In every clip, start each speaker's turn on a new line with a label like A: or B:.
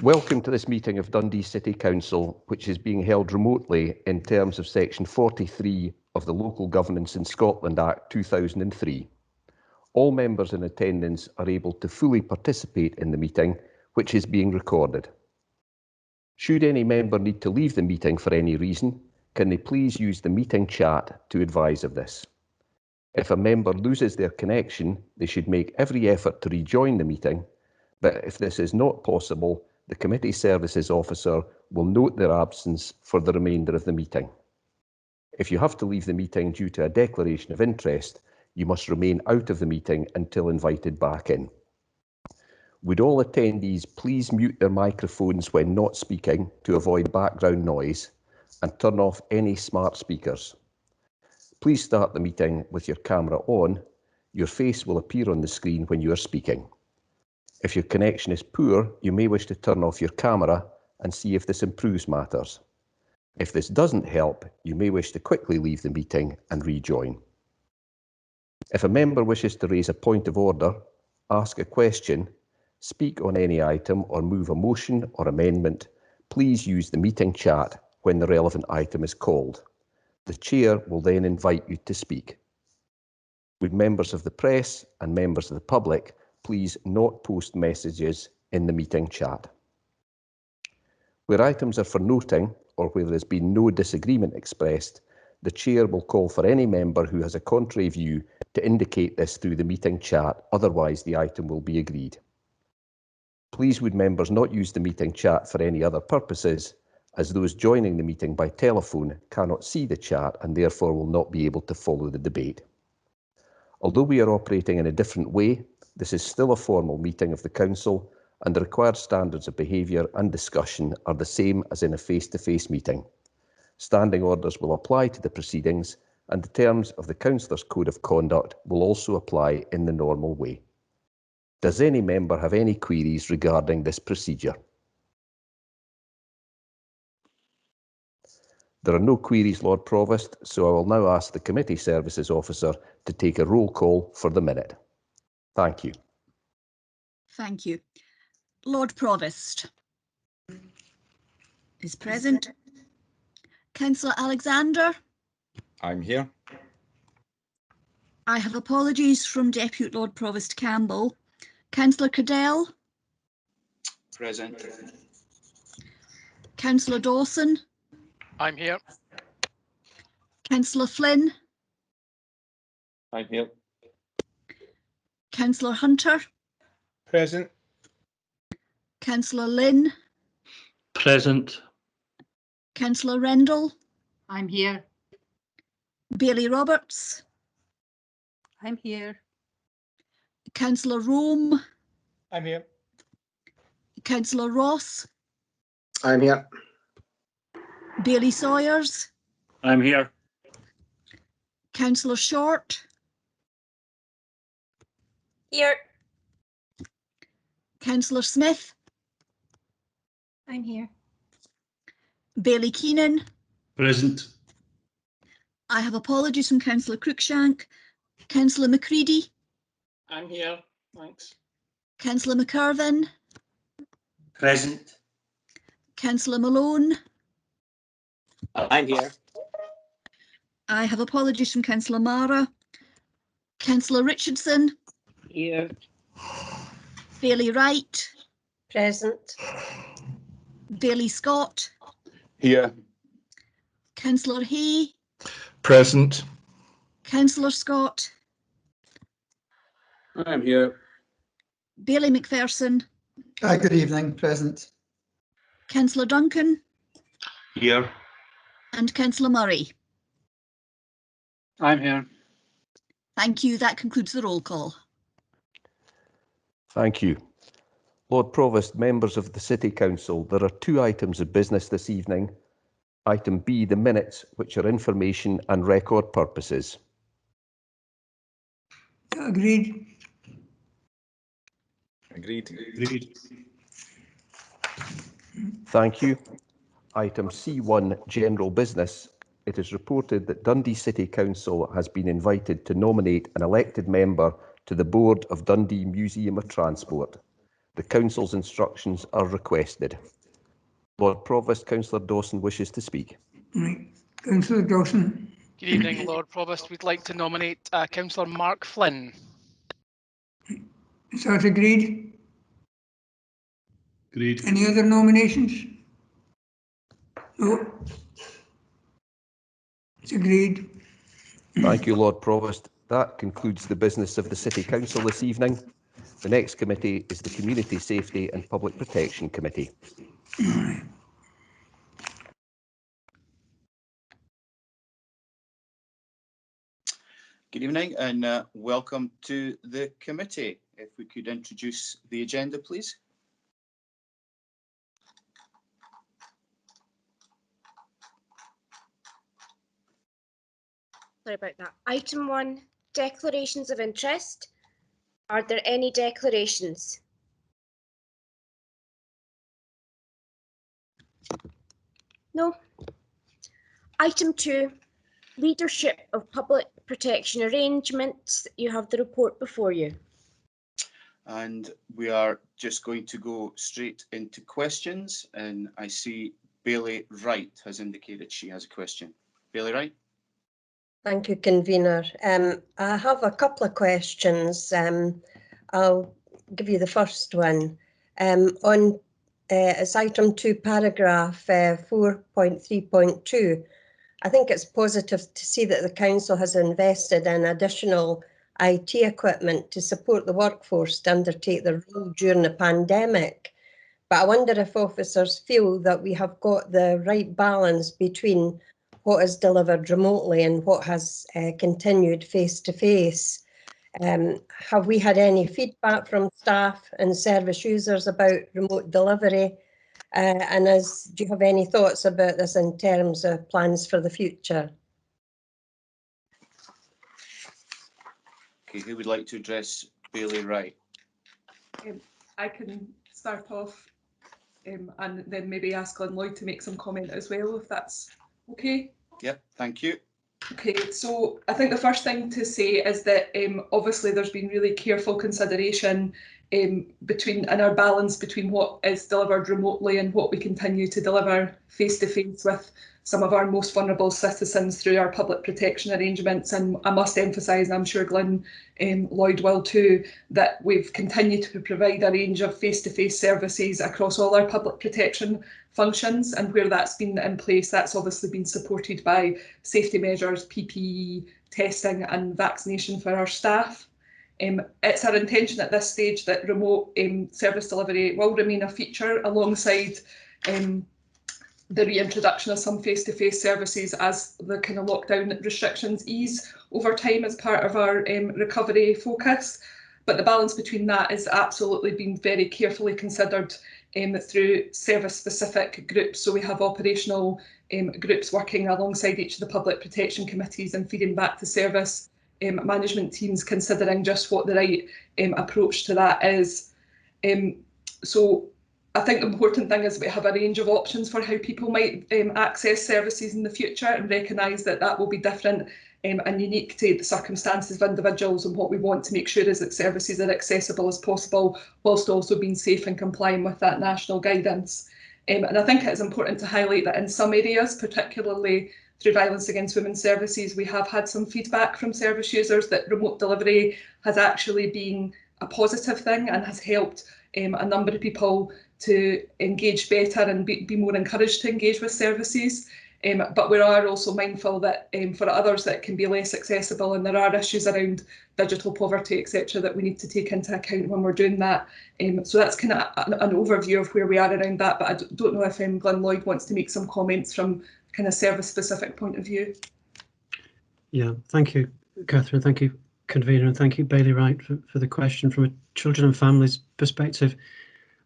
A: Welcome to this meeting of Dundee City Council, which is being held remotely in terms of Section 43 of the Local Governance in Scotland Act 2003. All members in attendance are able to fully participate in the meeting, which is being recorded. Should any member need to leave the meeting for any reason, can they please use the meeting chat to advise of this? If a member loses their connection, they should make every effort to rejoin the meeting, but if this is not possible, the Committee Services Officer will note their absence for the remainder of the meeting. If you have to leave the meeting due to a declaration of interest, you must remain out of the meeting until invited back in. Would all attendees please mute their microphones when not speaking to avoid background noise, and turn off any smart speakers. Please start the meeting with your camera on. Your face will appear on the screen when you are speaking. If your connection is poor, you may wish to turn off your camera and see if this improves matters. If this doesn't help, you may wish to quickly leave the meeting and rejoin. If a member wishes to raise a point of order, ask a question, speak on any item or move a motion or amendment, please use the meeting chat when the relevant item is called. The Chair will then invite you to speak. Would members of the press and members of the public please not post messages in the meeting chat. Where items are for noting or where there has been no disagreement expressed, the Chair will call for any member who has a contrary view to indicate this through the meeting chat, otherwise the item will be agreed. Please would members not use the meeting chat for any other purposes, as those joining the meeting by telephone cannot see the chat and therefore will not be able to follow the debate. Although we are operating in a different way, this is still a formal meeting of the Council, and the required standards of behaviour and discussion are the same as in a face-to-face meeting. Standing orders will apply to the proceedings, and the terms of the Councillors' Code of Conduct will also apply in the normal way. Does any member have any queries regarding this procedure? There are no queries, Lord Provost, so I will now ask the Committee Services Officer to take a roll call for the minute. Thank you.
B: Thank you. Lord Provost is present. Councillor Alexander?
C: I'm here.
B: I have apologies from Deputy Lord Provost Campbell. Councillor Cadell?
D: Present.
B: Councillor Dawson?
D: I'm here.
B: Councillor Flynn?
C: I'm here.
B: Councillor Hunter?
C: Present.
B: Councillor Lynn?
E: Present.
B: Councillor Rendell?
F: I'm here.
B: Bailey Roberts?
F: I'm here.
B: Councillor Rome?
C: I'm here.
B: Councillor Ross?
G: I'm here.
B: Bailey Sawyers?
E: I'm here.
B: Councillor Short?
H: Here.
B: Councillor Smith?
H: I'm here.
B: Bailey Keenan?
E: Present.
B: I have apologies from Councillor Cruikshank. Councillor McCready?
D: I'm here. Thanks.
B: Councillor McIrvin?
E: Present.
B: Councillor Malone?
G: I'm here.
B: I have apologies from Councillor Mara. Councillor Richardson?
F: Here.
B: Bailey Wright?
H: Present.
B: Bailey Scott?
C: Here.
B: Councillor Hay?
C: Present.
B: Councillor Scott?
G: I'm here.
B: Bailey McPherson?
I: Good evening, present.
B: Councillor Duncan?
E: Here.
B: And Councillor Murray?
D: I'm here.
B: Thank you. That concludes the roll call.
A: Thank you. Lord Provost, members of the City Council, there are two items of business this evening. Item B, the minutes, which are information and record purposes.
I: Agreed.
C: Agreed.
E: Agreed.
A: Thank you. Item C1, general business. It is reported that Dundee City Council has been invited to nominate an elected member to the board of Dundee Museum of Transport. The Council's instructions are requested. Lord Provost, Councillor Dawson wishes to speak.
I: Right. Councillor Dawson.
D: Good evening, Lord Provost. We'd like to nominate Councillor Mark Flynn.
I: Is that agreed?
E: Agreed.
I: Any other nominations? No. It's agreed.
A: Thank you, Lord Provost. That concludes the business of the City Council this evening. The next committee is the Community Safety and Public Protection Committee.
J: Good evening and welcome to the committee. If we could introduce the agenda, please.
H: Sorry about that. Item 1, declarations of interest. Are there any declarations? No. Item 2, leadership of public protection arrangements. You have the report before you.
J: And we are just going to go straight into questions. And I see Bailey Wright has indicated she has a question. Bailey Wright.
K: Thank you, Convener. I have a couple of questions. I'll give you the first one. It's item 2, paragraph 4.3.2. I think it's positive to see that the Council has invested in additional IT equipment to support the workforce to undertake their role during the pandemic. But I wonder if officers feel that we have got the right balance between what is delivered remotely and what has continued face-to-face. Have we had any feedback from staff and service users about remote delivery? And do you have any thoughts about this in terms of plans for the future?
J: Okay, who would like to address Bailey Wright?
L: I can start off and then maybe ask Glenn Lloyd to make some comment as well, if that's okay.
J: Yep, thank you.
L: Okay, so I think the first thing to say is that obviously there's been really careful consideration between our balance between what is delivered remotely and what we continue to deliver face-to-face with some of our most vulnerable citizens through our public protection arrangements. And I must emphasise, and I'm sure Glenn Lloyd will too, that we've continued to provide a range of face-to-face services across all our public protection functions, and where that's been in place, that's obviously been supported by safety measures, PPE, testing and vaccination for our staff. It's our intention at this stage that remote service delivery will remain a feature alongside the reintroduction of some face-to-face services as the kind of lockdown restrictions ease over time as part of our recovery focus. But the balance between that is absolutely been very carefully considered through service-specific groups. So we have operational groups working alongside each of the public protection committees and feeding back to service management teams, considering just what the right approach to that is. So I think the important thing is we have a range of options for how people might access services in the future, and recognise that that will be different and unique to the circumstances of individuals, and what we want to make sure is that services are accessible as possible whilst also being safe and complying with that national guidance. And I think it's important to highlight that in some areas, particularly through violence against women services, we have had some feedback from service users that remote delivery has actually been a positive thing and has helped a number of people to engage better and be more encouraged to engage with services. But we are also mindful that for others that can be less accessible, and there are issues around digital poverty, etc., that we need to take into account when we're doing that. So that's kind of an overview of where we are around that, but I don't know if Glenn Lloyd wants to make some comments from kind of service-specific point of view.
M: Yeah, thank you, Catherine. Thank you, Convener, and thank you, Bailey Wright, for the question. From a children and families perspective,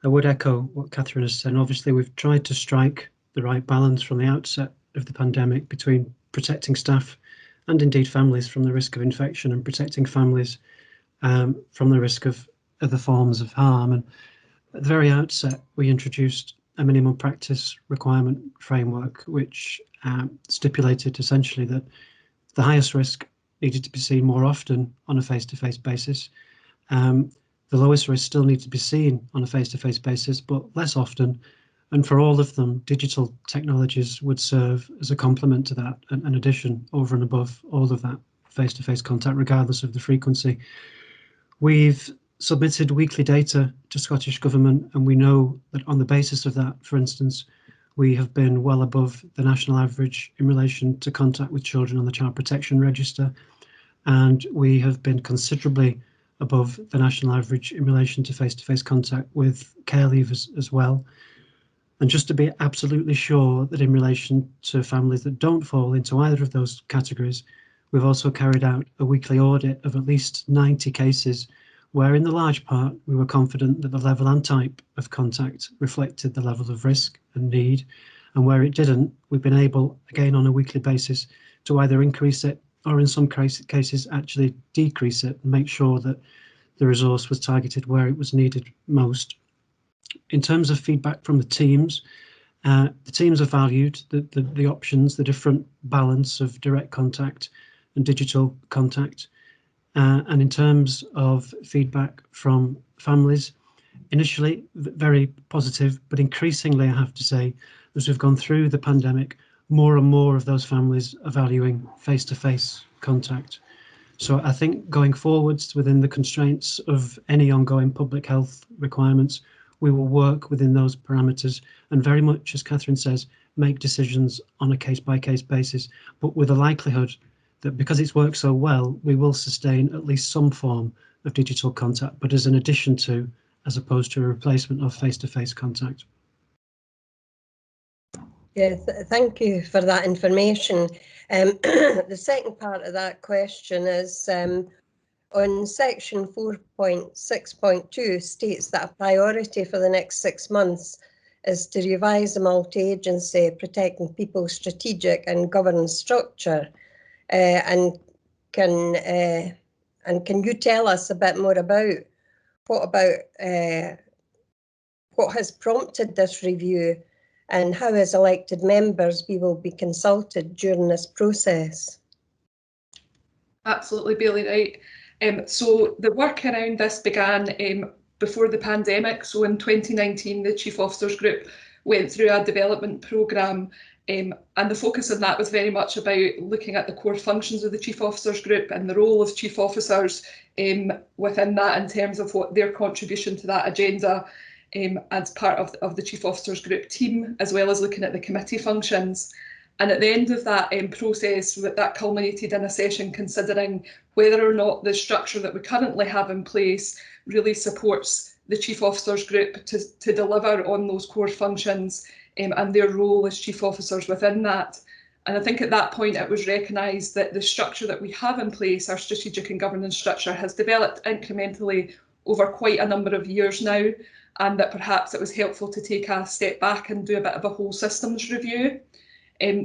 M: I would echo what Catherine has said. And obviously, we've tried to strike the right balance from the outset of the pandemic between protecting staff and indeed families from the risk of infection, and protecting families from the risk of other forms of harm. And at the very outset, we introduced a minimum practice requirement framework, which stipulated essentially that the highest risk needed to be seen more often on a face-to-face basis. The the lowest risk still need to be seen on a face-to-face basis, but less often. And for all of them, digital technologies would serve as a complement to that, an addition over and above all of that face-to-face contact, regardless of the frequency. We've submitted weekly data to Scottish Government, and we know that on the basis of that, for instance, we have been well above the national average in relation to contact with children on the Child Protection Register, and we have been considerably above the national average in relation to face-to-face contact with care leavers as well. And just to be absolutely sure that in relation to families that don't fall into either of those categories, we've also carried out a weekly audit of at least 90 cases where in the large part we were confident that the level and type of contact reflected the level of risk and need, and where it didn't, we've been able, again on a weekly basis, to either increase it or in some cases actually decrease it and make sure that the resource was targeted where it was needed most. In terms of feedback from the teams have valued the options, the different balance of direct contact and digital contact. And in terms of feedback from families, initially very positive, but increasingly, I have to say, as we've gone through the pandemic, more and more of those families are valuing face-to-face contact. So I think going forwards within the constraints of any ongoing public health requirements, we will work within those parameters and very much, as Catherine says, make decisions on a case-by-case basis, but with a likelihood that because it's worked so well, we will sustain at least some form of digital contact, but as an addition to, as opposed to a replacement of face-to-face contact.
K: Yeah, thank you for that information. The second part of that question is on section 4.6.2 states that a priority for the next 6 months is to revise the multi-agency protecting people's strategic and governance structure. And can you tell us a bit more about what has prompted this review and how, as elected members, we will be consulted during this process?
L: Absolutely, Bailey, right. So the work around this began before the pandemic. So in 2019, the Chief Officers Group went through a development programme, and the focus on that was very much about looking at the core functions of the Chief Officers Group and the role of Chief Officers within that in terms of what their contribution to that agenda as part of the Chief Officers Group team, as well as looking at the committee functions. And at the end of that process, that culminated in a session considering whether or not the structure that we currently have in place really supports the Chief Officers Group to deliver on those core functions and their role as Chief Officers within that. And I think at that point it was recognised that the structure that we have in place, our strategic and governance structure, has developed incrementally over quite a number of years now, and that perhaps it was helpful to take a step back and do a bit of a whole systems review.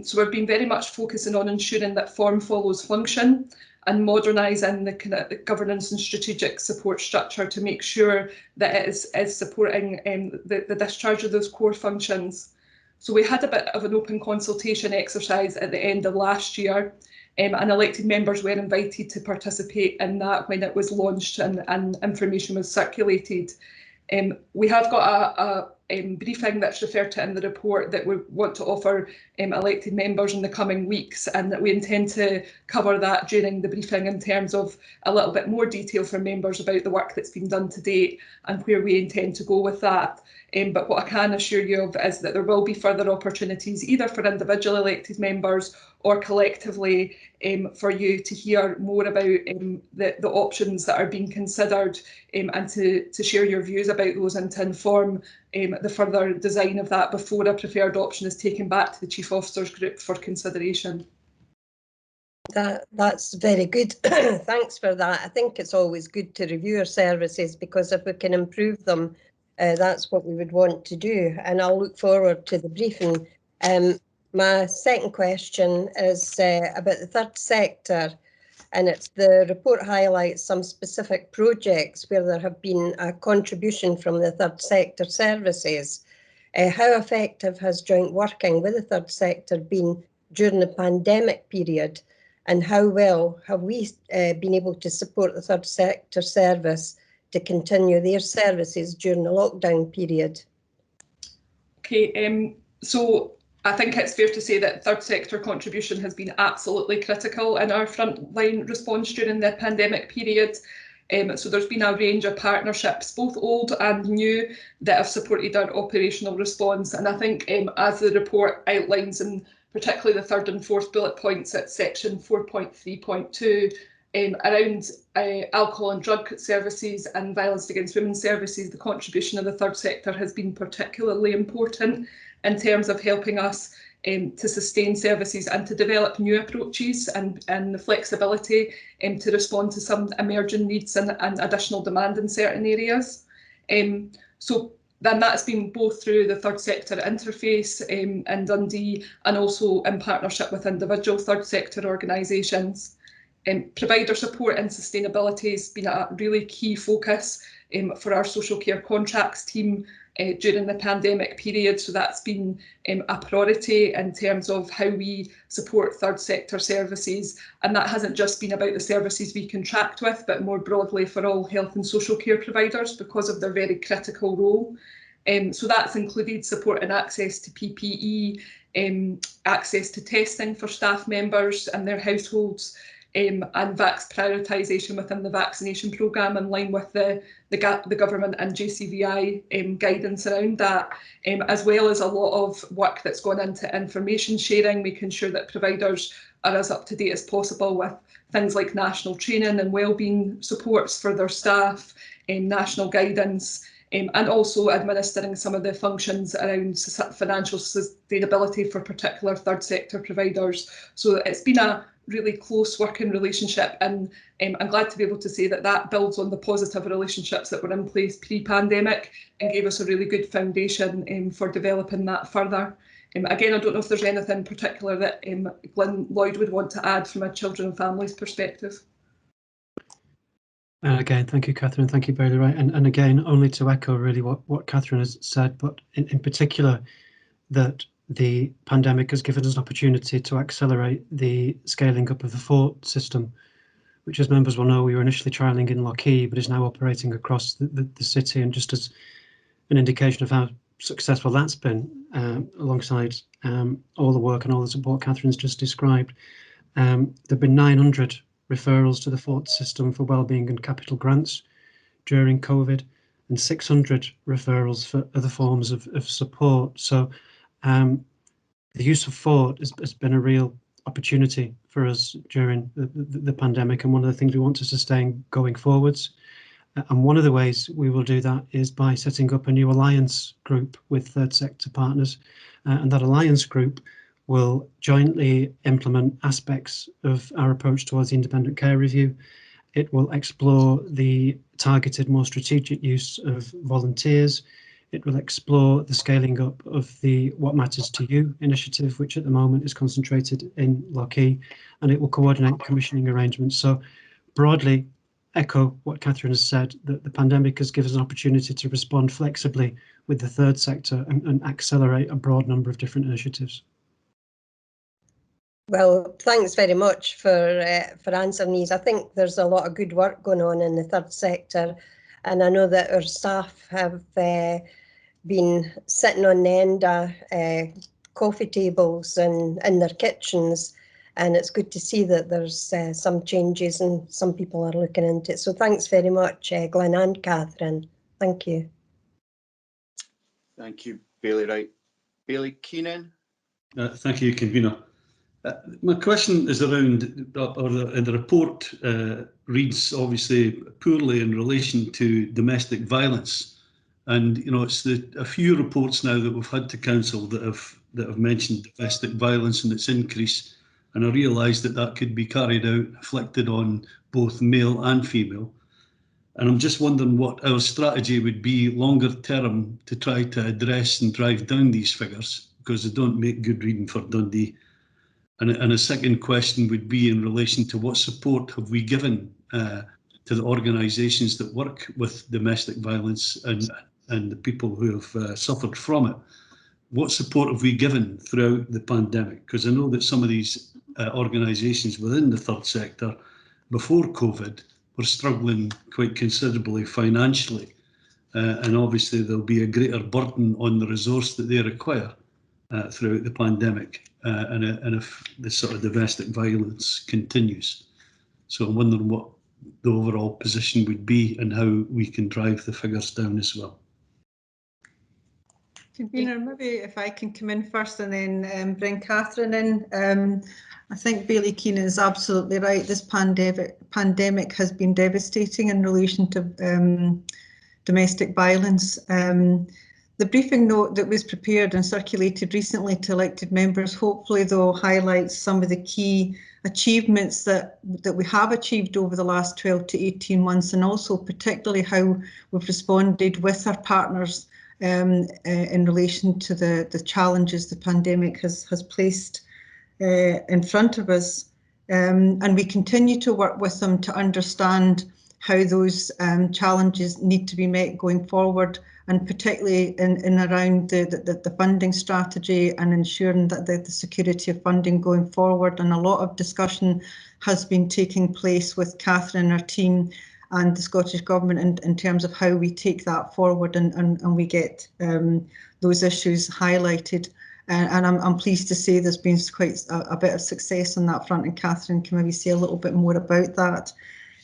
L: So we've been very much focusing on ensuring that form follows function and modernising the governance and strategic support structure to make sure that it is supporting the discharge of those core functions. So we had a bit of an open consultation exercise at the end of last year, and elected members were invited to participate in that when it was launched and information was circulated. We have got a briefing that's referred to in the report that we want to offer elected members in the coming weeks, and that we intend to cover that during the briefing in terms of a little bit more detail for members about the work that's been done to date and where we intend to go with that. But what I can assure you of is that there will be further opportunities, either for individual elected members or collectively, for you to hear more about the options that are being considered and to share your views about those and to inform the further design of that before a preferred option is taken back to the Chief Officers Group for consideration.
K: That's very good. Thanks for that. I think it's always good to review our services, because if we can improve them, that's what we would want to do. And I'll look forward to the briefing. My second question is about the third sector, and it's the report highlights some specific projects where there have been a contribution from the third sector services. How effective has joint working with the third sector been during the pandemic period, and how well have we been able to support the third sector service to continue their services during the lockdown period?
L: Okay, so I think it's fair to say that third sector contribution has been absolutely critical in our frontline response during the pandemic period. So there's been a range of partnerships, both old and new, that have supported our operational response. And I think as the report outlines, and particularly the third and fourth bullet points at section 4.3.2, around alcohol and drug services and violence against women services, the contribution of the third sector has been particularly important in terms of helping us to sustain services and to develop new approaches and the flexibility to respond to some emerging needs and additional demand in certain areas. So then that's been both through the third sector interface in Dundee and also in partnership with individual third sector organisations. Provider support and sustainability has been a really key focus for our social care contracts team during the pandemic period. So that's been a priority in terms of how we support third sector services. And that hasn't just been about the services we contract with, but more broadly for all health and social care providers because of their very critical role. So that's included support and access to PPE, access to testing for staff members and their households, and prioritisation within the vaccination programme in line with the government and JCVI guidance around that, as well as a lot of work that's gone into information sharing, making sure that providers are as up to date as possible with things like national training and wellbeing supports for their staff, national guidance, and also administering some of the functions around financial sustainability for particular third sector providers. So it's been a really close working relationship, and I'm glad to be able to say that that builds on the positive relationships that were in place pre-pandemic and gave us a really good foundation for developing that further. Again, I don't know if there's anything particular that Glyn Lloyd would want to add from a children and families perspective.
M: Again, thank you, Catherine. Thank you, Bailey Wright. And again, only to echo really what Catherine has said, but in particular that the pandemic has given us an opportunity to accelerate the scaling up of the Fort system, which, as members will know, we were initially trialling in Lockheed, but is now operating across the city. And just as an indication of how successful that's been, alongside all the work and all the support Catherine's just described, there have been 900 referrals to the Fort system for wellbeing and capital grants during COVID, and 600 referrals for other forms of support. So the use of Fort has been a real opportunity for us during the pandemic, and one of the things we want to sustain going forwards. And one of the ways we will do that is by setting up a new alliance group with third sector partners, and that alliance group will jointly implement aspects of our approach towards the independent care review. It will explore the targeted, more strategic use of volunteers. It will explore the scaling up of the What Matters to You initiative, which at the moment is concentrated in Lockheed, and it will coordinate commissioning arrangements. So broadly echo what Catherine has said, that the pandemic has given us an opportunity to respond flexibly with the third sector and accelerate a broad number of different initiatives.
K: Well, thanks very much for answering these. I think there's a lot of good work going on in the third sector, and I know that our staff have been sitting on the end of coffee tables and in their kitchens, and it's good to see that there's some changes and some people are looking into it. So thanks very much, Glyn and Catherine. Thank you.
J: Thank you, Bailey Wright. Bailey Keenan.
E: Thank you, Convener. My question is around, in the report reads obviously poorly in relation to domestic violence, and it's a few reports now that we've had to council that have mentioned domestic violence and its increase, and I realise that could be carried out, inflicted on both male and female, and I'm just wondering what our strategy would be longer term to try to address and drive down these figures, because they don't make good reading for Dundee. And a second question would be in relation to what support have we given to the organisations that work with domestic violence and the people who have suffered from it. What support have we given throughout the pandemic? Because I know that some of these organisations within the third sector before COVID we're struggling quite considerably financially. And obviously there'll be a greater burden on the resource that they require throughout the pandemic and if this sort of domestic violence continues. So I'm wondering what the overall position would be and how we can drive the figures down as well.
N: Convener, maybe if I can come in first and then bring Catherine in. I think Bailey Keenan is absolutely right. This pandemic has been devastating in relation to domestic violence. The briefing note that was prepared and circulated recently to elected members hopefully though highlights some of the key achievements that we have achieved over the last 12 to 18 months, and also particularly how we've responded with our partners in relation to the challenges the pandemic has placed in front of us. And we continue to work with them to understand how those challenges need to be met going forward, and particularly in around the funding strategy and ensuring that the security of funding going forward. And a lot of discussion has been taking place with Catherine and her team and the Scottish Government in terms of how we take that forward and we get those issues highlighted. And I'm pleased to say there's been quite a bit of success on that front, and Catherine can maybe say a little bit more about that.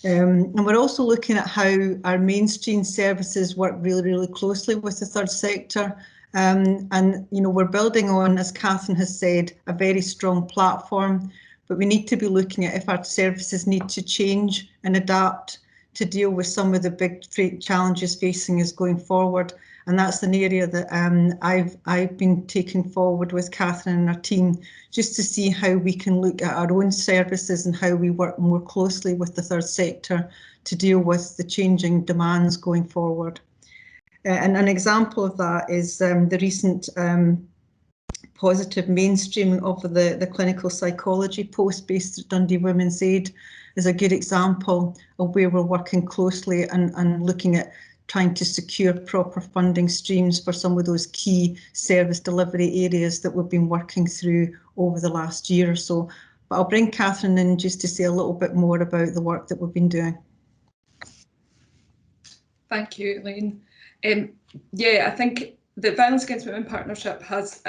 N: And we're also looking at how our mainstream services work really closely with the third sector. And you know, we're building on, as Catherine has said, a very strong platform, but we need to be looking at if our services need to change and adapt to deal with some of the big challenges facing us going forward. And that's an area that I've been taking forward with Catherine and our team, just to see how we can look at our own services and how we work more closely with the third sector to deal with the changing demands going forward. And an example of that is the recent positive mainstreaming of the clinical psychology post based at Dundee Women's Aid is a good example of where we're working closely and looking at trying to secure proper funding streams for some of those key service delivery areas that we've been working through over the last year or so. But I'll bring Catherine in just to say a little bit more about the work that we've been doing.
L: Thank you, Elaine. Yeah, I think the Violence Against Women Partnership has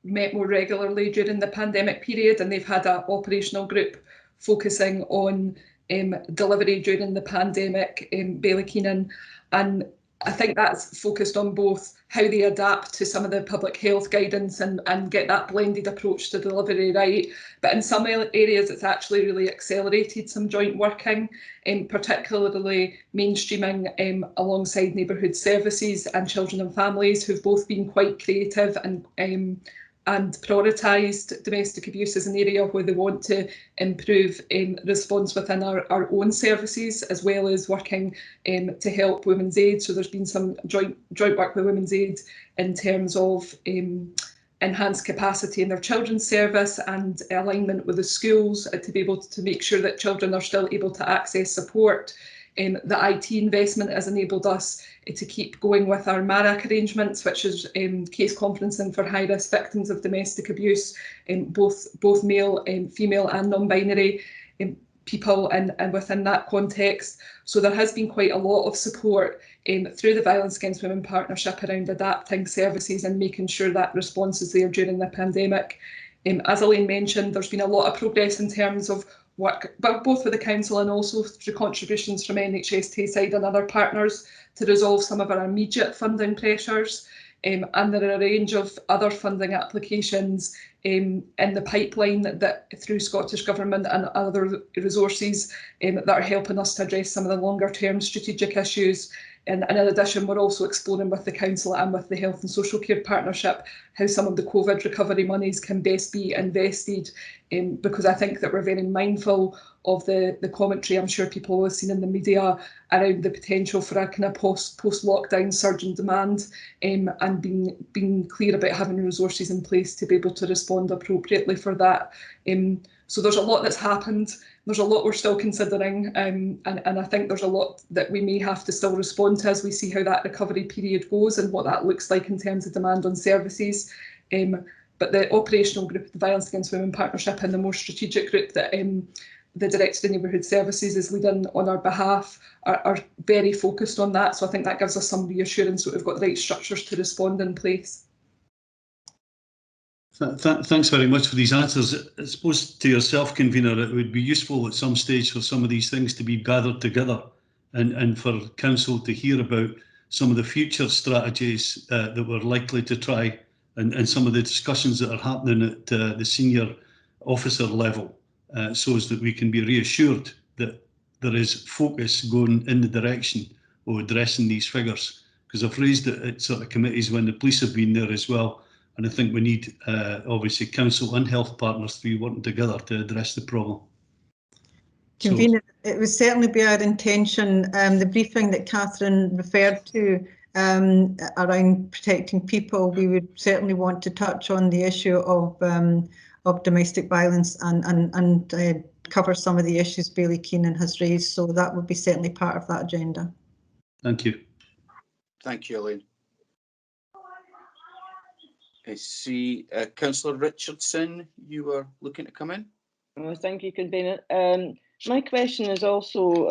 L: met more regularly during the pandemic period, and they've had an operational group focusing on delivery during the pandemic, Bailey Keenan, and I think that's focused on both how they adapt to some of the public health guidance and get that blended approach to delivery right. But in some areas, it's actually really accelerated some joint working, particularly mainstreaming alongside neighbourhood services and children and families, who've both been quite creative and prioritised domestic abuse as an area where they want to improve response within our own services, as well as working to help Women's Aid. So there's been some joint work with Women's Aid in terms of enhanced capacity in their children's service and alignment with the schools to be able to make sure that children are still able to access support. The IT investment has enabled us to keep going with our MARAC arrangements, which is case conferencing for high-risk victims of domestic abuse, both male, female and non-binary people, and within that context. So there has been quite a lot of support through the Violence Against Women Partnership around adapting services and making sure that response is there during the pandemic. As Elaine mentioned, there's been a lot of progress in terms of work, but both with the Council and also through contributions from NHS Tayside and other partners to resolve some of our immediate funding pressures. And there are a range of other funding applications in the pipeline that through Scottish Government and other resources that are helping us to address some of the longer term strategic issues. And in addition, we're also exploring with the Council and with the Health and Social Care Partnership how some of the COVID recovery monies can best be invested, because I think that we're very mindful of the commentary I'm sure people will have seen in the media around the potential for a kind of post-lockdown surge in demand, and being clear about having resources in place to be able to respond appropriately for that. So there's a lot that's happened. There's a lot we're still considering, and I think there's a lot that we may have to still respond to as we see how that recovery period goes and what that looks like in terms of demand on services. But the operational group, the Violence Against Women Partnership, and the more strategic group that the Director of Neighbourhood Services is leading on our behalf are very focused on that. So I think that gives us some reassurance that we've got the right structures to respond in place.
E: Thanks very much for these answers. I suppose to yourself, Convener, it would be useful at some stage for some of these things to be gathered together and for Council to hear about some of the future strategies that we're likely to try and some of the discussions that are happening at the senior officer level, so as that we can be reassured that there is focus going in the direction of addressing these figures. Because I've raised it at sort of committees when the police have been there as well. And I think we need, obviously, Council and health partners to be working together to address the problem.
N: Convener, it would certainly be our intention, the briefing that Catherine referred to around protecting people, we would certainly want to touch on the issue of domestic violence and cover some of the issues Bailey Keenan has raised. So that would be certainly part of that agenda.
E: Thank you.
J: Thank you, Elaine. I see Councillor Richardson, you were looking to come in.
O: Thank you, Convener. My question is also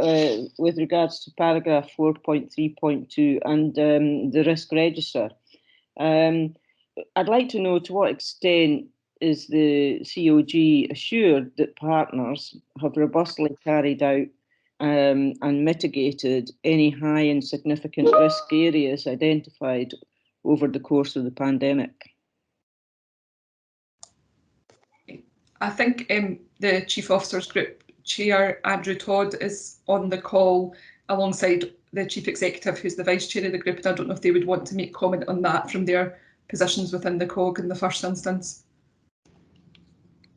O: with regards to paragraph 4.3.2 and the risk register. I'd like to know to what extent is the COG assured that partners have robustly carried out and mitigated any high and significant risk areas identified over the course of the pandemic?
L: I think the Chief Officers Group Chair, Andrew Todd, is on the call alongside the Chief Executive, who's the Vice Chair of the group, and I don't know if they would want to make comment on that from their positions within the COG in the first instance.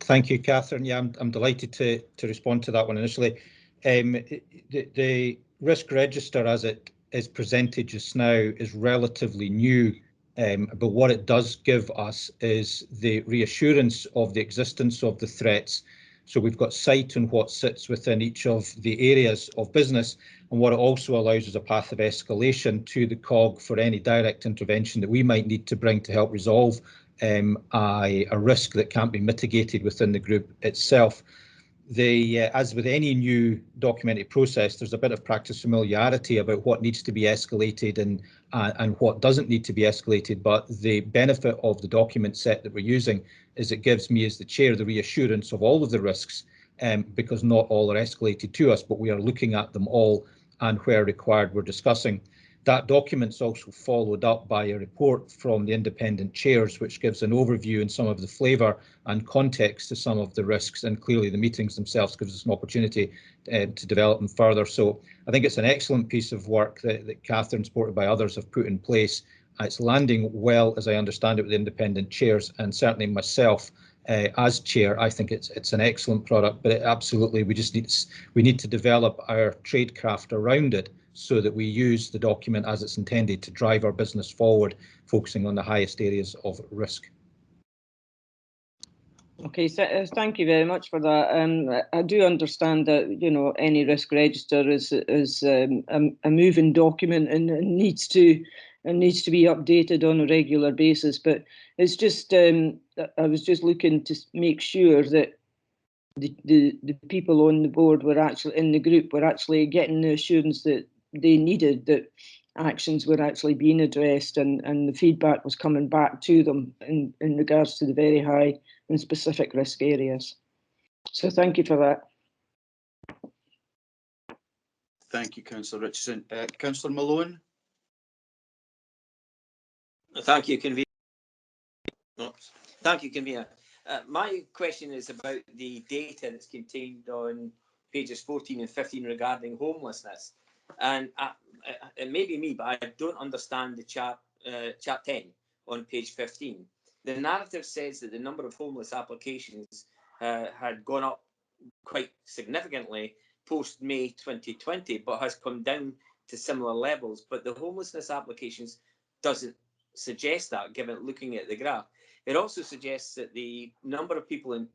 P: Thank you, Catherine. Yeah, I'm delighted to respond to that one initially. The risk register as it is presented just now is relatively new. But what it does give us is the reassurance of the existence of the threats. So we've got sight on what sits within each of the areas of business, and what it also allows is a path of escalation to the COG for any direct intervention that we might need to bring to help resolve a risk that can't be mitigated within the group itself. As with any new documented process, there's a bit of practice familiarity about what needs to be escalated and what doesn't need to be escalated. But the benefit of the document set that we're using is it gives me as the chair the reassurance of all of the risks, because not all are escalated to us, but we are looking at them all, and where required we're discussing. That document's also followed up by a report from the independent chairs, which gives an overview and some of the flavour and context to some of the risks, and clearly the meetings themselves gives us an opportunity to develop them further. So I think it's an excellent piece of work that Catherine, supported by others, have put in place. It's landing well, as I understand it, with the independent chairs, and certainly myself as chair, I think it's an excellent product. But absolutely, we need to develop our tradecraft around it, so that we use the document as it's intended to drive our business forward, focusing on the highest areas of risk.
O: Okay, so thank you very much for that. I do understand that any risk register is a moving document and needs to be updated on a regular basis. But it's just I was just looking to make sure that the people on the board were actually in the group were actually getting the assurance that they needed, that actions were actually being addressed, and the feedback was coming back to them in regards to the very high and specific risk areas. So thank you for that.
J: Thank you, Councillor Richardson. Councillor Malone.
G: Thank you, Convener. Thank you, Convener. My question is about the data that's contained on pages 14 and 15 regarding homelessness. And it may be me, but I don't understand the chat 10 on page 15. The narrative says that the number of homeless applications had gone up quite significantly post-May 2020, but has come down to similar levels. But the homelessness applications doesn't suggest that, given looking at the graph. It also suggests that the number of people in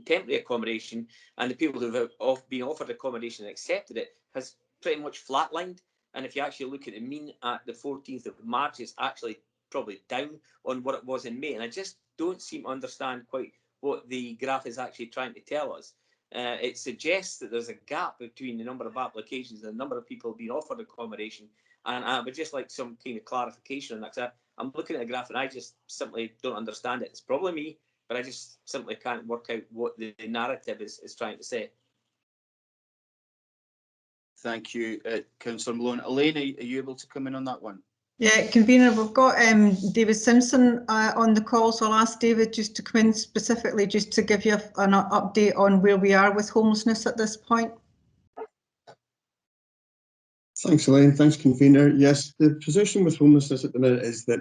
G: temporary accommodation and the people who have been offered accommodation and accepted it has pretty much flatlined. And if you actually look at the mean at the 14th of March, it's actually probably down on what it was in May. And I just don't seem to understand quite what the graph is actually trying to tell us. it suggests that there's a gap between the number of applications and the number of people being offered accommodation. And I would just like some kind of clarification on that. 'Cause I'm looking at a graph and I just simply don't understand it. It's probably me, but I just simply can't work out what the narrative is trying to say.
J: Thank you, Councillor Malone. Elaine, are you able to come in on that one?
N: Yeah, convener, we've got David Simpson on the call, so I'll ask David just to come in specifically just to give you an update on where we are with homelessness at this point.
Q: Thanks, Elaine. Thanks, convener. Yes, the position with homelessness at the minute is that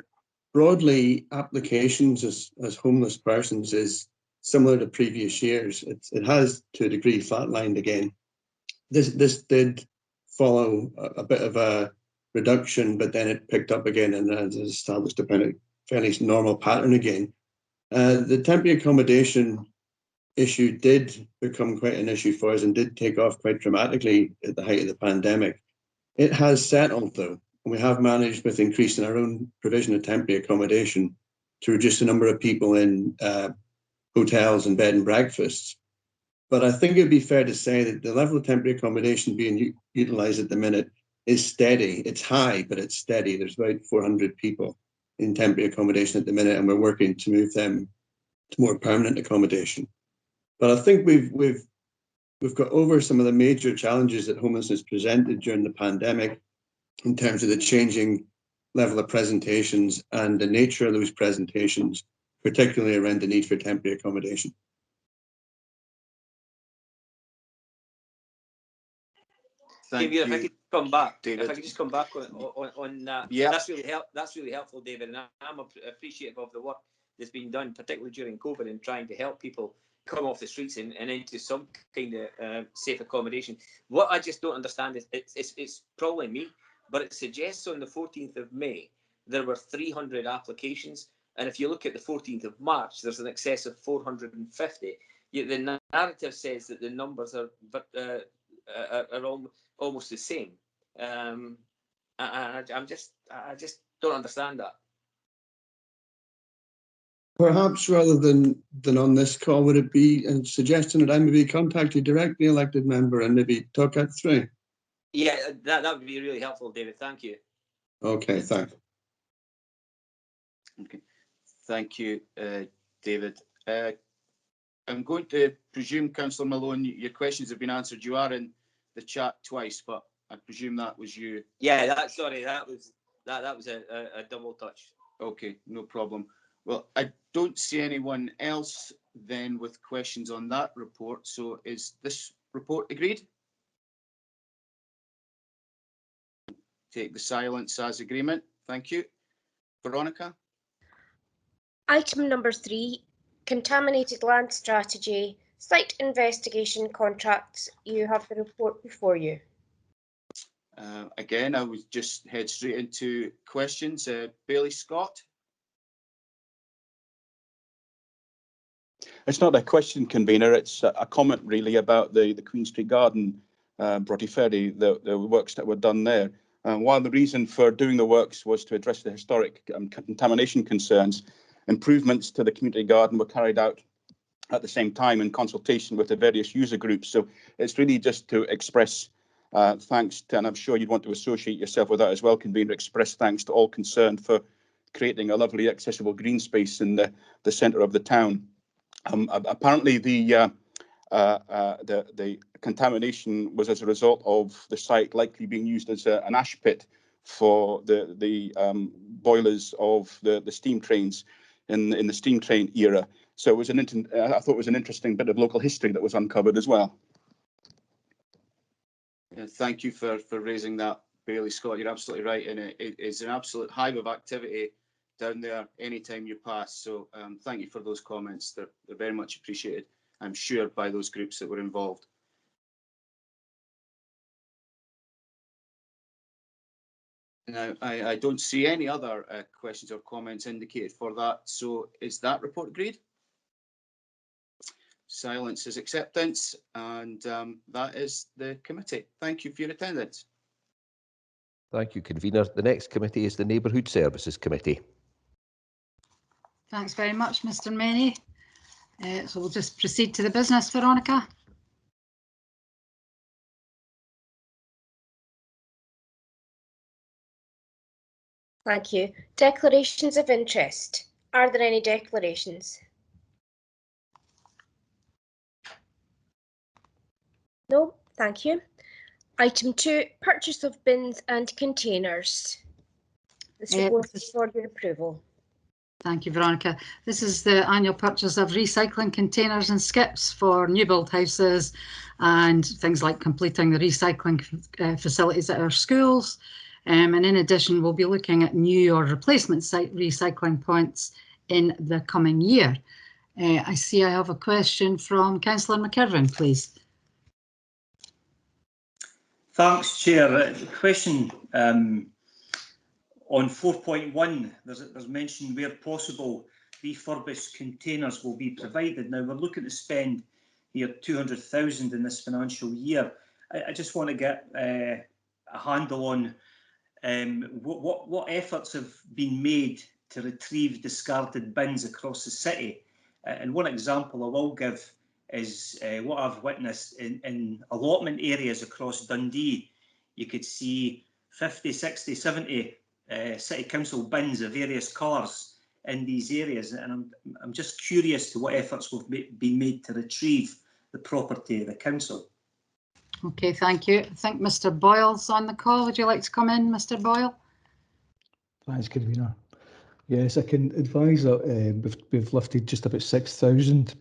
Q: broadly applications as homeless persons is similar to previous years. It has to a degree flatlined again. This did follow a bit of a reduction, but then it picked up again and has established a fairly normal pattern again. The temporary accommodation issue did become quite an issue for us and did take off quite dramatically at the height of the pandemic. It has settled though, and we have managed with increasing our own provision of temporary accommodation to reduce the number of people in hotels and bed and breakfasts. But I think it'd be fair to say that the level of temporary accommodation being utilised at the minute is steady. It's high, but it's steady. There's about 400 people in temporary accommodation at the minute, and we're working to move them to more permanent accommodation. But I think we've got over some of the major challenges that homelessness presented during the pandemic in terms of the changing level of presentations and the nature of those presentations, particularly around the need for temporary accommodation.
J: Thank
G: David,
J: you.
G: if I could come back,
J: David.
G: if I could just come back on that,
J: yeah,
G: that's really helpful, David, and I'm appreciative of the work that's been done, particularly during COVID, in trying to help people come off the streets and into some kind of safe accommodation. What I just don't understand is it's probably me, but it suggests on the 14th of May there were 300 applications, and if you look at the 14th of March, there's an excess of 450. Yet the narrative says that the numbers are almost the same. I just don't understand that.
Q: Perhaps rather than on this call, would it be a suggestion that I maybe contact you directly, elected member, and maybe talk that through?
G: Yeah, that would be really helpful, David. Thank you.
Q: Okay, thanks.
J: Okay, thank you, David. I'm going to presume, Councillor Malone, your questions have been answered. You are in the chat twice, but I presume that was you.
G: Yeah, that was a double touch.
J: Okay, no problem. Well, I don't see anyone else then with questions on that report. So is this report agreed? Take the silence as agreement. Thank you. Veronica?
H: Item number 3, contaminated land strategy, site investigation contracts. You have the report before you.
J: Again, I would just head straight into questions. Bailey Scott?
R: It's not a question, convener. It's a comment really about the Queen Street Garden, Broughty Ferry, the works that were done there. While the reason for doing the works was to address the historic contamination concerns, improvements to the community garden were carried out at the same time in consultation with the various user groups. So it's really just to express thanks to, and I'm sure you'd want to associate yourself with that as well, convener, express thanks to all concerned for creating a lovely accessible green space in the centre of the town. Apparently the contamination was as a result of the site likely being used as an ash pit for the boilers of the steam trains in the steam train era. So it was I thought it was an interesting bit of local history that was uncovered as well.
J: Thank you for raising that, Bailey Scott. You're absolutely right, and it is an absolute hive of activity down there anytime you pass. So thank you for those comments. They're very much appreciated, I'm sure, by those groups that were involved. Now, I don't see any other questions or comments indicated for that. So is that report agreed? Silence is acceptance, and that is the committee. Thank you for your attendance.
A: Thank you, convener. The next committee is the Neighbourhood Services Committee.
F: Thanks very much, Mr. Many. So we'll just proceed to the business, Veronica.
H: Thank you. Declarations of interest. Are there any declarations? No, thank you. Item 2, purchase of bins and containers. This report is for your approval.
F: Thank you, Veronica. This is the annual purchase of recycling containers and skips for new build houses and things like completing the recycling facilities at our schools. And in addition, we'll be looking at new or replacement site recycling points in the coming year. I see I have a question from Councillor McKerven, please.
S: Thanks, Chair. The question on 4.1, there's mention where possible refurbished containers will be provided. Now we're looking to spend here 200,000 in this financial year. I just want to get a handle on what efforts have been made to retrieve discarded bins across the city. And one example I will give is what I've witnessed in allotment areas across Dundee. You could see 50, 60, 70 City Council bins of various colours in these areas, and I'm just curious to what efforts have been made to retrieve the property of the council.
F: Okay, thank you. I think Mr. Boyle's on the call. Would you like to come in, Mr. Boyle?
T: Thanks, Convener. Yes, I can advise that we've lifted just about 6,000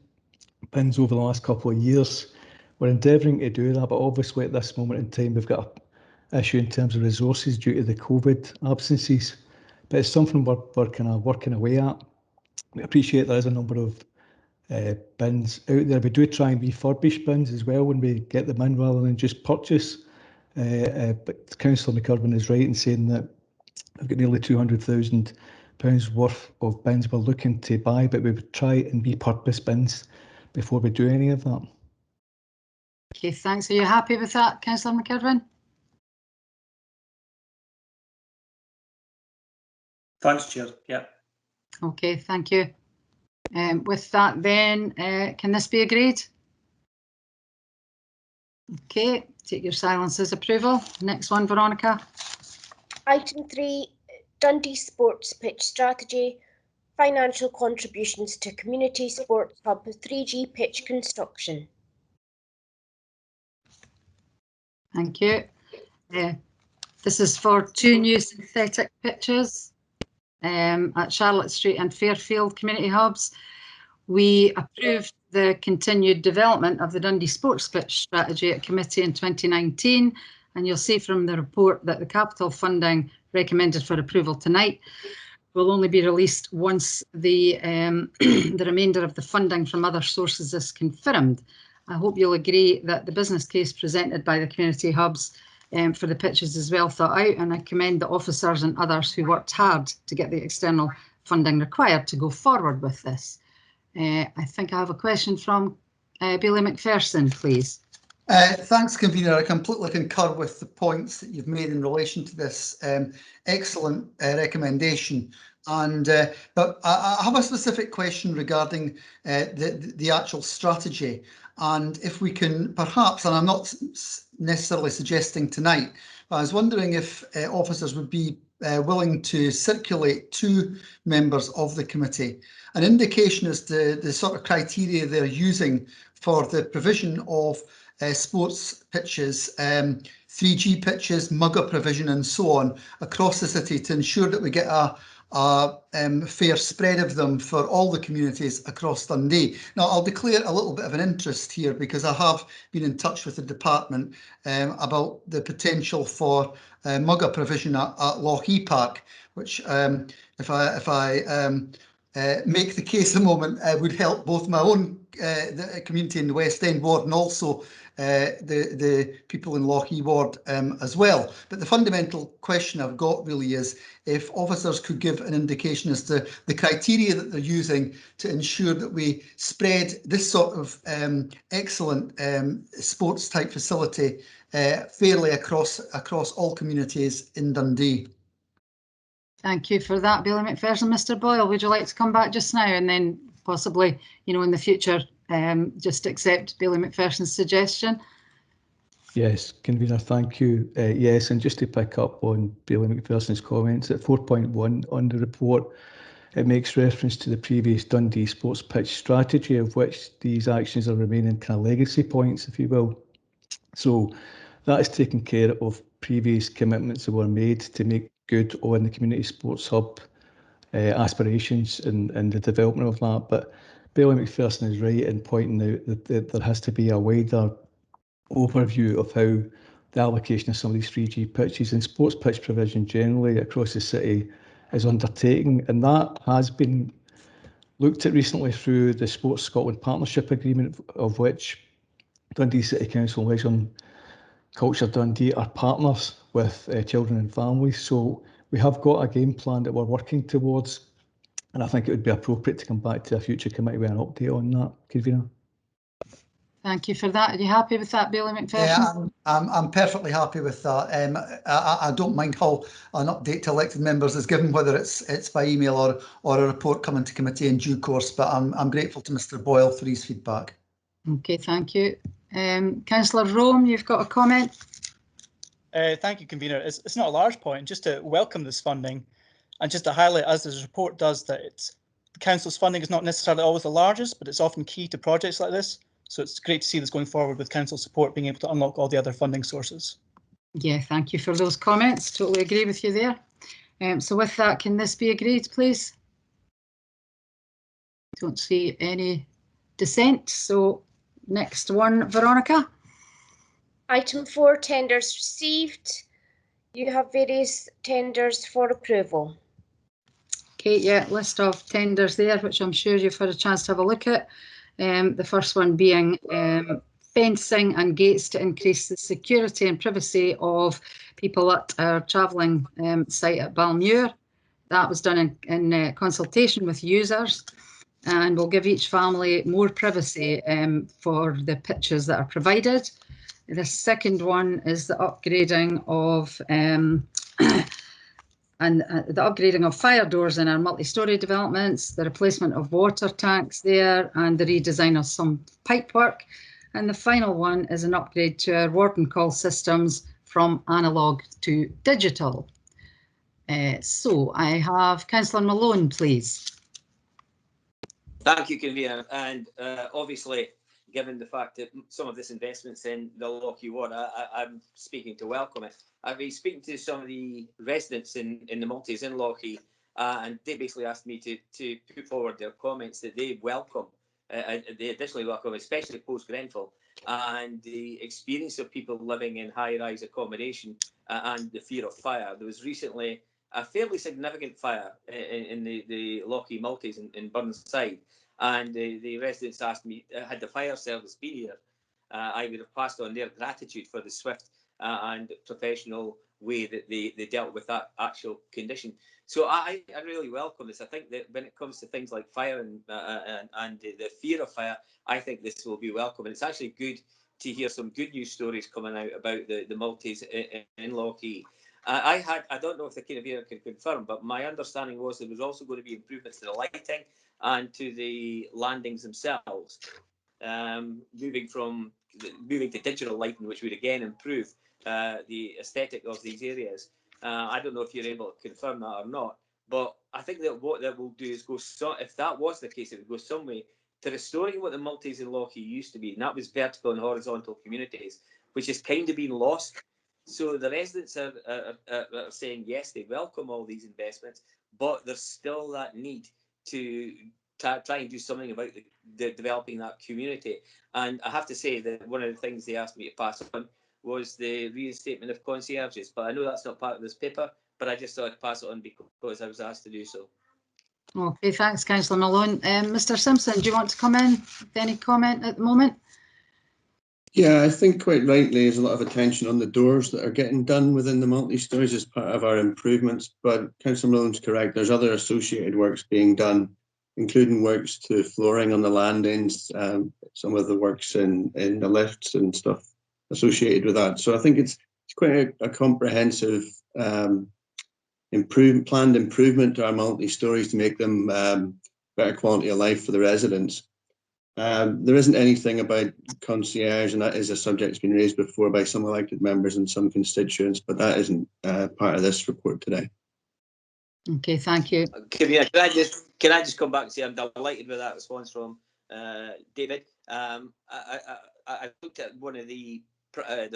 T: bins over the last couple of years. We're endeavouring to do that, but obviously at this moment in time we've got an issue in terms of resources due to the COVID absences. But it's something we're kind of working away at. We appreciate there is a number of bins out there. We do try and refurbish bins as well when we get them in rather than just purchase. But Councillor McKerven is right in saying that we've got nearly £200,000 worth of bins we're looking to buy, but we would try and repurpose bins before we do any of that.
F: Okay, thanks. Are you happy with that, Councillor McKerven?
S: Thanks, Chair. Yeah.
F: Okay, thank you. With that then, can this be agreed? Okay, take your silence as approval. Next one, Veronica.
H: Item 3, Dundee Sports Pitch Strategy, financial contributions to Community Sports Hub 3G pitch construction.
F: Thank you. This is for 2 new synthetic pitches at Charlotte Street and Fairfield community hubs. We approved the continued development of the Dundee Sports Pitch Strategy at committee in 2019, and you'll see from the report that the capital funding recommended for approval tonight will only be released once the the remainder of the funding from other sources is confirmed. I hope you'll agree that the business case presented by the community hubs for the pitches is well thought out, and I commend the officers and others who worked hard to get the external funding required to go forward with this. I think I have a question from Bailey McPherson, please.
U: Thanks, Convener. I completely concur with the points that you've made in relation to this excellent recommendation. But I have a specific question regarding the actual strategy, and if we can perhaps, and I'm not necessarily suggesting tonight, but I was wondering if officers would be willing to circulate to members of the committee an indication as to the sort of criteria they're using for the provision of sports pitches, 3G pitches, mugger provision and so on across the city to ensure that we get a fair spread of them for all the communities across Dundee. Now, I'll declare a little bit of an interest here because I have been in touch with the department about the potential for mugger provision at Lochee Park, which if I make the case a moment would help both my own the community in the West End ward and also the people in Lochee ward as well. But the fundamental question I've got really is if officers could give an indication as to the criteria that they're using to ensure that we spread this sort of excellent sports type facility fairly across all communities in Dundee.
F: Thank you for that, Bailey McPherson. Mr. Boyle, would you like to come back just now and then possibly, you know, in the future, just accept Bailey McPherson's suggestion?
T: Yes, convener, thank you. Yes, and just to pick up on Bailey McPherson's comments, at 4.1 on the report, it makes reference to the previous Dundee sports pitch strategy, of which these actions are remaining kind of legacy points, if you will. So that is taking care of previous commitments that were made to make good on the community sports hub aspirations and the development of that. But Bailey McPherson is right in pointing out that there has to be a wider overview of how the allocation of some of these 3G pitches and sports pitch provision generally across the city is undertaken, and that has been looked at recently through the Sports Scotland Partnership Agreement, of which Dundee City Council and Leisure and Culture Dundee are partners with children and families. So we have got a game plan that we're working towards, and I think it would be appropriate to come back to a future committee with an update on that, convener.
F: Thank you for that. Are you happy with that, Bailey McPherson?
U: Yeah, I'm perfectly happy with that. I don't mind how an update to elected members is given, whether it's by email or a report coming to committee in due course. But I'm grateful to Mr. Boyle for his feedback.
F: Okay, thank you. Councillor Rome, you've got a comment?
B: Thank you, convener. It's not a large point, just to welcome this funding and just to highlight, as this report does, that the council's funding is not necessarily always the largest, but it's often key to projects like this. So it's great to see this going forward with council support, being able to unlock all the other funding sources.
F: Yeah, thank you for those comments. Totally agree with you there. So with that, can this be agreed, please? Don't see any dissent. So next one, Veronica.
H: Item 4, tenders received. You have various tenders for approval.
F: Okay, yeah, list of tenders there, which I'm sure you've had a chance to have a look at. The first one being fencing and gates to increase the security and privacy of people at our travelling site at Balmuir. That was done in consultation with users, and will give each family more privacy for the pitches that are provided. The second one is the upgrading of the upgrading of fire doors in our multi-storey developments, the replacement of water tanks there, and the redesign of some pipework. And the final one is an upgrade to our warden call systems from analogue to digital. So I have Councillor Malone, please.
G: Thank you, convener. And obviously, given the fact that some of this investment's in the Lochie ward, I'm speaking to welcome it. I've been speaking to some of the residents in the multis in Lochie, and they basically asked me to put forward their comments that they welcome, they additionally welcome, especially post-Grenfell, and the experience of people living in high-rise accommodation and the fear of fire. There was recently a fairly significant fire in the Lochie multis in Burnside, and the residents asked me, had the fire service been here, I would have passed on their gratitude for the swift and professional way that they dealt with that actual condition. So I really welcome this. I think that when it comes to things like fire and the fear of fire, I think this will be welcome. And it's actually good to hear some good news stories coming out about the multis in Lochie. I don't know if the convener can confirm, but my understanding was there was also going to be improvements to the lighting and to the landings themselves, moving to digital lighting, which would again improve the aesthetic of these areas. I don't know if you're able to confirm that or not, but I think that what that will do is if that was the case, it would go some way to restoring what the multis in Lochie used to be, and that was vertical and horizontal communities, which has kind of been lost. So the residents are saying yes, they welcome all these investments, but there's still that need to try and do something about the developing that community. And I have to say that one of the things they asked me to pass on was the reinstatement of concierges. But I know that's not part of this paper, but I just thought I'd pass it on because I was asked to do so.
F: Okay, thanks, Councillor Malone. Mr Simpson, do you want to come in with any comment at the moment?
Q: Yeah, I think quite rightly there's a lot of attention on the doors that are getting done within the multi-stories as part of our improvements, but Councillor Malone's correct, there's other associated works being done, including works to flooring on the landings, some of the works in the lifts and stuff associated with that. So I think it's quite a comprehensive planned improvement to our multi-stories to make them better quality of life for the residents. There isn't anything about concierge, and that is a subject that's been raised before by some elected members and some constituents, but that isn't part of this report today.
F: Okay, thank you.
G: Can I just come back and say I'm delighted with that response from David. I looked at one of the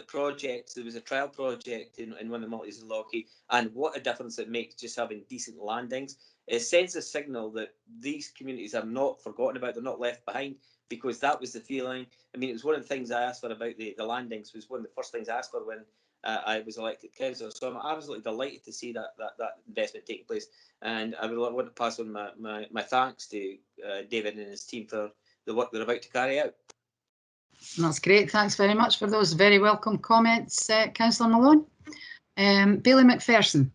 G: projects. There was a trial project in one of the multis in Lochie, and what a difference it makes just having decent landings. It sends a signal that these communities are not forgotten about, they're not left behind, because that was the feeling. I mean, it was one of the things I asked for about the landings, was one of the first things I asked for when I was elected councillor. So I'm absolutely delighted to see that investment taking place. And I would want to pass on my thanks to David and his team for the work they're about to carry out.
F: That's great. Thanks very much for those very welcome comments, Councillor Malone. Bailey McPherson.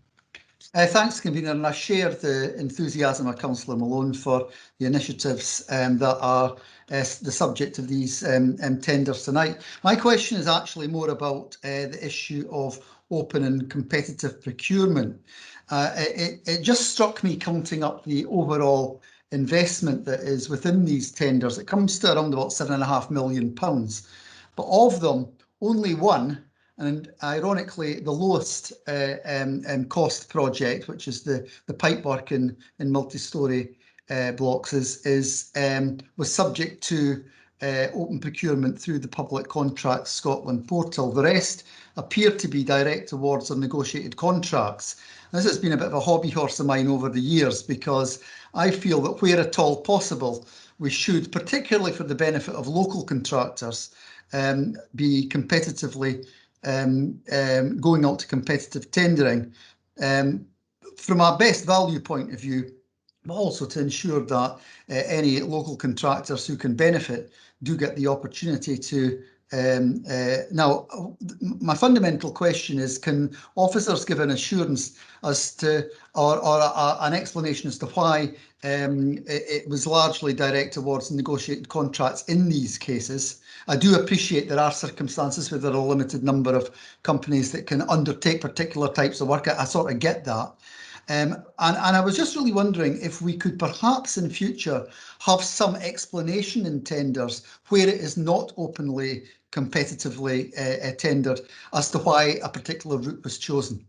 U: Thanks, Convener, and I share the enthusiasm of Councillor Malone for the initiatives that are the subject of these tenders tonight. My question is actually more about the issue of open and competitive procurement. It just struck me, counting up the overall investment that is within these tenders, it comes to around about £7.5 million. But of them, only one, and ironically the lowest cost project, which is the pipework in multi-storey blocks, was subject to open procurement through the Public Contracts Scotland portal. The rest appear to be direct awards or negotiated contracts. This has been a bit of a hobby horse of mine over the years, because I feel that where at all possible, we should, particularly for the benefit of local contractors, be competitively going out to competitive tendering from our best value point of view, but also to ensure that any local contractors who can benefit do get the opportunity to. Now, my fundamental question is, can officers give an assurance as to, or an explanation as to why it was largely direct awards and negotiated contracts in these cases? I do appreciate there are circumstances where there are a limited number of companies that can undertake particular types of work. I sort of get that. And I was just really wondering if we could perhaps in future have some explanation in tenders where it is not openly competitively tendered as to why a particular route was chosen.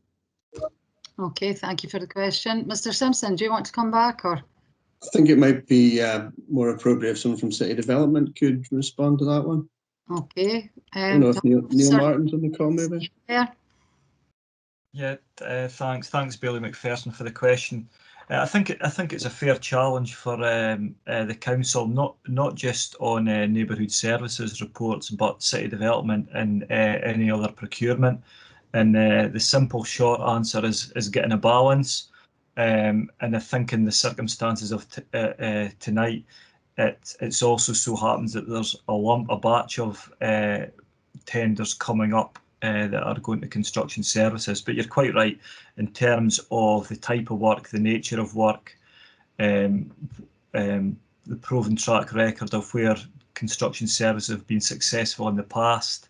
F: Okay, thank you for the question. Mr. Simpson, do you want to come back, or?
Q: I think it might be more appropriate if someone from City Development could respond to that one.
F: Okay.
Q: I don't know if Neil Martin's on the call, maybe.
C: Yeah, thanks, Bailey McPherson, for the question. I think it's a fair challenge for the council, not just on neighbourhood services reports, but city development and any other procurement. And the simple short answer is getting a balance. And I think in the circumstances of tonight, it's also so happens that there's a batch of tenders coming up that are going to construction services. But you're quite right in terms of the type of work, the nature of work, the proven track record of where construction services have been successful in the past.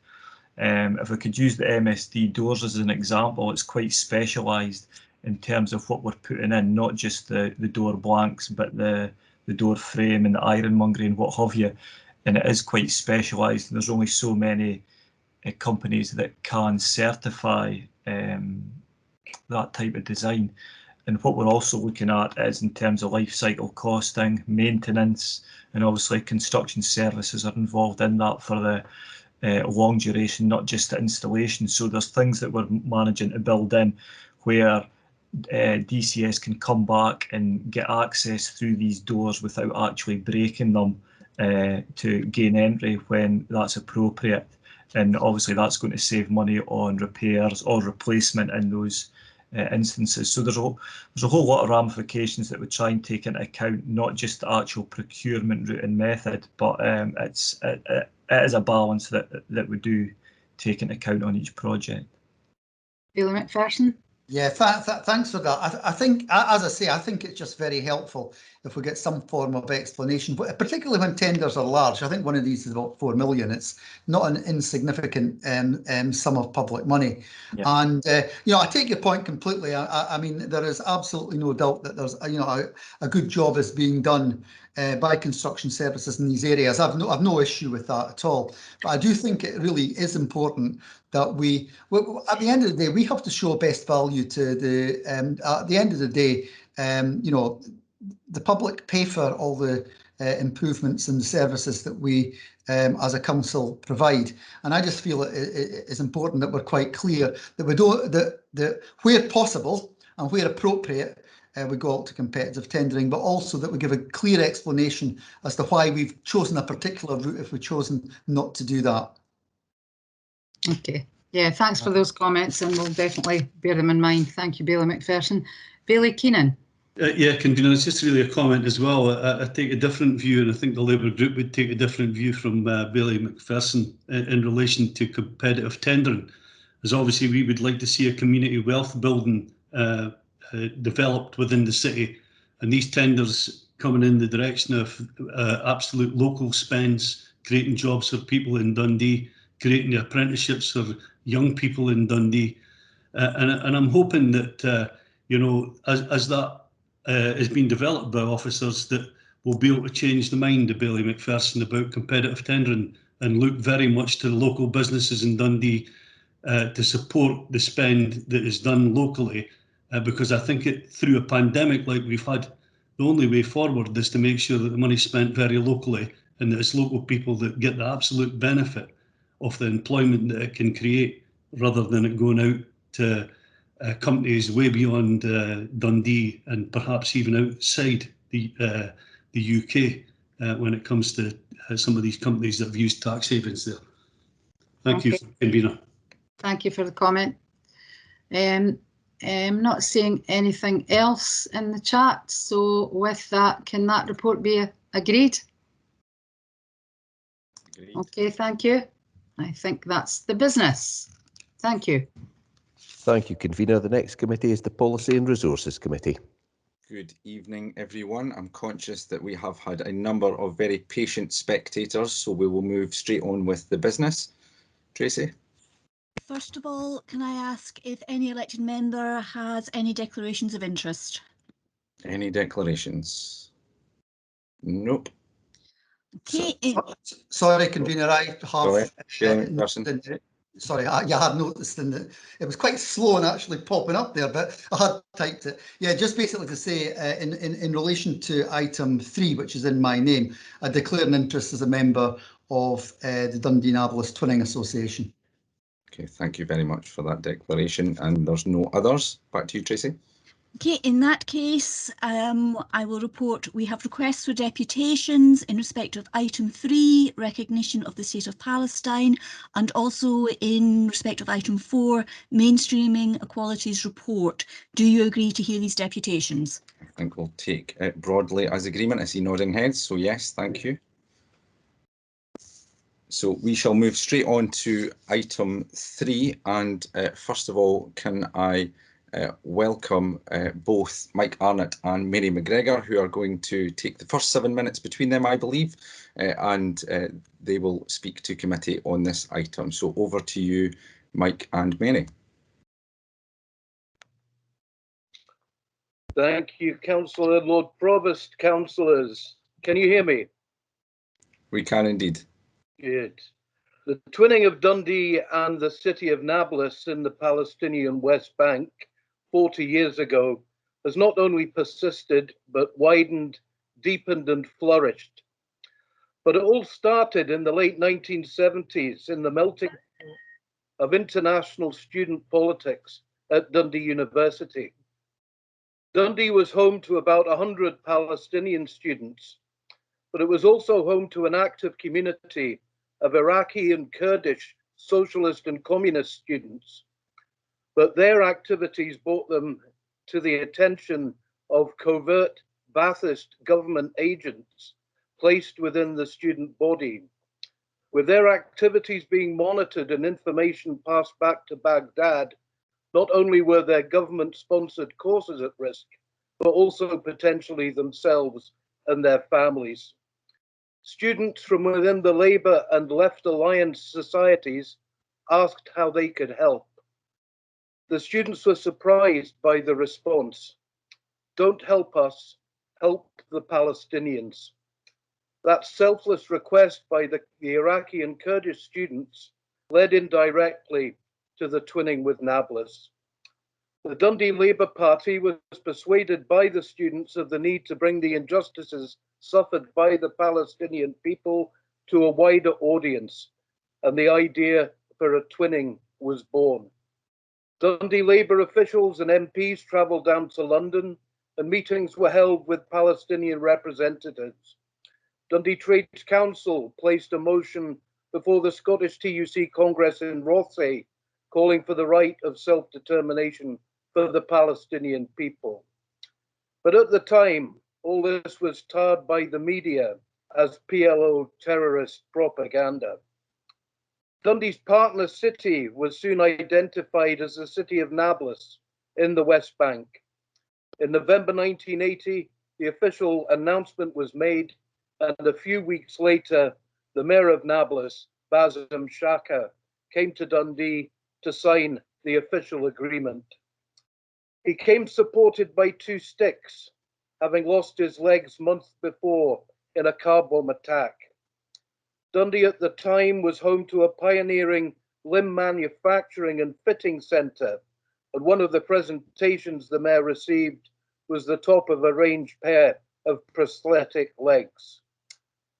C: If I could use the MSD doors as an example, it's quite specialised in terms of what we're putting in, not just the door blanks, but the door frame and the ironmongery and what have you. And it is quite specialised. There's only so many companies that can certify that type of design. And what we're also looking at is in terms of life cycle costing, maintenance, and obviously construction services are involved in that for the long duration, not just the installation. So there's things that we're managing to build in where DCS can come back and get access through these doors without actually breaking them to gain entry when that's appropriate. And obviously that's going to save money on repairs or replacement in those instances. So there's a whole lot of ramifications that we try and take into account, not just the actual procurement route and method, but it is a balance that we do take into account on each project.
F: Bailey McPherson.
U: Yeah, thanks for that. I think, as I say, I think it's just very helpful if we get some form of explanation, but particularly when tenders are large. I think one of these is about 4 million. It's not an insignificant sum of public money. Yeah. And, I take your point completely. I mean, there is absolutely no doubt that there's, a good job is being done by construction services in these areas. I've no issue with that at all. But I do think it really is important that we, at the end of the day, we have to show best value to the, at the end of the day, you know, the public pay for all the improvements and services that we as a council provide. And I just feel it is important that we're quite clear that we don't, that where possible and where appropriate, we go out to competitive tendering, but also that we give a clear explanation as to why we've chosen a particular route if we've chosen not to do that.
F: Okay, yeah, thanks for those comments, and we'll definitely bear them in mind. Thank you, Bailey McPherson. Bailey Keenan.
E: Yeah, Convener, it's just really a comment as well. I take a different view, and I think the Labour group would take a different view from Bailey McPherson in relation to competitive tendering. As obviously we would like to see a community wealth building developed within the city, and these tenders coming in the direction of absolute local spends, creating jobs for people in Dundee, creating the apprenticeships for young people in Dundee, and I'm hoping that you know, as that is being developed by officers, that we'll be able to change the mind of Bailey McPherson about competitive tendering and look very much to the local businesses in Dundee to support the spend that is done locally. Because I think through a pandemic like we've had, the only way forward is to make sure that the money's spent very locally and that it's local people that get the absolute benefit of the employment that it can create, rather than it going out to companies way beyond Dundee and perhaps even outside the UK when it comes to some of these companies that have used tax havens there. Thank you, Convener.
F: Thank you for the comment. I'm not seeing anything else in the chat, so with that, can that report be agreed? Agreed. Okay, thank you. I think that's the business. Thank you.
A: Thank you, Convener. The next committee is the Policy and Resources Committee.
D: Good evening, everyone. I'm conscious that we have had a number of very patient spectators, so we will move straight on with the business. Tracy?
V: First of all, can I ask if any elected member has any declarations of interest?
D: Any declarations? Nope.
V: Okay.
U: Sorry, Convener, I have.
D: Sorry,
U: I had noticed in the, it was quite slow in actually popping up there, but I had typed it. Yeah, just basically to say in relation to item 3, which is in my name, I declare an interest as a member of the Dundee Nablus Twinning Association.
D: Okay, thank you very much for that declaration, and there's no others. Back to you, Tracy.
V: Okay, in that case, I will report we have requests for deputations in respect of item 3, recognition of the state of Palestine, and also in respect of item 4, mainstreaming equalities report. Do you agree to hear these deputations?
D: I think we'll take it broadly as agreement. I see nodding heads, so yes, thank you. So we shall move straight on to item 3, and first of all, can I welcome both Mike Arnott and Mary McGregor, who are going to take the first 7 minutes between them, I believe, and they will speak to committee on this item. So over to you, Mike and Mary.
W: Thank you, Councillor, Lord Provost, councillors. Can you hear me?
D: We can indeed.
W: Good. The twinning of Dundee and the city of Nablus in the Palestinian West Bank 40 years ago has not only persisted, but widened, deepened and flourished. But it all started in the late 1970s in the melting pot of international student politics at Dundee University. Dundee was home to about 100 Palestinian students, but it was also home to an active community of Iraqi and Kurdish socialist and communist students. But their activities brought them to the attention of covert Ba'athist government agents placed within the student body. With their activities being monitored and information passed back to Baghdad, not only were their government-sponsored courses at risk, but also potentially themselves and their families. Students from within the Labour and Left Alliance societies asked how they could help. The students were surprised by the response. Don't help us, help the Palestinians. That selfless request by the Iraqi and Kurdish students led indirectly to the twinning with Nablus. The Dundee Labour Party was persuaded by the students of the need to bring the injustices suffered by the Palestinian people to a wider audience, and the idea for a twinning was born. Dundee Labour officials and MPs travelled down to London, and meetings were held with Palestinian representatives. Dundee Trades Council placed a motion before the Scottish TUC Congress in Rothesay, calling for the right of self-determination for the Palestinian people. But at the time, all this was tarred by the media as PLO terrorist propaganda. Dundee's partner city was soon identified as the city of Nablus in the West Bank. In November 1980, the official announcement was made, and a few weeks later, the mayor of Nablus, Bassem Shaka, came to Dundee to sign the official agreement. He came supported by 2 sticks, having lost his legs months before in a car bomb attack. Dundee at the time was home to a pioneering limb manufacturing and fitting centre, and one of the presentations the mayor received was the top of a ranged pair of prosthetic legs.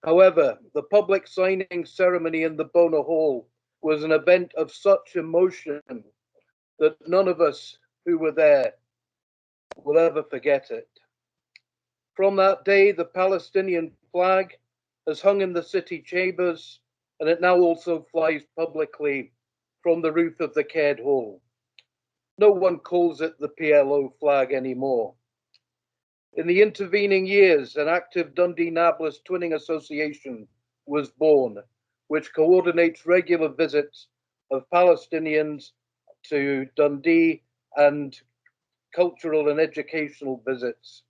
W: However, the public signing ceremony in the Bonar Hall was an event of such emotion that none of us who were there will ever forget it. From that day, the Palestinian flag has hung in the city chambers, and it now also flies publicly from the roof of the Caird Hall. No one calls it the PLO flag anymore. In the intervening years, an active Dundee Nablus Twinning Association was born, which coordinates regular visits of Palestinians to Dundee and cultural and educational visits.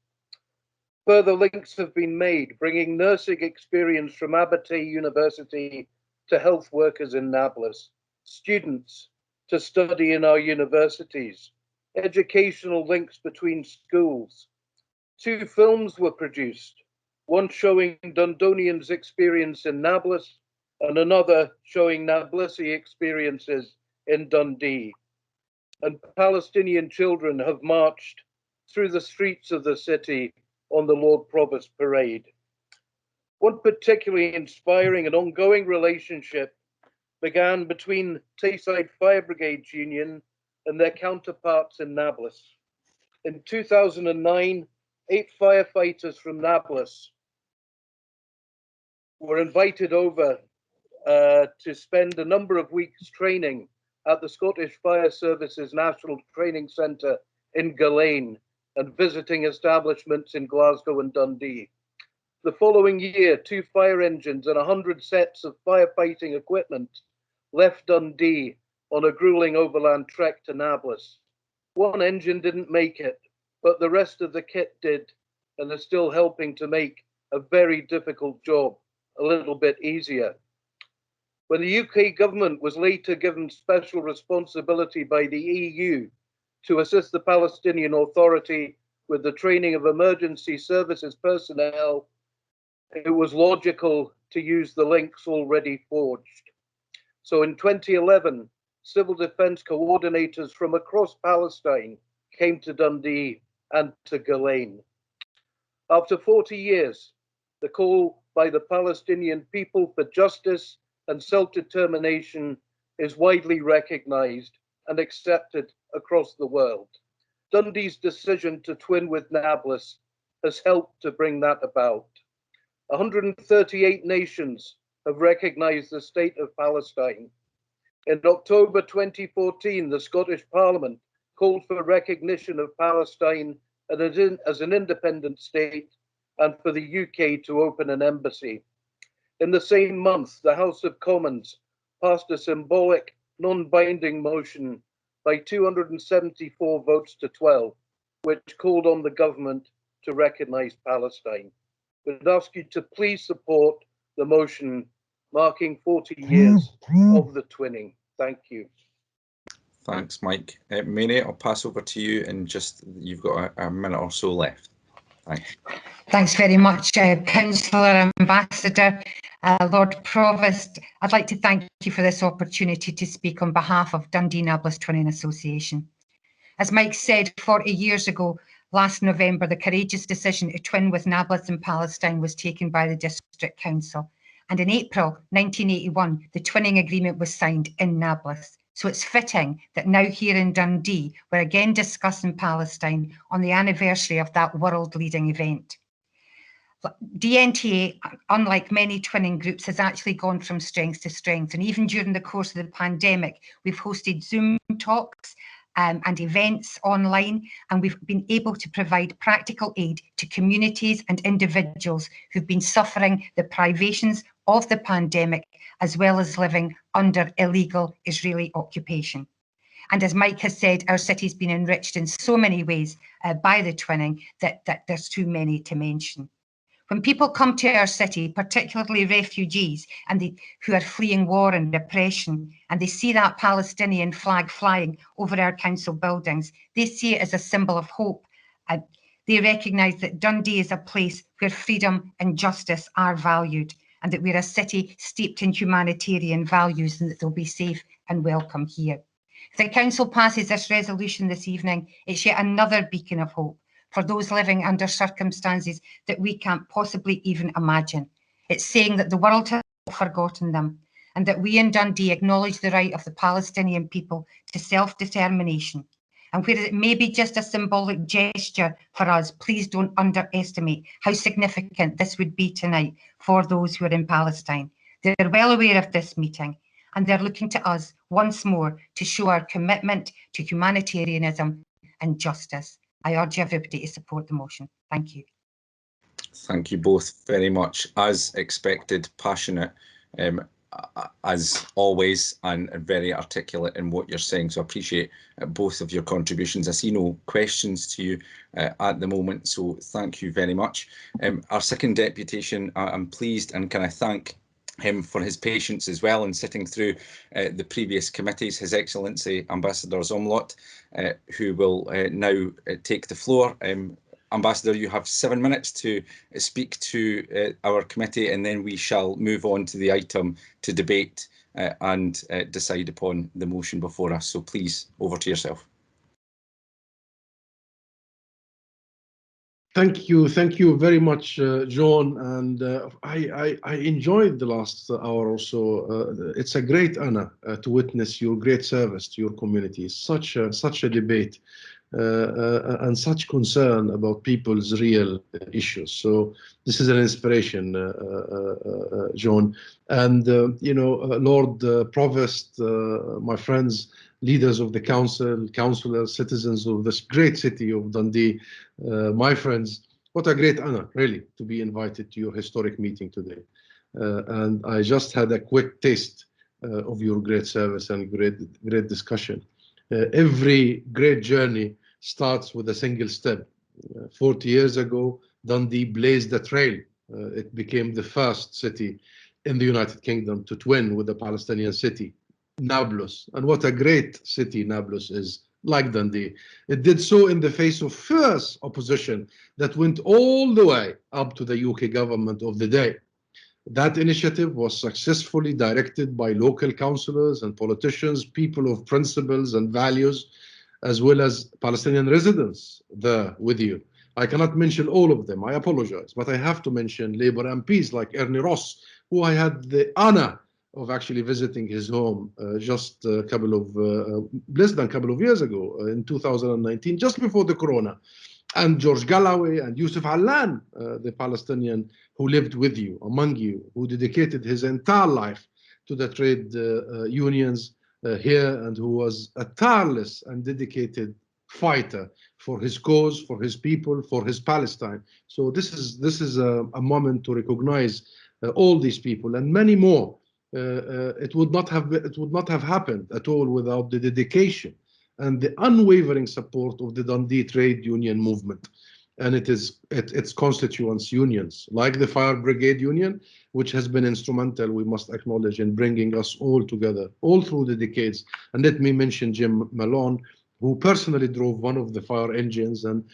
W: Further links have been made, bringing nursing experience from Abertay University to health workers in Nablus, students to study in our universities, educational links between schools. 2 films were produced, one showing Dundonians' experience in Nablus and another showing Nablusi experiences in Dundee. And Palestinian children have marched through the streets of the city on the Lord Provost Parade. One particularly inspiring and ongoing relationship began between Tayside Fire Brigades Union and their counterparts in Nablus. In 2009, 8 firefighters from Nablus were invited over to spend a number of weeks training at the Scottish Fire Services National Training Centre in Gillane and visiting establishments in Glasgow and Dundee. The following year, 2 fire engines and 100 sets of firefighting equipment left Dundee on a grueling overland trek to Nablus. 1 engine didn't make it, but the rest of the kit did, and are still helping to make a very difficult job a little bit easier. When the UK government was later given special responsibility by the EU to assist the Palestinian Authority with the training of emergency services personnel, it was logical to use the links already forged. So in 2011, civil defence coordinators from across Palestine came to Dundee and to Gillane. After 40 years, the call by the Palestinian people for justice and self-determination is widely recognised and accepted across the world. Dundee's decision to twin with Nablus has helped to bring that about. 138 nations have recognised the state of Palestine. In October 2014, the Scottish Parliament called for recognition of Palestine as an independent state and for the UK to open an embassy. In the same month, the House of Commons passed a symbolic, non-binding motion by 274 votes to 12, which called on the government to recognise Palestine. We'd ask you to please support the motion marking 40 years of the twinning. Thank you.
D: Thanks, Mike. Mary, I'll pass over to you in just, you've got a minute or so left.
I: Thanks very much, Councillor Ambassador. Lord Provost, I'd like to thank you for this opportunity to speak on behalf of Dundee Nablus Twinning Association. As Mike said, 40 years ago, last November, the courageous decision to twin with Nablus in Palestine was taken by the District Council. And in April 1981, the twinning agreement was signed in Nablus. So it's fitting that now here in Dundee, we're again discussing Palestine on the anniversary of that world-leading event. DNTA, unlike many twinning groups, has actually gone from strength to strength. And even during the course of the pandemic, we've hosted Zoom talks and events online, and we've been able to provide practical aid to communities and individuals who've been suffering the privations of the pandemic, as well as living under illegal Israeli occupation. And as Mike has said, our city's been enriched in so many ways by the twinning that there's too many to mention. When people come to our city, particularly refugees who are fleeing war and oppression, and they see that Palestinian flag flying over our council buildings, they see it as a symbol of hope. They recognise that Dundee is a place where freedom and justice are valued, and that we're a city steeped in humanitarian values, and that they'll be safe and welcome here. If the council passes this resolution this evening, it's yet another beacon of hope for those living under circumstances that we can't possibly even imagine. It's saying that the world has not forgotten them, and that we in Dundee acknowledge the right of the Palestinian people to self-determination. And where it may be just a symbolic gesture for us, please don't underestimate how significant this would be tonight for those who are in Palestine. They're well aware of this meeting, and they're looking to us once more to show our commitment to humanitarianism and justice. I urge everybody to support the motion. Thank you.
D: Thank you both very much. As expected, passionate as always, and very articulate in what you're saying. So I appreciate both of your contributions. I see no questions to you at the moment, so thank you very much. Our second deputation, I'm pleased and can I thank him for his patience as well in sitting through the previous committees, His Excellency Ambassador Zomlot, who will now take the floor. Ambassador, you have 7 minutes to speak to our committee, and then we shall move on to the item to debate and decide upon the motion before us. So please, over to yourself.
K: Thank you very much, John. And I enjoyed the last hour or so. It's a great honor to witness your great service to your community. Such a debate and such concern about people's real issues. So this is an inspiration, John. And you know, Lord Provost, my friends, leaders of the council, councillors, citizens of this great city of Dundee, my friends, what a great honor, really, to be invited to your historic meeting today. And I just had a quick taste of your great service and great discussion. Every great journey starts with a single step. 40 years ago, Dundee blazed the trail. It became the first city in the United Kingdom to twin with the Palestinian city, Nablus. And what a great city Nablus is, like Dundee. It did so in the face of fierce opposition that went all the way up to the UK government of the day. That initiative was successfully directed by local councillors and politicians, people of principles and values, as well as Palestinian residents there with you. I cannot mention all of them, I apologize, but I have to mention Labour MPs like Ernie Ross, who I had the honor of actually visiting his home just a couple of, less than a couple of years ago, in 2019, just before the corona. And George Galloway and Yusuf Allan, the Palestinian who lived with you, among you, who dedicated his entire life to the trade unions here, and who was a tireless and dedicated fighter for his cause, for his people, for his Palestine. So this is a moment to recognize all these people and many more. It would not have happened at all without the dedication and the unwavering support of the Dundee trade union movement and its constituents unions, like the Fire Brigade Union, which has been instrumental, we must acknowledge, in bringing us all together all through the decades. And let me mention Jim Malone, who personally drove one of the fire engines, and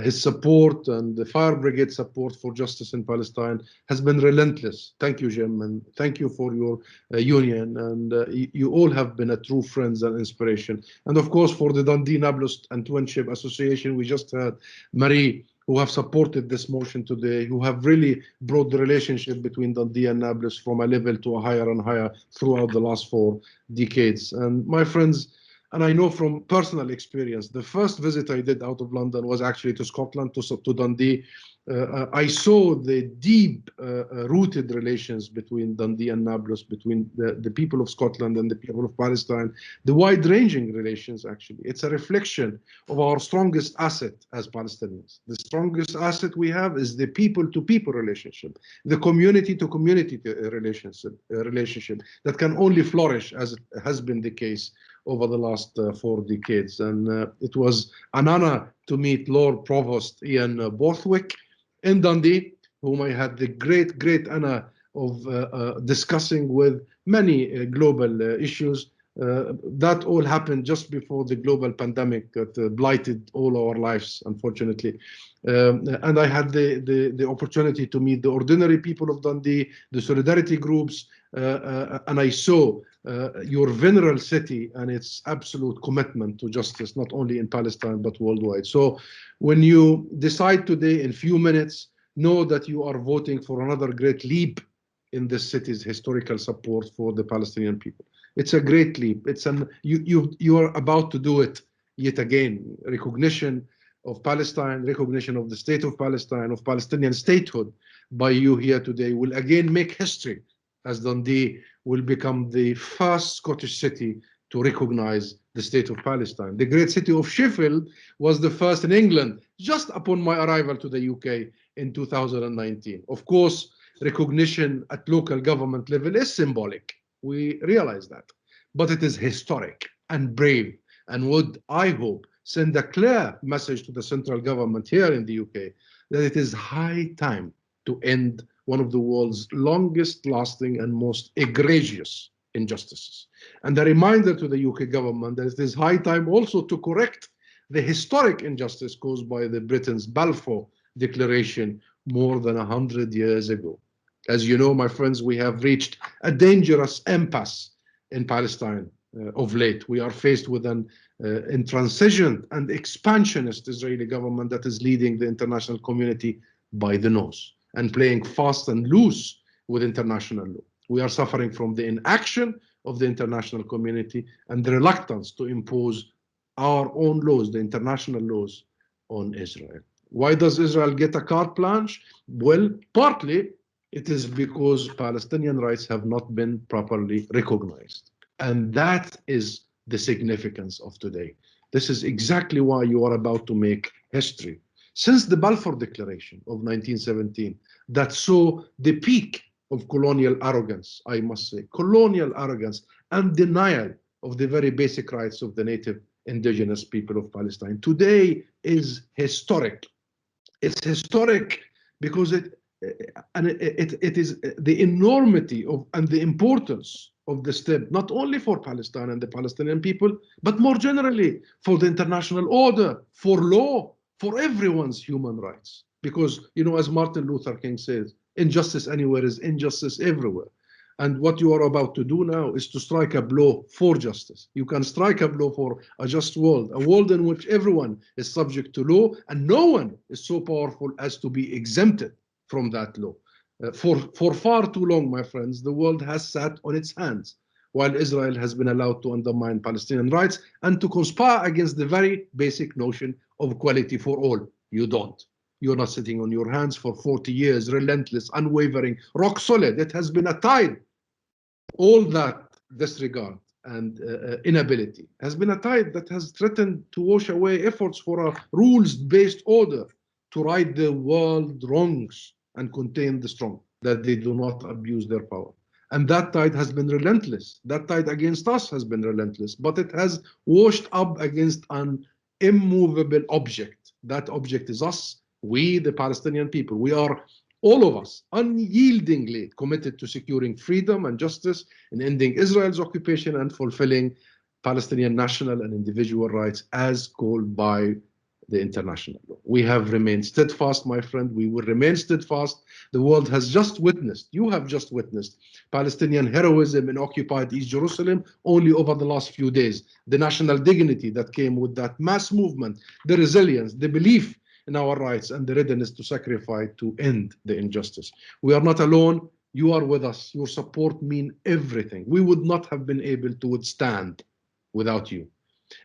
K: his support and the fire brigade support for justice in Palestine has been relentless. Thank you, Jim, and thank you for your union. And you all have been a true friends and inspiration. And of course, for the Dundee, Nablus and Twinship Association, we just had Marie, who have supported this motion today, who have really brought the relationship between Dundee and Nablus from a level to a higher and higher throughout the last 4 decades. And my friends, and I know from personal experience, the first visit I did out of London was actually to Scotland, to Dundee. I saw the deep rooted relations between Dundee and Nablus, between the people of Scotland and the people of Palestine, the wide-ranging relations, actually. It's a reflection of our strongest asset as Palestinians. The strongest asset we have is the people-to-people relationship, the community-to-community relationship that can only flourish, as it has been the case over the last 4 decades. And it was an honor to meet Lord Provost Ian Borthwick in Dundee, whom I had the great honor of discussing with many global issues. That all happened just before the global pandemic that blighted all our lives, unfortunately. And I had the opportunity to meet the ordinary people of Dundee, the solidarity groups, and I saw your venerable city and its absolute commitment to justice, not only in Palestine, but worldwide. So when you decide today in few minutes, know that you are voting for another great leap in this city's historical support for the Palestinian people. It's a great leap. You are about to do it yet again. Recognition of Palestine, recognition of the state of Palestine, of Palestinian statehood by you here today will again make history, as Dundee will become the first Scottish city to recognize the state of Palestine. The great city of Sheffield was the first in England, just upon my arrival to the UK in 2019. Of course, recognition at local government level is symbolic. We realize that. But it is historic and brave, and would, I hope, send a clear message to the central government here in the UK that it is high time to end one of the world's longest lasting and most egregious injustices. And a reminder to the UK government that it is high time also to correct the historic injustice caused by the Britain's Balfour Declaration more than 100 years ago. As you know, my friends, we have reached a dangerous impasse in Palestine of late. We are faced with an intransigent and expansionist Israeli government that is leading the international community by the nose and playing fast and loose with international law. We are suffering from the inaction of the international community and the reluctance to impose our own laws, the international laws, on Israel. Why does Israel get a carte blanche? Well, partly it is because Palestinian rights have not been properly recognized. And that is the significance of today. This is exactly why you are about to make history. Since the Balfour Declaration of 1917, that saw the peak of colonial arrogance, I must say, colonial arrogance and denial of the very basic rights of the native indigenous people of Palestine. Today is historic. It's historic because it is the enormity of and the importance of the step, not only for Palestine and the Palestinian people, but more generally for the international order, for law, for everyone's human rights. Because, you know, as Martin Luther King says, injustice anywhere is injustice everywhere. And what you are about to do now is to strike a blow for justice. You can strike a blow for a just world, a world in which everyone is subject to law and no one is so powerful as to be exempted from that law. For far too long, my friends, the world has sat on its hands while Israel has been allowed to undermine Palestinian rights and to conspire against the very basic notion of equality for all. You don't. You're not sitting on your hands for 40 years, relentless, unwavering, rock solid. It has been a tide. All that disregard and inability has been a tide that has threatened to wash away efforts for a rules-based order to right the world wrongs and contain the strong, that they do not abuse their power. And that tide has been relentless. That tide against us has been relentless, but it has washed up against an immovable object. That object is us, we, the Palestinian people. We are, all of us, unyieldingly committed to securing freedom and justice and ending Israel's occupation and fulfilling Palestinian national and individual rights as called by the international law. We have remained steadfast, my friend. We will remain steadfast. The world has just witnessed, you have just witnessed, Palestinian heroism in occupied East Jerusalem only over the last few days. The national dignity that came with that mass movement, the resilience, the belief in our rights, and the readiness to sacrifice to end the injustice. We are not alone. You are with us. Your support means everything. We would not have been able to withstand without you.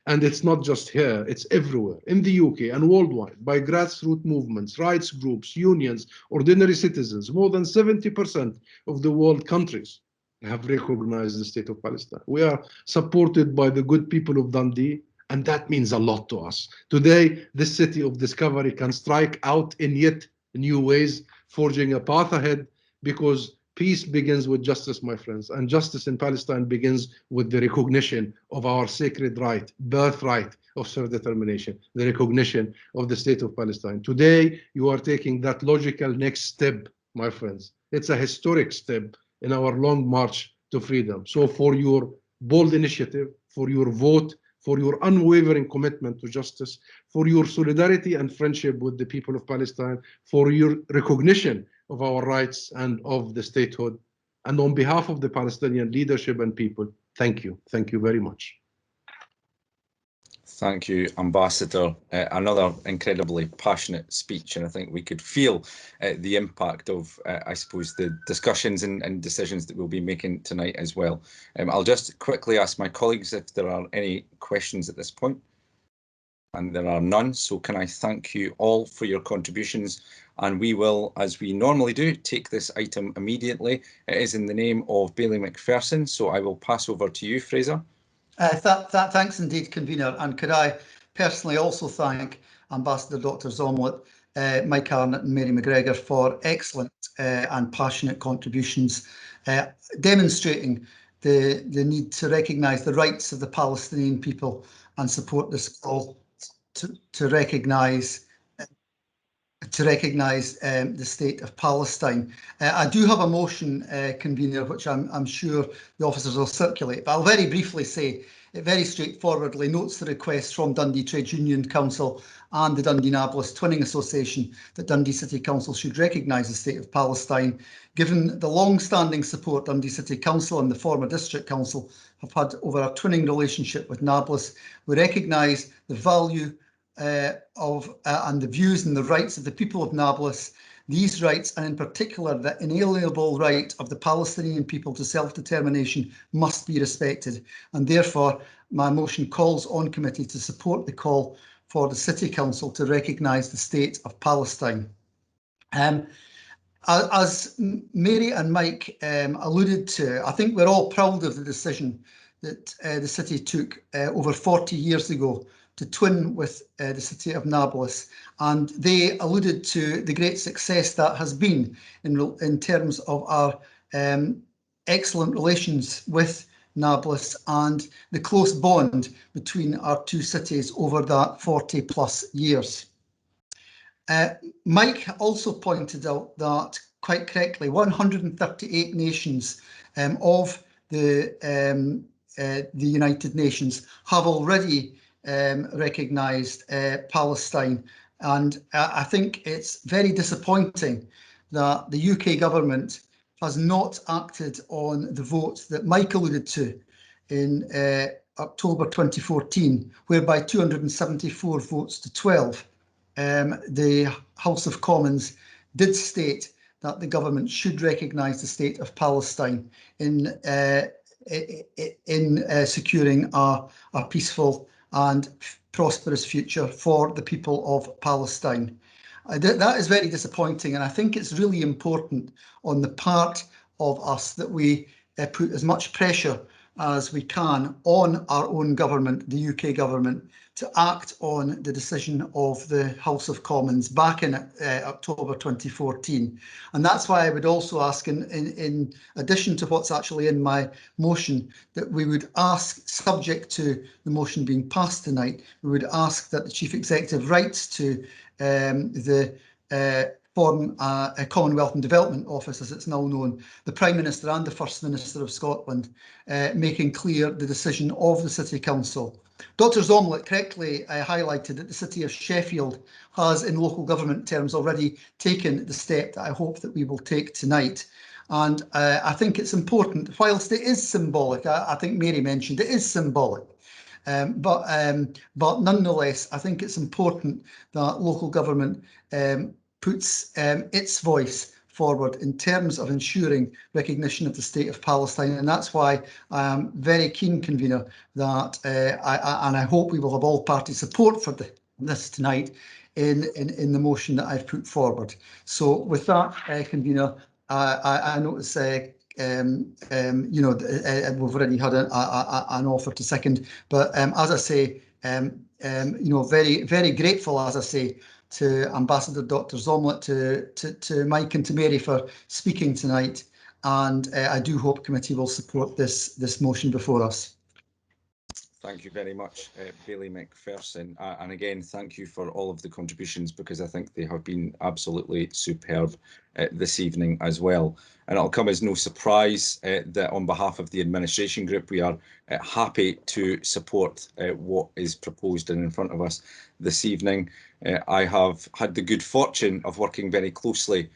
K: And it's not just here, it's everywhere, in the UK and worldwide, by grassroots movements, rights groups, unions, ordinary citizens. More than 70% of the world countries have recognized the state of Palestine. We are supported by the good people of Dundee, and that means a lot to us. Today, this city of discovery can strike out in yet new ways, forging a path ahead, because peace begins with justice, my friends, and justice in Palestine begins with the recognition of our sacred right, birthright of self-determination, the recognition of the state of Palestine. Today, you are taking that logical next step, my friends. It's a historic step in our long march to freedom. So for your bold initiative, for your vote, for your unwavering commitment to justice, for your solidarity and friendship with the people of Palestine, for your recognition of our rights and of the statehood. And on behalf of the Palestinian leadership and people, thank you. Thank you very much.
D: Thank you, Ambassador. Another incredibly passionate speech, and I think we could feel the impact of, I suppose, the discussions and decisions that we'll be making tonight as well. I'll just quickly ask my colleagues if there are any questions at this point. And there are none, so can I thank you all for your contributions, and we will, as we normally do, take this item immediately. It is in the name of Bailey McPherson, so I will pass over to you, Fraser.
U: Thanks indeed, Convener, and could I personally also thank Ambassador Dr. Zomlot, Mike Arnott and Mary McGregor for excellent and passionate contributions, demonstrating the need to recognise the rights of the Palestinian people and support this call to recognise the state of Palestine. I do have a motion, Convener, which I'm sure the officers will circulate, but I'll very briefly say it very straightforwardly notes the request from Dundee Trades Union Council and the Dundee Nablus Twinning Association that Dundee City Council should recognise the state of Palestine. Given the long-standing support Dundee City Council and the former District Council have had over a twinning relationship with Nablus, we recognise the value and the views and the rights of the people of Nablus. These rights, and in particular the inalienable right of the Palestinian people to self-determination, must be respected, and therefore my motion calls on committee to support the call for the City Council to recognise the state of Palestine. As Mary and Mike alluded to, I think we're all proud of the decision that the city took over 40 years ago to twin with the city of Nablus, and they alluded to the great success that has been in terms of our excellent relations with Nablus and the close bond between our two cities over that 40+ years. Mike also pointed out that, quite correctly, 138 nations of the United Nations have already recognised Palestine, and I think it's very disappointing that the UK government has not acted on the vote that Mike alluded to in October 2014, whereby 274 votes to 12, the House of Commons did state that the government should recognise the state of Palestine in securing a peaceful and prosperous future for the people of Palestine. That is very disappointing, and I think it's really important on the part of us that we put as much pressure as we can on our own government, the UK government, to act on the decision of the House of Commons back in October 2014. And that's why I would also ask, in addition to what's actually in my motion, that we would ask, subject to the motion being passed tonight, we would ask that the Chief Executive writes to the Commonwealth and Development Office, as it's now known, the Prime Minister and the First Minister of Scotland, making clear the decision of the City Council. Dr Zomlett correctly highlighted that the City of Sheffield has, in local government terms, already taken the step that I hope that we will take tonight. And I think it's important, whilst it is symbolic, I think Mary mentioned it is symbolic, but nonetheless, I think it's important that local government puts its voice forward in terms of ensuring recognition of the State of Palestine, and that's why I am very keen, Convener, that and I hope we will have all party support for this tonight in the motion that I've put forward. So with that, Convener, I notice you know, we've already had an offer to second, but as I say, you know, very grateful, as I say, to Ambassador Dr Zomlett, to Mike and to Mary for speaking tonight, and I do hope committee will support this motion before us.
D: Thank you very much, Bailey McPherson. And again, thank you for all of the contributions, because I think they have been absolutely superb this evening as well. And it'll come as no surprise that on behalf of the administration group, we are happy to support what is proposed and in front of us this evening. I have had the good fortune of working very closely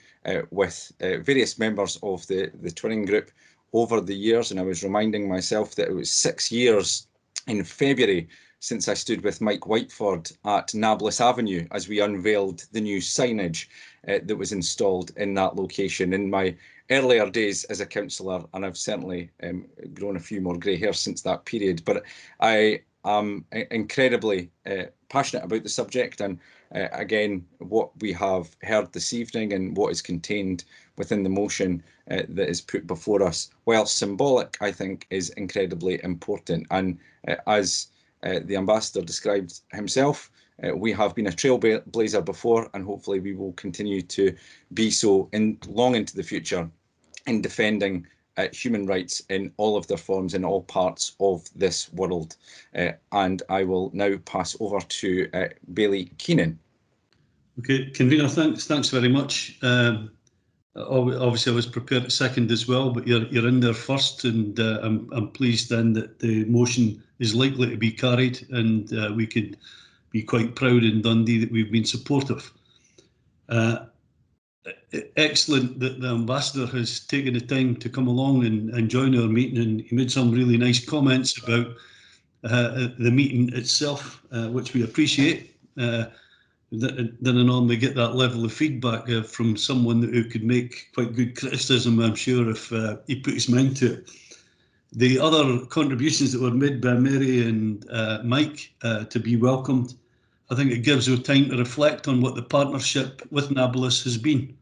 D: with various members of the Twinning Group over the years, and I was reminding myself that it was 6 years in February since I stood with Mike Whiteford at Nablus Avenue as we unveiled the new signage that was installed in that location in my earlier days as a councillor, and I've certainly grown a few more grey hairs since that period. But I am incredibly passionate about the subject, and again, what we have heard this evening and what is contained within the motion that is put before us, while symbolic, I think is incredibly important. And as the Ambassador described himself, we have been a trailblazer before, and hopefully we will continue to be so long into the future in defending human rights in all of their forms in all parts of this world. And I will now pass over to Bailey Keenan. Okay, Convener, thanks very much. Obviously, I was prepared to second as well, but you're in there first, and I'm pleased then that the motion is likely to be carried, and we could be quite proud in Dundee that we've been supportive. Excellent that the Ambassador has taken the time to come along and join our meeting, and he made some really nice comments about the meeting itself, which we appreciate. Then I normally get that level of feedback from someone who could make quite good criticism, I'm sure, if he put his mind to it. The other contributions that were made by Mary and Mike to be welcomed. I think it gives us time to reflect on what the partnership with Nablus has been.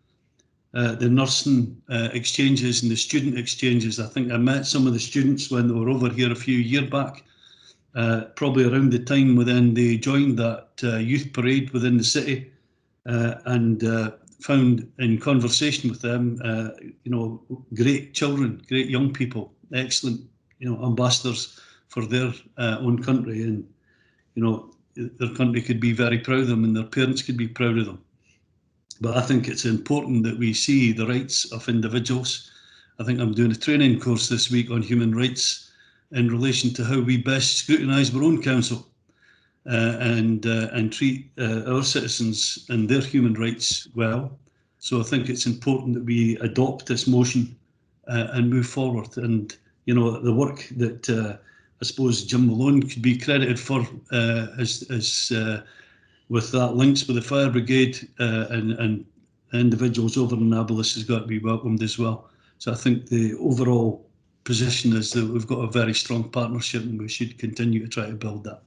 D: The nursing exchanges and the student exchanges. I think I met some of the students when they were over here a few years back. Probably around the time when they joined that youth parade within the city, and found in conversation with them, you know, great children, great young people, excellent, you know, ambassadors for their own country, and you know, their country could be very proud of them, and their parents could be proud of them. But I think it's important that we see the rights of individuals. I think I'm doing a training course this week on human rights in relation to how we best scrutinise our own council and treat our citizens and their human rights well. So I think it's important that we adopt this motion and move forward. And you know, the work that I suppose Jim Malone could be credited for with that links with the fire brigade and individuals over in Nablus has got to be welcomed as well. So I think the overall position is that we've got a very strong partnership, and we should continue to try to build that.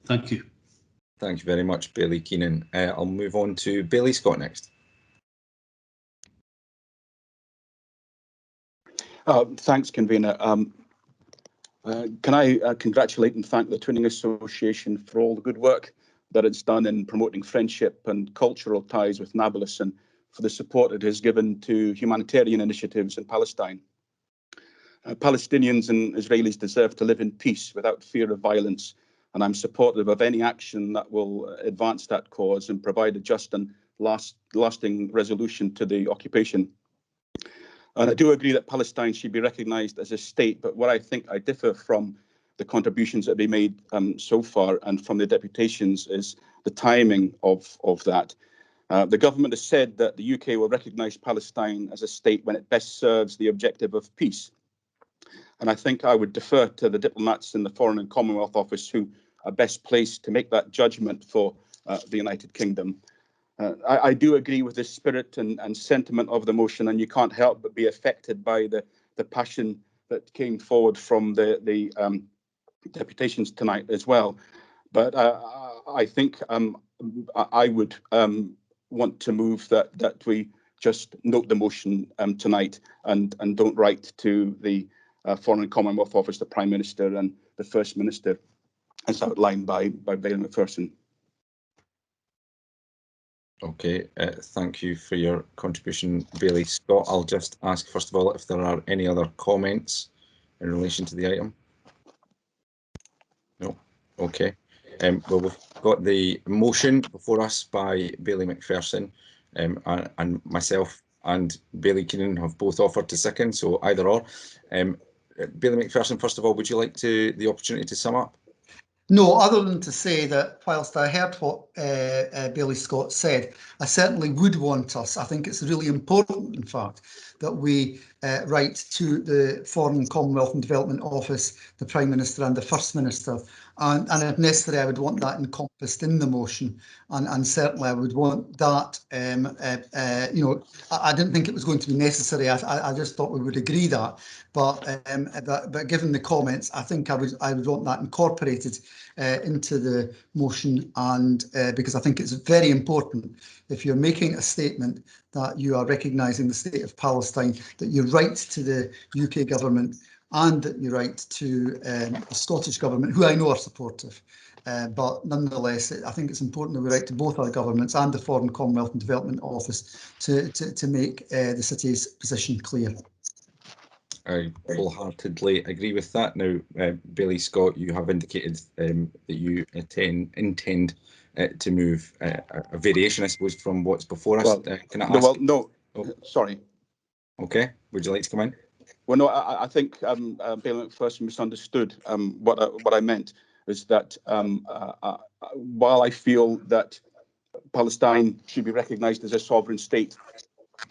D: Thank you. Thank you very much, Bailey Keenan. I'll move on to Bailey Scott next.
R: Thanks, Convener. Can I congratulate and thank the Twinning Association for all the good work that it's done in promoting friendship and cultural ties with Nablus, and for the support it has given to humanitarian initiatives in Palestine. Palestinians and Israelis deserve to live in peace without fear of violence, and I'm supportive of any action that will advance that cause and provide a just and lasting resolution to the occupation. And I do agree that Palestine should be recognised as a state, but what I think I differ from the contributions that have been made so far and from the deputations is the timing of that. The government has said that the UK will recognise Palestine as a state when it best serves the objective of peace. And I think I would defer to the diplomats in the Foreign and Commonwealth Office who are best placed to make that judgment for the United Kingdom. I do agree with the spirit and sentiment of the motion, and you can't help but be affected by the passion that came forward from the deputations tonight as well. But I think I would want to move that we just note the motion tonight and don't write to the Foreign and Commonwealth Office, the Prime Minister and the First Minister, as outlined by Bailey Macpherson.
D: Okay, thank you for your contribution, Bailey. Scott, I'll just ask first of all if there are any other comments in relation to the item. No. Okay. Well, we've got the motion before us by Bailey Macpherson, and myself and Bailey Keenan have both offered to second, so either or. Bailey Macpherson, first of all, would you like the opportunity to sum up?
U: No, other than to say that whilst I heard what Bailey Scott said, I certainly would want us, I think it's really important, in fact, that we write to the Foreign, Commonwealth and Development Office, the Prime Minister and the First Minister, and if necessary, I would want that encompassed in the motion, and certainly I would want that, you know, I didn't think it was going to be necessary, I just thought we would agree that, but given the comments, I think I would want that incorporated into the motion, and because I think it's very important if you're making a statement that you are recognising the state of Palestine, that you write to the UK government and that you write to the Scottish government, who I know are supportive. But nonetheless, I think it's important that we write to both our governments and the Foreign, Commonwealth and Development Office to make the city's position clear.
D: I wholeheartedly agree with that. Now, Bailey Scott, you have indicated that you intend to move a variation, I suppose, from what's before us.
R: Well,
D: can I ask?
R: No, sorry.
D: Okay, would you like to come in?
R: Well, no, I think Bailey Macpherson misunderstood what I meant is that while I feel that Palestine should be recognised as a sovereign state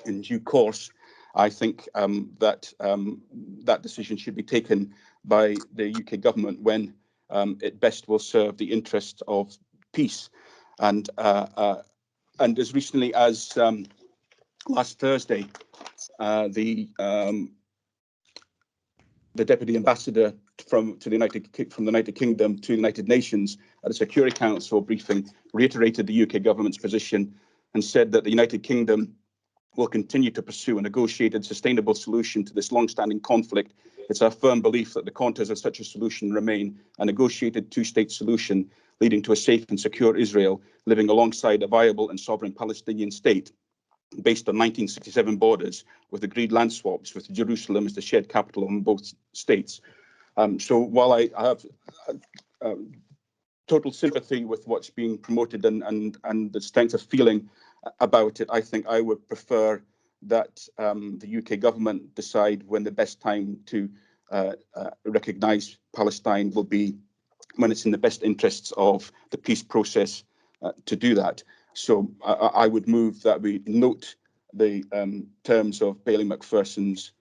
R: in due course, I think that that decision should be taken by the UK government when it best will serve the interests of peace. And as recently as last Thursday, the Deputy Ambassador from the United Kingdom to the United Nations at a Security Council briefing reiterated the UK government's position and said that the United Kingdom will continue to pursue a negotiated, sustainable solution to this long-standing conflict. It's our firm belief that the contours of such a solution remain a negotiated two-state solution leading to a safe and secure Israel living alongside a viable and sovereign Palestinian state based on 1967 borders with agreed land swaps with Jerusalem as the shared capital on both states. So while I have total sympathy with what's being promoted and the strength of feeling about it, I think I would prefer that the UK government decide when the best time to recognise Palestine will be, when it's in the best interests of the peace process to do that. So I would move that we note the terms of Bailey Macpherson's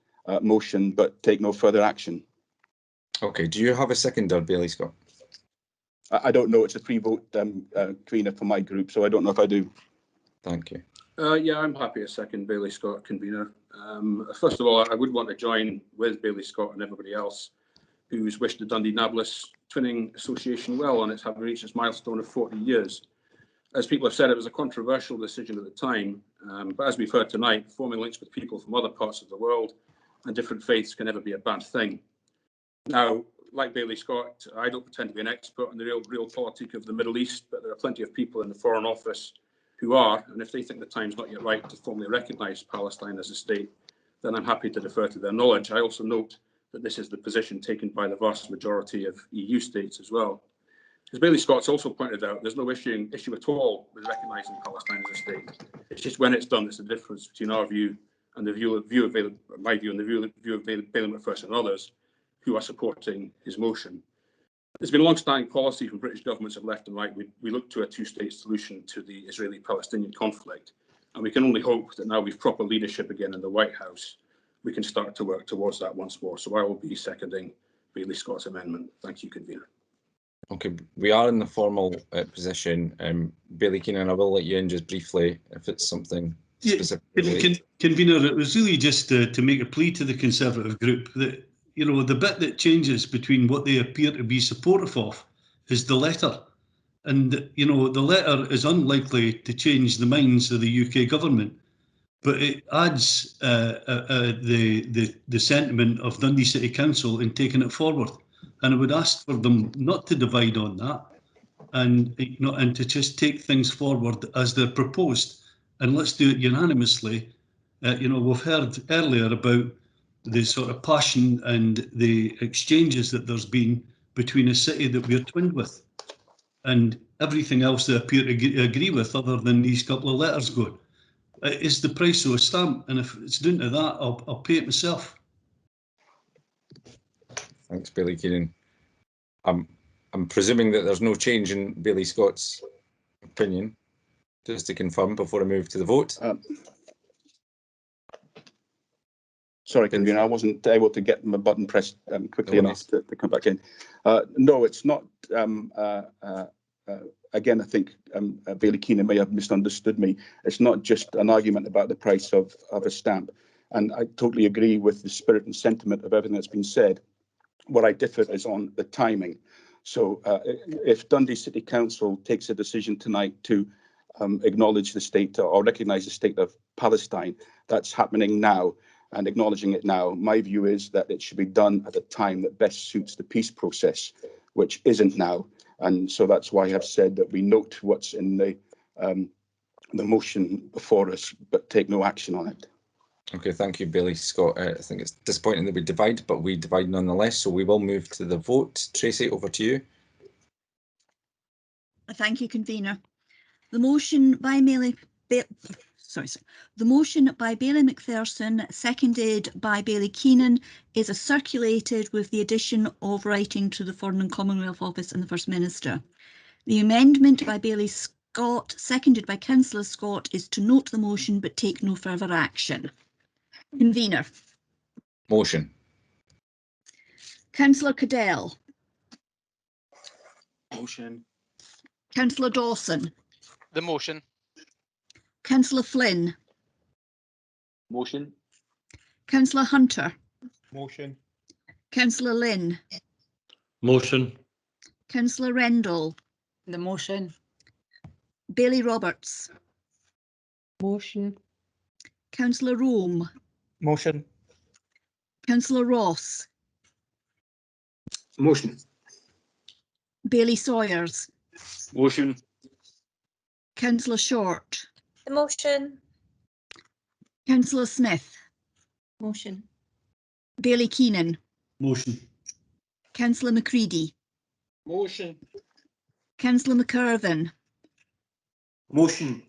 R: motion, but take no further action.
D: Okay, do you have a seconder, Bailey Scott?
R: I don't know. It's a free vote, convener for my group, so I don't know if I do.
D: Thank you.
L: Yeah, I'm happy to second Bailey Scott, convener. First of all, I would want to join with Bailey Scott and everybody else who's wished the Dundee Nablus Twinning Association well on its having reached its milestone of 40 years. As people have said, it was a controversial decision at the time, but as we've heard tonight, forming links with people from other parts of the world and different faiths can never be a bad thing. Now, like Bailey Scott, I don't pretend to be an expert on the real politic of the Middle East, but there are plenty of people in the Foreign Office who are, and if they think the time's not yet right to formally recognise Palestine as a state, then I'm happy to defer to their knowledge. I also note that this is the position taken by the vast majority of EU states as well. As Bailey Scott's also pointed out, there's no issue at all with recognising Palestine as a state. It's just when it's done, it's the difference between our view and the view of my view and the view of Bailey McPherson and others who are supporting his motion. There's been a long-standing policy from British governments of left and right. We look to a two-state solution to the Israeli-Palestinian conflict, and we can only hope that now we've proper leadership again in the White House, we can start to work towards that once more. So I will be seconding Bailey Scott's amendment. Thank you, Convener.
D: Okay, we are in the formal position. Bailey Keenan, I will let you in just briefly if it's something specific.
E: Convener, it was really just to make a plea to the Conservative group that, you know, the bit that changes between what they appear to be supportive of is the letter. And, you know, the letter is unlikely to change the minds of the UK government, but it adds the sentiment of Dundee City Council in taking it forward. And I would ask for them not to divide on that and, you know, and to just take things forward as they're proposed. And let's do it unanimously. You know, we've heard earlier about the sort of passion and the exchanges that there's been between a city that we're twinned with and everything else they appear to agree with other than these couple of letters going. Is the price of a stamp? And if it's down to that, I'll pay it myself.
D: Thanks, Bailey Keenan. I'm presuming that there's no change in Bailey Scott's opinion, just to confirm before I move to the vote.
R: Sorry, Convener, I wasn't able to get my button pressed quickly enough to come back in. No, it's not. Again, I think Bailey Keenan may have misunderstood me. It's not just an argument about the price of a stamp. And I totally agree with the spirit and sentiment of everything that's been said. What I differ is on the timing. So if Dundee City Council takes a decision tonight to acknowledge the state or recognise the state of Palestine, that's happening now. And acknowledging it now, my view is that it should be done at a time that best suits the peace process, which isn't now. And so that's why I've said that we note what's in the motion before us, but take no action on it.
D: Okay, thank you, Bailey Scott. I think it's disappointing that we divide, but we divide nonetheless. So we will move to the vote. Tracy, over to you.
V: Thank you, Convener. The motion by Bailey McPherson, seconded by Bailey Keenan, is circulated with the addition of writing to the Foreign and Commonwealth Office and the First Minister. The amendment by Bailey Scott, seconded by Councillor Scott, is to note the motion but take no further action. Convener.
D: Motion.
V: Councillor Cadell.
J: Motion.
V: Councillor Dawson.
M: The motion.
V: Councillor Flynn.
J: Motion.
V: Councillor Hunter.
O: Motion.
V: Councillor Lynn.
O: Motion.
V: Councillor Rendell.
F: The motion.
V: Bailey Roberts.
F: Motion.
V: Councillor Rome.
O: Motion.
V: Councillor Ross.
J: Motion.
V: Bailey Sawyers.
J: Motion.
V: Councillor Short.
H: The motion.
V: Councillor Smith.
H: Motion.
V: Bailey Keenan.
E: Motion.
V: Councillor McCready.
O: Motion.
V: Councillor McIrvin.
S: Motion.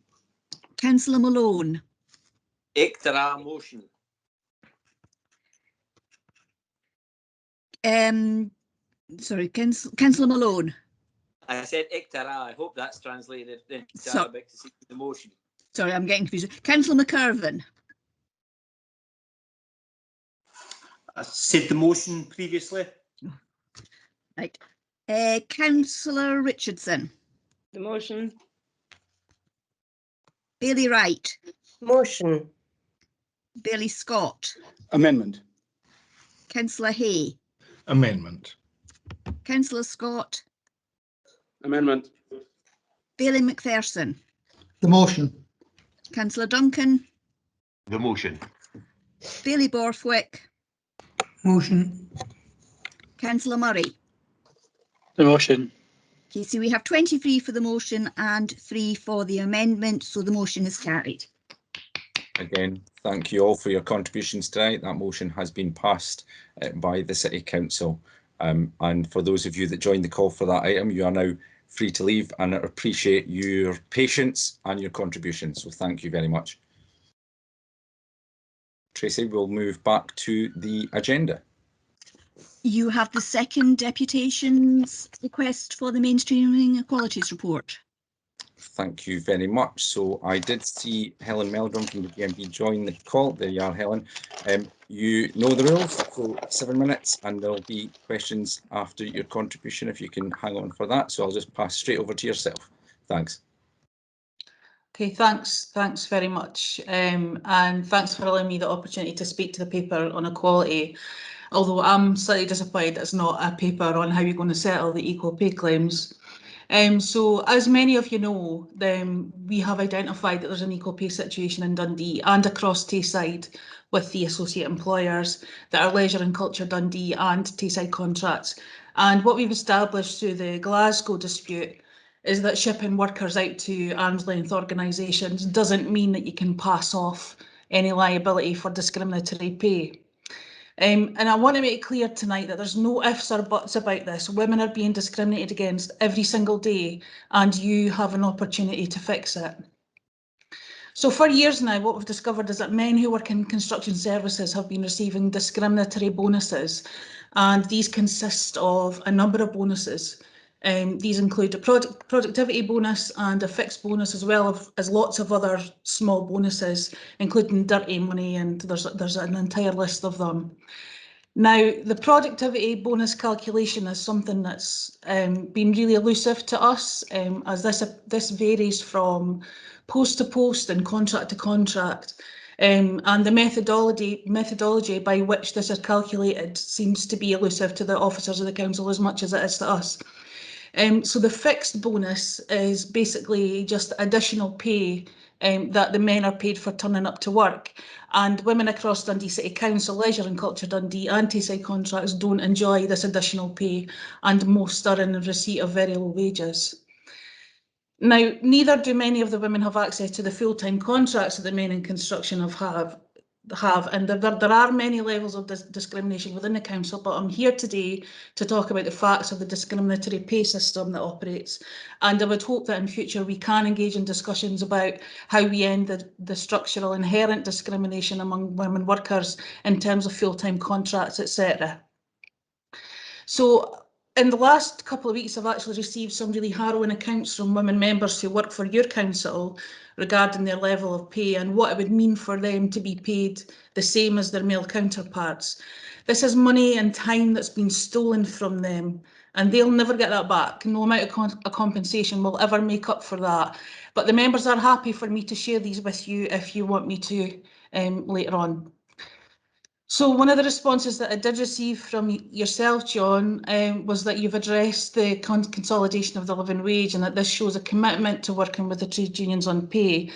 V: Councillor Malone.
G: Ictara motion.
V: Sorry, Councillor Malone.
G: I said Ictara. I hope that's translated into
V: So-
G: Arabic to see the motion.
V: Sorry, I'm getting confused. Councillor McIrvin.
S: I said the motion previously.
V: Right. Councillor Richardson.
H: The motion.
V: Bailey Wright.
H: Motion.
V: Bailey Scott.
R: Amendment.
V: Councillor Hay.
O: Amendment.
V: Councillor Scott.
L: Amendment.
V: Bailey McPherson.
U: The motion.
V: Councillor Duncan.
O: The motion.
V: Bailey Borthwick.
U: Motion.
V: Councillor Murray.
O: The motion.
V: Okay, so we have 23 for the motion and 3 for the amendment, so the motion is carried.
D: Again, thank you all for your contributions tonight. That motion has been passed by the City Council. And for those of you that joined the call for that item, you are now free to leave, and I appreciate your patience and your contribution. So thank you very much. Tracy, we'll move back to the agenda.
V: You have the second deputation's request for the mainstreaming equalities report.
D: Thank you very much. So I did see Helen Meldrum from the GMB join the call. There you are, Helen. You know the rules, so 7 minutes, and there'll be questions after your contribution if you can hang on for that. So I'll just pass straight over to yourself. Thanks.
M: Okay, thanks very much, and thanks for allowing me the opportunity to speak to the paper on equality, although I'm slightly disappointed it's not a paper on how you're going to settle the equal pay claims. So as many of you know, we have identified that there's an equal pay situation in Dundee and across Tayside with the associate employers that are Leisure and Culture Dundee and Tayside contracts. And what we've established through the Glasgow dispute is that shipping workers out to arm's length organisations doesn't mean that you can pass off any liability for discriminatory pay. And I want to make clear tonight that there's no ifs or buts about this. Women are being discriminated against every single day, and you have an opportunity to fix it. So for years now, what we've discovered is that men who work in construction services have been receiving discriminatory bonuses, and these consist of a number of bonuses. These include a productivity bonus and a fixed bonus, as well as lots of other small bonuses, including dirty money, and there's an entire list of them. Now, the productivity bonus calculation is something that's been really elusive to us, as this varies from post to post and contract to contract. And the methodology by which this is calculated seems to be elusive to the officers of the council as much as it is to us. So the fixed bonus is basically just additional pay that the men are paid for turning up to work. And women across Dundee City Council, Leisure and Culture Dundee and Tayside contracts don't enjoy this additional pay, and most are in receipt of very low wages. Now, neither do many of the women have access to the full-time contracts that the men in construction have, and there are many levels of discrimination within the council, but I'm here today to talk about the facts of the discriminatory pay system that operates, and I would hope that in future we can engage in discussions about how we end the structural inherent discrimination among women workers in terms of full-time contracts, etc. So in the last couple of weeks, I've actually received some really harrowing accounts from women members who work for your council regarding their level of pay and what it would mean for them to be paid the same as their male counterparts. This is money and time that's been stolen from them, and they'll never get that back. No amount of compensation will ever make up for that. But the members are happy for me to share these with you if you want me to later on. So one of the responses that I did receive from yourself, John, was that you've addressed the consolidation of the living wage and that this shows a commitment to working with the trade unions on pay.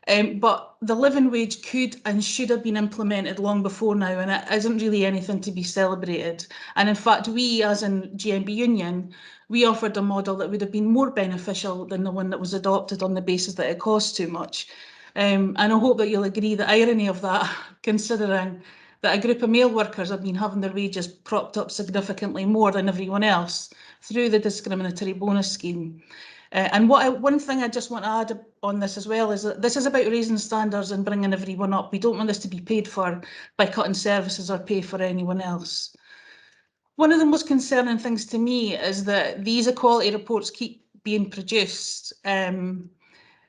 M: But the living wage could and should have been implemented long before now, and it isn't really anything to be celebrated. And in fact, we, as in GMB Union, we offered a model that would have been more beneficial than the one that was adopted on the basis that it costs too much. And I hope that you'll agree the irony of that, considering that a group of male workers have been having their wages propped up significantly more than everyone else through the discriminatory bonus scheme. And one thing I just want to add on this as well is that this is about raising standards and bringing everyone up. We don't want this to be paid for by cutting services or pay for anyone else. One of the most concerning things to me is that these equality reports keep being produced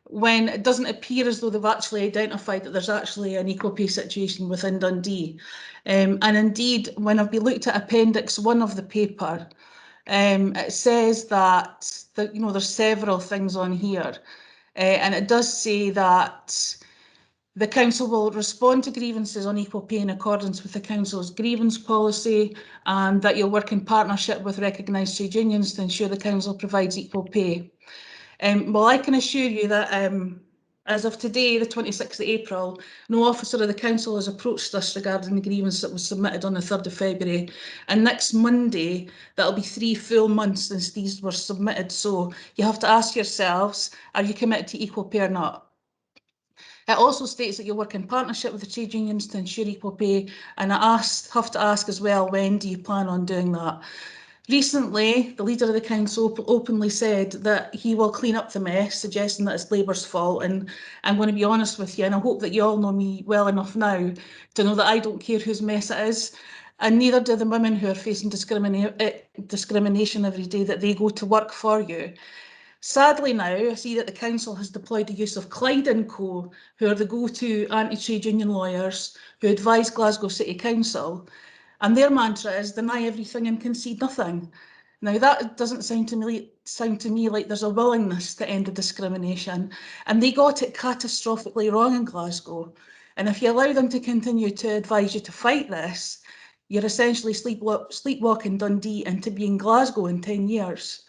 M: when it doesn't appear as though they've actually identified that there's actually an equal pay situation within Dundee. And indeed, when I've been looked at Appendix 1 of the paper, it says that there's several things on here. And it does say that the council will respond to grievances on equal pay in accordance with the council's grievance policy, and that you'll work in partnership with recognised trade unions to ensure the council provides equal pay. Well, I can assure you that as of today, the 26th of April, no officer of the council has approached us regarding the grievance that was submitted on the 3rd of February. And next Monday, that'll be 3 full months since these were submitted. So you have to ask yourselves, are you committed to equal pay or not? It also states that you'll work in partnership with the trade unions to ensure equal pay, and I have to ask as well, when do you plan on doing that? Recently, the leader of the council openly said that he will clean up the mess, suggesting that it's Labour's fault. And I'm going to be honest with you, and I hope that you all know me well enough now to know that I don't care whose mess it is, and neither do the women who are facing discrimination every day that they go to work for you. Sadly now, I see that the council has deployed the use of Clyde & Co, who are the go-to anti-trade union lawyers who advise Glasgow City Council. And their mantra is deny everything and concede nothing. Now that doesn't sound to me like there's a willingness to end the discrimination, and they got it catastrophically wrong in Glasgow. And if you allow them to continue to advise you to fight this, you're essentially sleepwalking Dundee into being Glasgow in 10 years.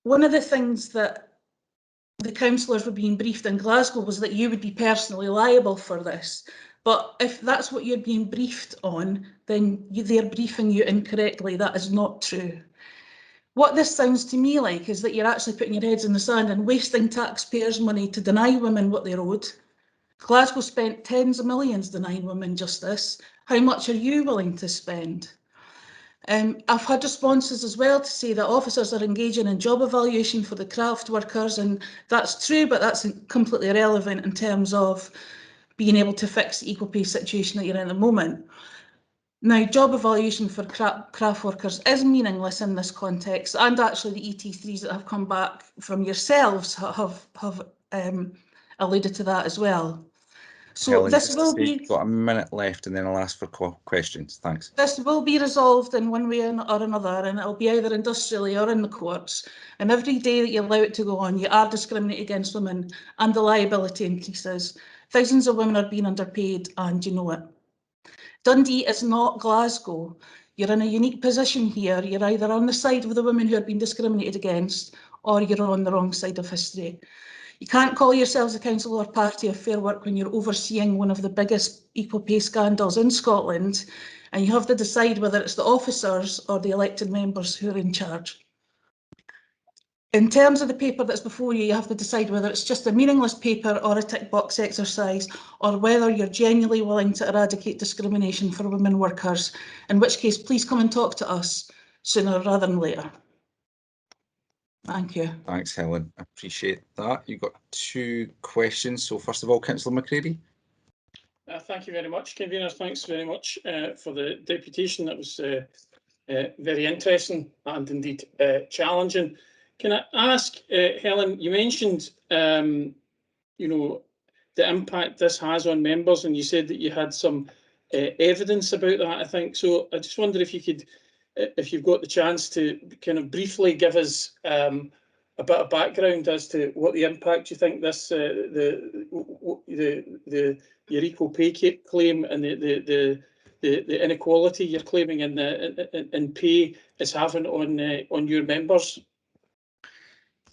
M: One of the things that the councillors were being briefed in Glasgow was that you would be personally liable for this. But if that's what you're being briefed on, then they're briefing you incorrectly. That is not true. What this sounds to me like is that you're actually putting your heads in the sand and wasting taxpayers' money to deny women what they're owed. Glasgow spent tens of millions denying women justice. How much are you willing to spend? I've had responses as well to say that officers are engaging in job evaluation for the craft workers, and that's true, but that's completely irrelevant in terms of being able to fix the equal pay situation that you're in at the moment. Now, job evaluation for craft workers is meaningless in this context, and actually the ET3s that have come back from yourselves have alluded to that as well. So
D: Helen,
M: this will be...
D: You've got a minute left and then I'll ask for questions. Thanks.
M: This will be resolved in one way or another, and it'll be either industrially or in the courts. And every day that you allow it to go on, you are discriminating against women and the liability increases. Thousands of women are being underpaid and you know it. Dundee is not Glasgow. You're in a unique position here. You're either on the side of the women who are being discriminated against or you're on the wrong side of history. You can't call yourselves a council or party of Fair Work when you're overseeing one of the biggest equal pay scandals in Scotland, and you have to decide whether it's the officers or the elected members who are in charge. In terms of the paper that's before you, you have to decide whether it's just a meaningless paper or a tick box exercise, or whether you're genuinely willing to eradicate discrimination for women workers, in which case please come and talk to us sooner rather than later. Thank you.
D: Thanks, Helen. I appreciate that. You've got 2 questions. So first of all, Councillor McCready.
N: Thank you very much, Convener. Thanks very much for the deputation. That was very interesting and indeed challenging. Can I ask, Helen, you mentioned, you know, the impact this has on members, and you said that you had some evidence about that, I think. So I just wonder if you could, if you've got the chance to kind of briefly give us a bit of background as to what the impact you think this your equal pay claim and the inequality you're claiming in pay is having on your members.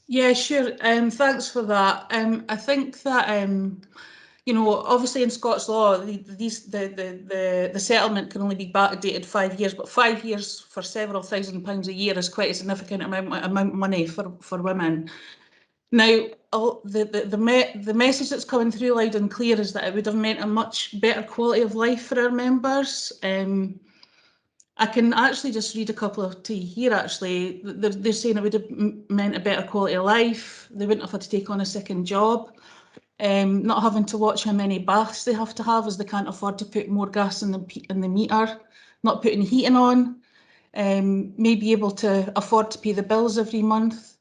M: Yeah, sure. Thanks for that. I think that you know, obviously in Scots law, the settlement can only be backdated 5 years, but 5 years for several £1,000s a year is quite a significant amount of money for women. Now, the message that's coming through loud and clear is that it would have meant a much better quality of life for our members. I can actually just read a couple of to you here, actually. They're saying it would have meant a better quality of life. They wouldn't have had to take on a second job. Not having to watch how many baths they have to have as they can't afford to put more gas in the meter, not putting heating on, may be able to afford to pay the bills every month.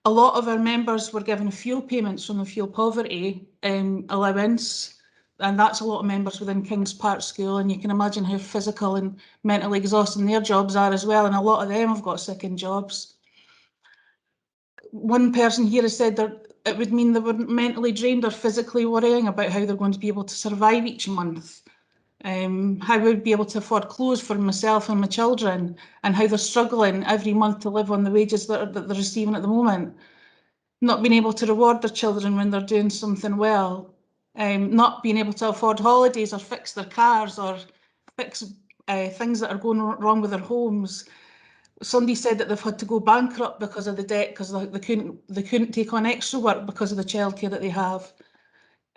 M: A lot of our members were given fuel payments from the fuel poverty allowance, and that's a lot of members within Kings Park School, and you can imagine how physical and mentally exhausting their jobs are as well, and a lot of them have got second jobs. One person here has said that it would mean they were mentally drained or physically worrying about how they're going to be able to survive each month, how we'd be able to afford clothes for myself and my children, and how they're struggling every month to live on the wages that they're receiving at the moment, not being able to reward their children when they're doing something well, not being able to afford holidays or fix their cars or fix things that are going wrong with their homes. Somebody said that they've had to go bankrupt because of the debt, because they couldn't take on extra work because of the childcare that they have.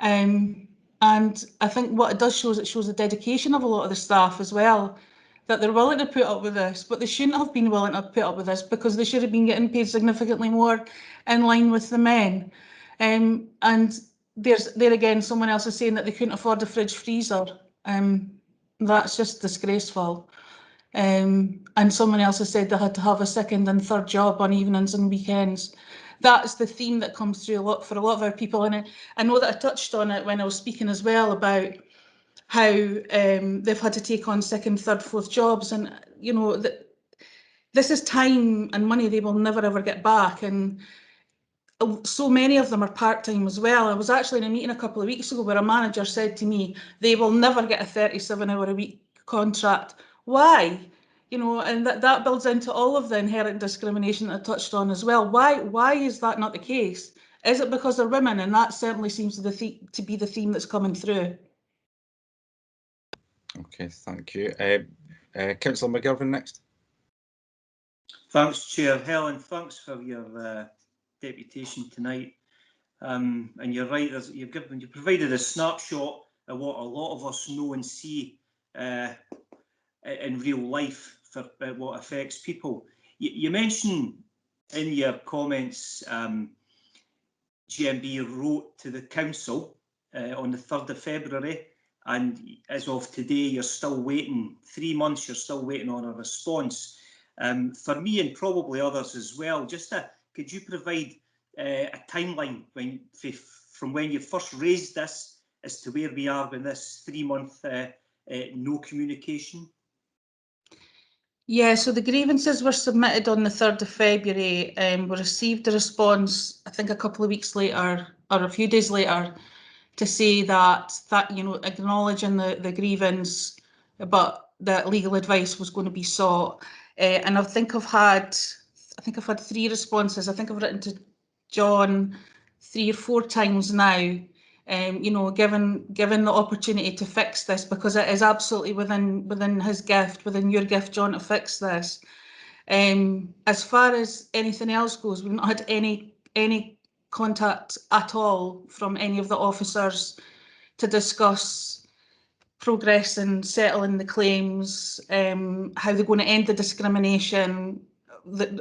M: And I think what it does show is it shows the dedication of a lot of the staff as well, that they're willing to put up with this, but they shouldn't have been willing to put up with this because they should have been getting paid significantly more in line with the men. And there again, someone else is saying that they couldn't afford a fridge freezer. That's just disgraceful. And someone else has said they had to have a second and third job on evenings and weekends. That's the theme that comes through for a lot of our people. And I know that I touched on it when I was speaking as well about how they've had to take on second, third, fourth jobs. And, you know, this is time and money they will never, ever get back. And so many of them are part-time as well. I was actually in a meeting a couple of weeks ago where a manager said to me, they will never get a 37-hour-a-week contract. Why? You know, and that builds into all of the inherent discrimination that I touched on as well. Why is that not the case? Is it because they're women? And that certainly seems to be the theme that's coming through.
D: Okay, thank you. Councillor McGilvran next.
S: Thanks, Chair. Helen, thanks for your deputation tonight. And you're right, you provided a snapshot of what a lot of us know and see in real life for what affects people. You mentioned in your comments GMB wrote to the council on the 3rd of February, and as of today you're still waiting, 3 months you're still waiting on a response. For me and probably others as well, could you provide a timeline from when you first raised this as to where we are with this 3-month no communication?
M: Yeah, so the grievances were submitted on the 3rd of February. We received a response, I think a couple of weeks later, or a few days later, to say that you know, acknowledging the grievance, but that legal advice was going to be sought. And I think I've had 3 responses. I think I've written to John 3 or 4 times now. You know, given the opportunity to fix this, because it is absolutely within his gift, within your gift, John, to fix this. As far as anything else goes, we've not had any contact at all from any of the officers to discuss progress in settling the claims, how they're going to end the discrimination,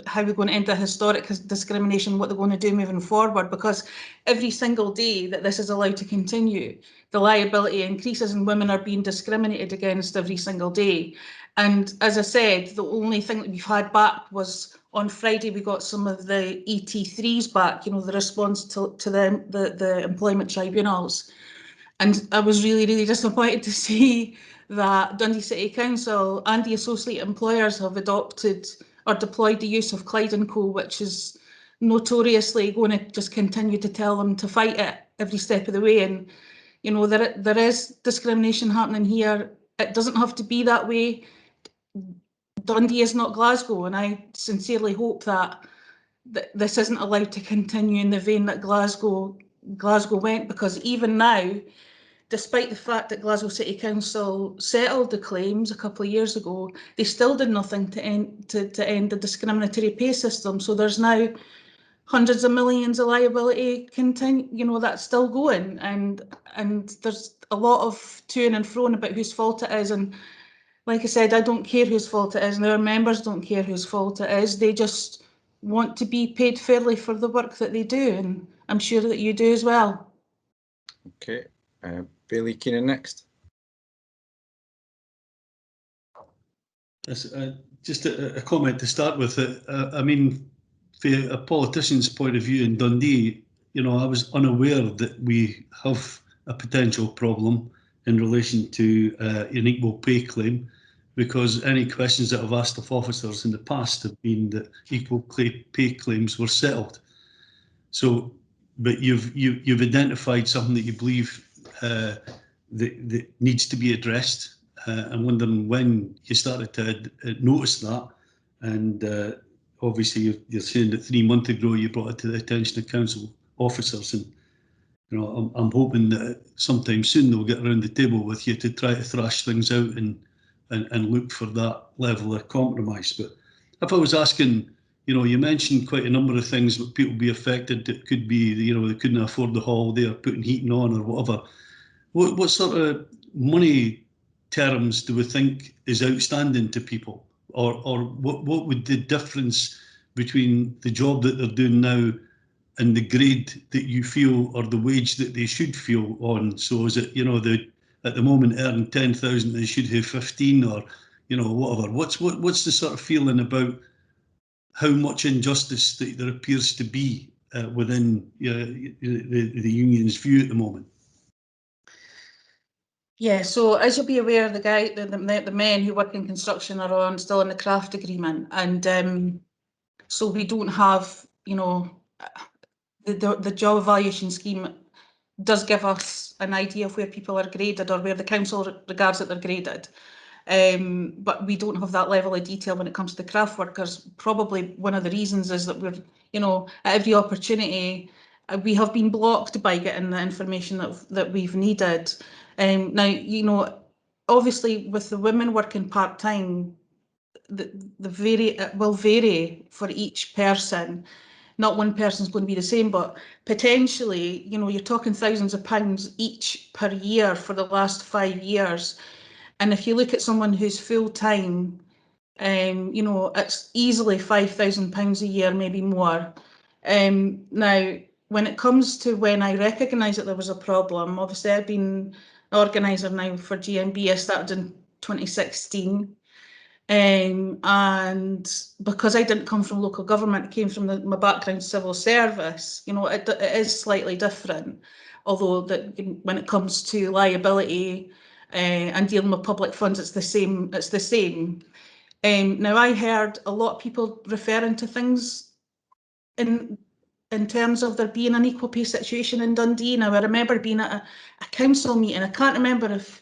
M: how we're going to end the historic discrimination, what they're going to do moving forward, because every single day that this is allowed to continue, the liability increases and women are being discriminated against every single day. And as I said, the only thing that we've had back was on Friday, we got some of the ET3s back, you know, the response to the employment tribunals. And I was really, really disappointed to see that Dundee City Council and the associate employers have adopted or deployed the use of Clyde & Co, which is notoriously going to just continue to tell them to fight it every step of the way. And, you know, there is discrimination happening here. It doesn't have to be that way. Dundee is not Glasgow, and I sincerely hope that this isn't allowed to continue in the vein that Glasgow went, because even now, despite the fact that Glasgow City Council settled the claims a couple of years ago, they still did nothing to end the discriminatory pay system. So there's now hundreds of millions of liability you know, that's still going, and there's a lot of to and fro about whose fault it is. And like I said, I don't care whose fault it is, and our members don't care whose fault it is. They just want to be paid fairly for the work that they do, and I'm sure that you do as well.
D: Okay, Bailey Keenan next.
E: Yes, just a comment to start with. I mean, from a politician's point of view in Dundee, you know, I was unaware that we have a potential problem in relation to an equal pay claim, because any questions that I've asked of officers in the past have been that equal pay claims were settled. So, but you've identified something that you believe that needs to be addressed. I'm wondering when you started to notice that, and obviously you're saying that 3 months ago you brought it to the attention of council officers, and you know, I'm hoping that sometime soon they'll get around the table with you to try to thrash things out and look for that level of compromise. But if I was asking you know, you mentioned quite a number of things that people be affected. It could be, you know, they couldn't afford the holiday or putting heating on or whatever. What sort of money terms do we think is outstanding to people? Or what would the difference between the job that they're doing now and the grade that you feel or the wage that they should feel on? So is it, you know, they at the moment earn 10,000, they should have 15, or, you know, whatever. What's the sort of feeling about how much injustice that there appears to be within the union's view at the moment?
M: Yeah, so as you'll be aware, the men who work in construction are still in the craft agreement, and so we don't have, you know, the job evaluation scheme does give us an idea of where people are graded or where the council regards that they're graded. But we don't have that level of detail when it comes to the craft workers. Probably one of the reasons is that we're, you know, at every opportunity, we have been blocked by getting the information that we've needed. Now, you know, obviously with the women working part-time, it will vary for each person. Not one person's going to be the same, but potentially, you know, you're talking thousands of pounds each per year for the last 5 years. And if you look at someone who's full-time, you know, it's easily £5,000 a year, maybe more. Now, when it comes to when I recognised that there was a problem, obviously I've been an organiser now for GMB. I started in 2016. And because I didn't come from local government, it came from my background civil service, you know, it is slightly different, although that when it comes to liability and dealing with public funds, it's the same. Now, I heard a lot of people referring to things in terms of there being an equal pay situation in Dundee. Now, I remember being at a council meeting. I can't remember if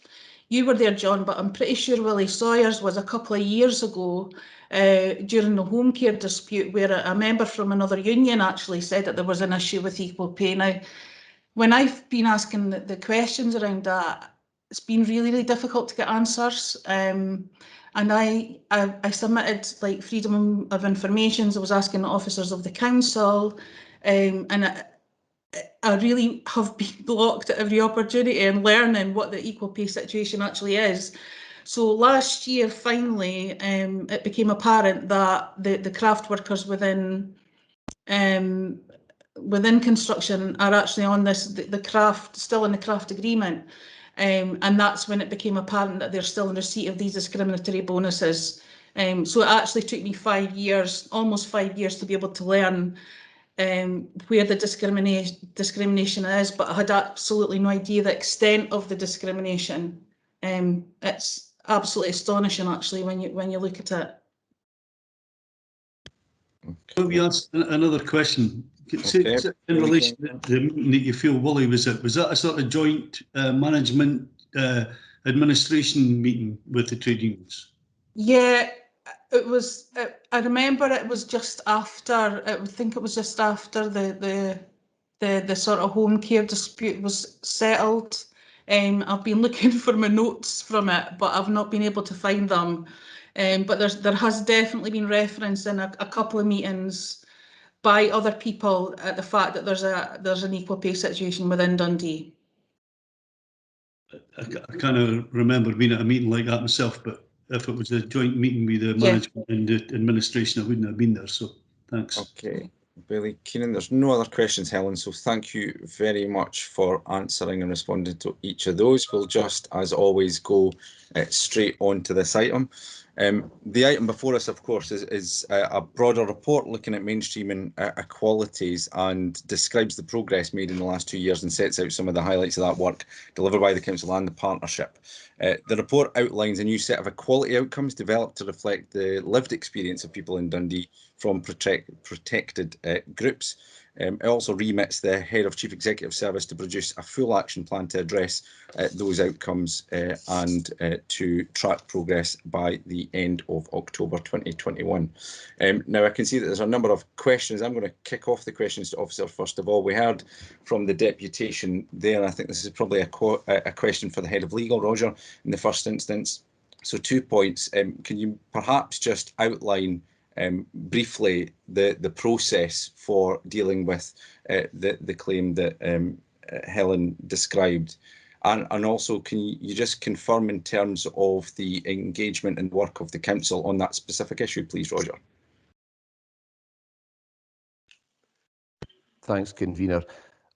M: you were there, John, but I'm pretty sure Willie Sawyer's was a couple of years ago during the home care dispute, where a member from another union actually said that there was an issue with equal pay. Now, when I've been asking the questions around that, it's been really, really difficult to get answers. And I submitted like freedom of information. I was asking the officers of the council, and I really have been blocked at every opportunity and learning what the equal pay situation actually is. So last year, finally, it became apparent that the craft workers within construction are actually on still in the craft agreement. And that's when it became apparent that they're still in receipt of these discriminatory bonuses. So it actually took me 5 years, almost 5 years, to be able to learn where the discrimination is, but I had absolutely no idea the extent of the discrimination. It's absolutely astonishing, actually, when you look at it.
E: Let me ask another question. Okay. In relation to the meeting that you feel Willie was at, was that a sort of joint management administration meeting with the trade unions?
M: Yeah, it was. I remember it was just after. I think it was just after the sort of home care dispute was settled. I've been looking for my notes from it, but I've not been able to find them. But there has definitely been reference in a couple of meetings by other people at the fact that there's an equal pay situation within Dundee.
E: I kind of remember being at a meeting like that myself, but if it was a joint meeting with the management and the administration, I wouldn't have been there. So thanks.
D: Okay, Billy Keenan, there's no other questions, Helen, so thank you very much for answering and responding to each of those. We'll just, as always, go straight on to this item. The item before us, of course, is a broader report looking at mainstreaming equalities and describes the progress made in the last 2 years and sets out some of the highlights of that work delivered by the Council and the Partnership. The report outlines a new set of equality outcomes developed to reflect the lived experience of people in Dundee from protected groups. It also remits the Head of Chief Executive Service to produce a full action plan to address those outcomes and to track progress by the end of October 2021. Now I can see that there's a number of questions. I'm going to kick off the questions to Officer first of all. We heard from the deputation there. I think this is probably a question for the Head of Legal, Roger, in the first instance. So 2 points. Can you perhaps just outline briefly the process for dealing with the claim that Helen described? And also, can you just confirm in terms of the engagement and work of the council on that specific issue, please, Roger?
A: Thanks, Convener.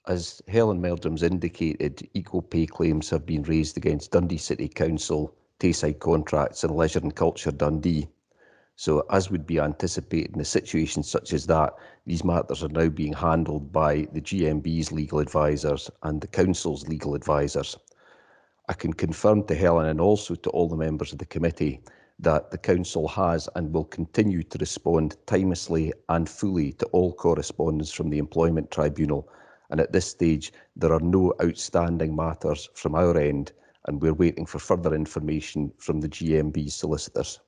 A: As Helen Meldrum's indicated, equal pay claims have been raised against Dundee City Council, Tayside Contracts and Leisure and Culture Dundee. So, as would be anticipated in a situation such as that, these matters are now being handled by the GMB's legal advisors and the Council's legal advisors. I can confirm to Helen and also to all the members of the committee that the Council has and will continue to respond timelessly and fully to all correspondence from the Employment Tribunal. And at this stage, there are no outstanding matters from our end, and we're waiting for further information from the GMB solicitors.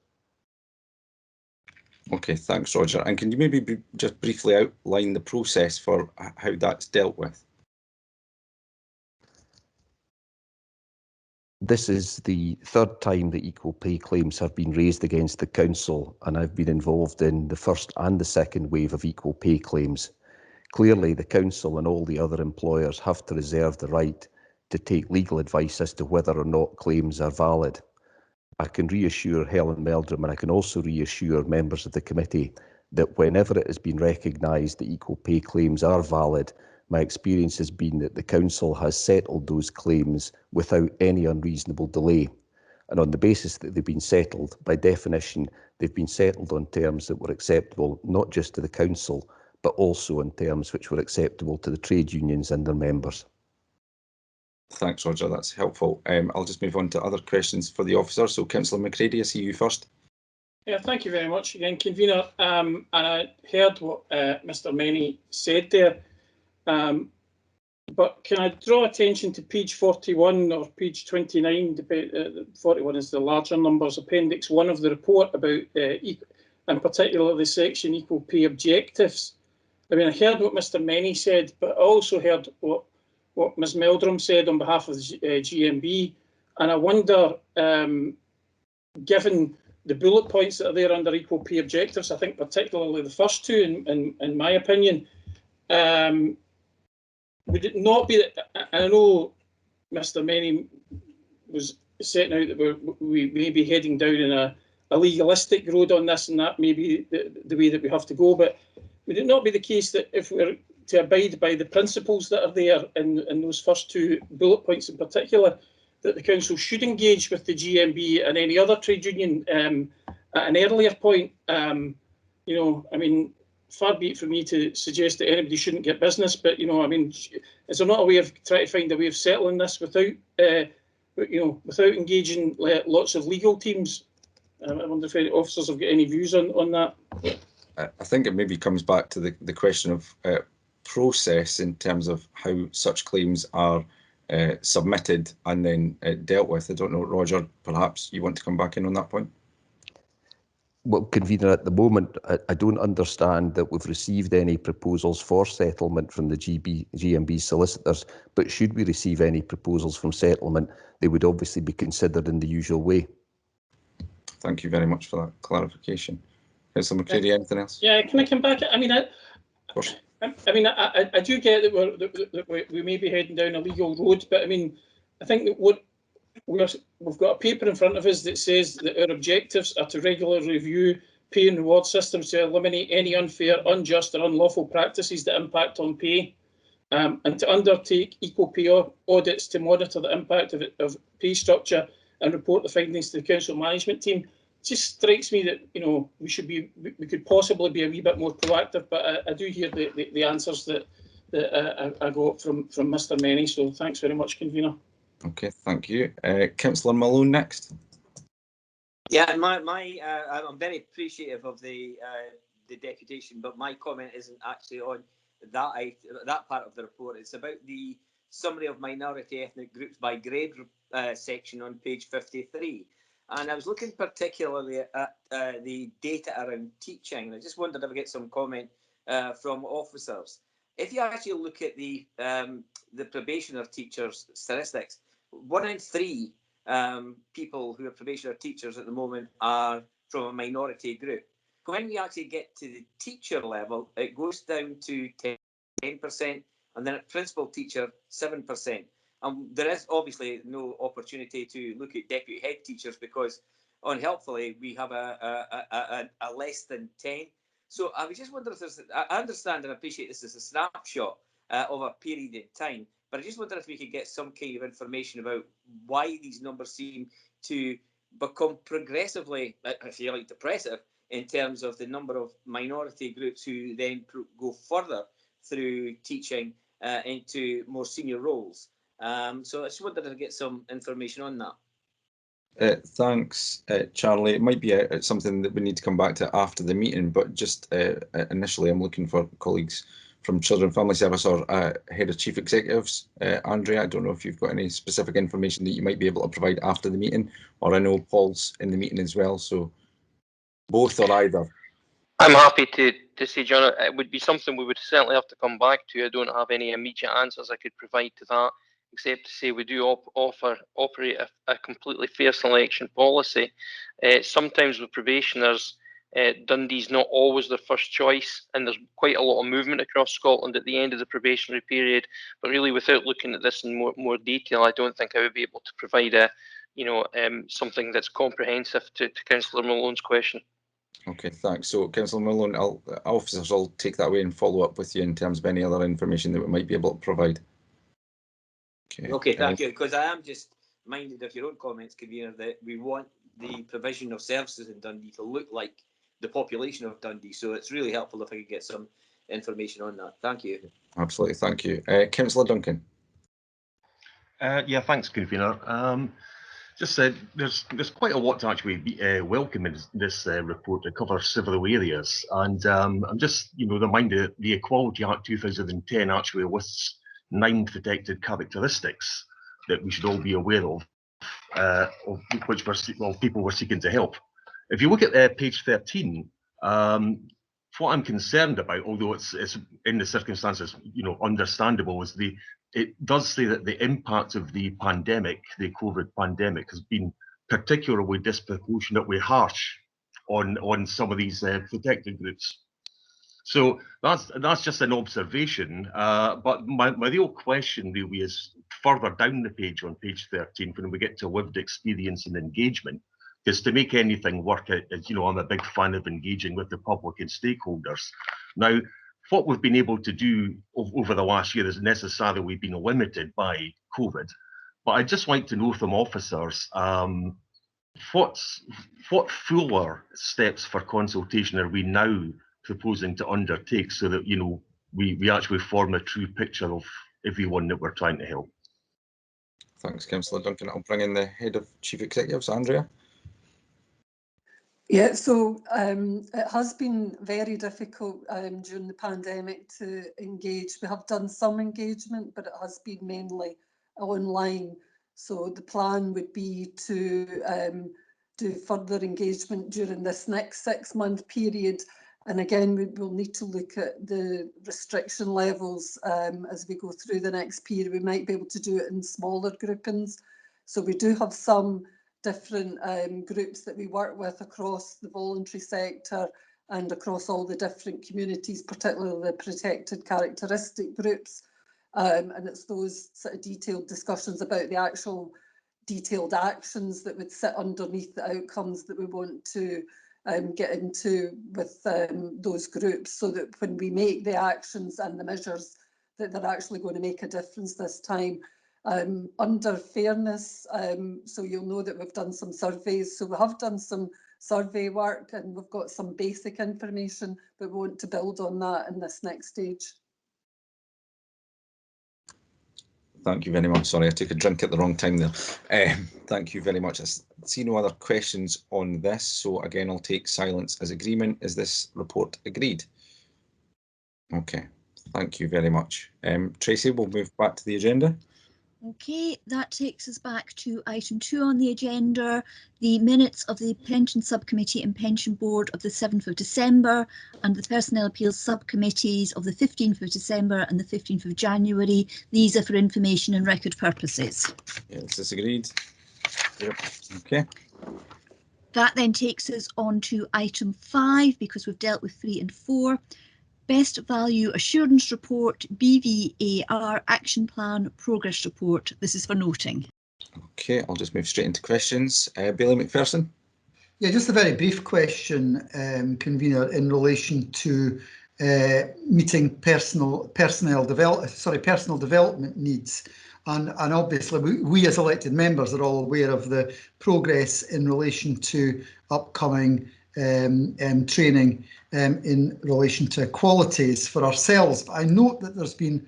D: Okay, thanks, Roger. And can you maybe just briefly outline the process for how that's dealt with?
A: This is the third time that equal pay claims have been raised against the Council, and I've been involved in the first and the second wave of equal pay claims. Clearly, the Council and all the other employers have to reserve the right to take legal advice as to whether or not claims are valid. I can reassure Helen Meldrum, and I can also reassure members of the committee, that whenever it has been recognised that equal pay claims are valid, my experience has been that the Council has settled those claims without any unreasonable delay. And on the basis that they've been settled, by definition, they've been settled on terms that were acceptable not just to the Council, but also on terms which were acceptable to the trade unions and their members.
D: Thanks, Roger. That's helpful. I'll just move on to other questions for the officer. So, Councillor McCready, I see you first.
N: Yeah, thank you very much again, Convener. And I heard what Mr. Menny said there. But can I draw attention to page 41 or page 29? 41 is the larger numbers, appendix 1 of the report about, in particular, the section equal pay objectives. I mean, I heard what Mr. Menny said, but I also heard what Ms. Meldrum said on behalf of the GMB. And I wonder, given the bullet points that are there under equal pay objectives, I think particularly the first two, in my opinion, would it not be that, I know Mr. Menny was setting out that we may be heading down in a legalistic road on this, and that may be the way that we have to go, but would it not be the case that if we're to abide by the principles that are there in those first two bullet points in particular, that the Council should engage with the GMB and any other trade union at an earlier point? You know, I mean, far be it for me to suggest that anybody shouldn't get business, but, you know, I mean, is there not a way of trying to find a way of settling this without, you know, without engaging lots of legal teams? I wonder if any officers have got any views on that.
D: I think it maybe comes back to the question of process in terms of how such claims are submitted and then dealt with. I don't know, Roger, perhaps you want to come back in on that point?
A: Well, Convener, at the moment, I don't understand that we've received any proposals for settlement from the GMB solicitors, but should we receive any proposals from settlement, they would obviously be considered in the usual way.
D: Thank you very much for that clarification. Councillor McCready, anything else?
N: Yeah, can I come back? I mean, I do get that we may be heading down a legal road, but I mean, I think that we've got a paper in front of us that says that our objectives are to regularly review pay and reward systems to eliminate any unfair, unjust or unlawful practices that impact on pay, and to undertake equal pay audits to monitor the impact of pay structure and report the findings to the council management team. It just strikes me that, you know, we could possibly be a wee bit more proactive, but I do hear the answers that I got from Mr. Menny, so thanks very much, Convener.
D: Okay, thank you. Councillor Malone next.
G: Yeah, I'm very appreciative of the deputation, but my comment isn't actually on that part of the report. It's about the summary of minority ethnic groups by grade section on page 53. And I was looking particularly at the data around teaching, and I just wondered if I get some comment from officers. If you actually look at the probationer teachers statistics, 1 in 3 people who are probationer teachers at the moment are from a minority group. when we actually get to the teacher level, it goes down to 10%, and then at principal teacher, 7%. There is obviously no opportunity to look at deputy head teachers because, unhelpfully, we have a less than 10. So I was just wondering if there's, I understand and appreciate this is a snapshot of a period in time, but I just wonder if we could get some kind of information about why these numbers seem to become progressively, if you like, depressive in terms of the number of minority groups who then go further through teaching into more senior roles. So I just wanted to get some information on that.
D: Thanks, Charlie. It might be something that we need to come back to after the meeting, but just initially I'm looking for colleagues from Children and Family Service or Head of Chief Executives. Andrea, I don't know if you've got any specific information that you might be able to provide after the meeting, or I know Paul's in the meeting as well, so both or either.
B: I'm happy to say, John, it would be something we would certainly have to come back to. I don't have any immediate answers I could provide to that, except to say we do operate a completely fair selection policy. Sometimes with probationers, Dundee's not always their first choice, and there's quite a lot of movement across Scotland at the end of the probationary period. But really, without looking at this in more detail, I don't think I would be able to provide something that's comprehensive to Councillor Malone's question.
D: Okay, thanks. So, Councillor Malone, officers will take that away and follow up with you in terms of any other information that we might be able to provide.
G: Okay, thank you. Because I am just minded of your own comments, Convener, that we want the provision of services in Dundee to look like the population of Dundee. So it's really helpful if I could get some information on that. Thank you.
D: Absolutely, thank you. Councillor Duncan.
O: Yeah, thanks, Convener. Just said there's quite a lot to actually welcome in this report to cover several areas, and I'm just reminded that the Equality Act 2010 actually lists 9 protected characteristics that we should all be aware of which people were seeking to help. If you look at page 13, what I'm concerned about, although it's in the circumstances understandable, is it does say that the impact of the pandemic, the COVID pandemic, has been particularly disproportionately harsh on some of these protected groups. So that's just an observation. But my real question really is further down the page on page 13 when we get to lived experience and engagement. Because to make anything work, I'm a big fan of engaging with the public and stakeholders. Now, what we've been able to do over the last year has necessarily been limited by COVID. But I'd just like to know from officers, what fuller steps for consultation are we now proposing to undertake so that we actually form a true picture of everyone that we're trying to help?
D: Thanks, Councillor Duncan. I'll bring in the Head of Chief Executives, Andrea.
P: Yeah, so it has been very difficult during the pandemic to engage. We have done some engagement, but it has been mainly online. So the plan would be to do further engagement during this next 6-month period. And again, we will need to look at the restriction levels as we go through the next period. We might be able to do it in smaller groupings. So we do have some different groups that we work with across the voluntary sector and across all the different communities, particularly the protected characteristic groups. And it's those sort of detailed discussions about the actual detailed actions that would sit underneath the outcomes that we want to get into with those groups, so that when we make the actions and the measures, that they're actually going to make a difference this time. Under fairness, so you'll know that we've done some surveys. So we have done some survey work and we've got some basic information, but we want to build on that in this next stage.
D: Thank you very much. Sorry, I took a drink at the wrong time there. Thank you very much. I see no other questions on this. So again, I'll take silence as agreement. Is this report agreed? Okay, thank you very much. Tracy, we'll move back to the agenda.
V: Okay, that takes us back to item 2 on the agenda, the minutes of the Pension Subcommittee and Pension Board of the 7th of December and the Personnel Appeals Subcommittees of the 15th of December and the 15th of January. These are for information and record purposes.
D: Yes, this agreed. Yep. Okay.
V: That then takes us on to item 5, because we've dealt with 3 and 4. Best Value Assurance Report, BVAR Action Plan Progress Report. This is for noting.
D: Okay, I'll just move straight into questions. Bailey McPherson.
U: Yeah, just a very brief question, convener, in relation to meeting personal development needs. And obviously we as elected members are all aware of the progress in relation to upcoming training in relation to qualities for ourselves. But I note that there's been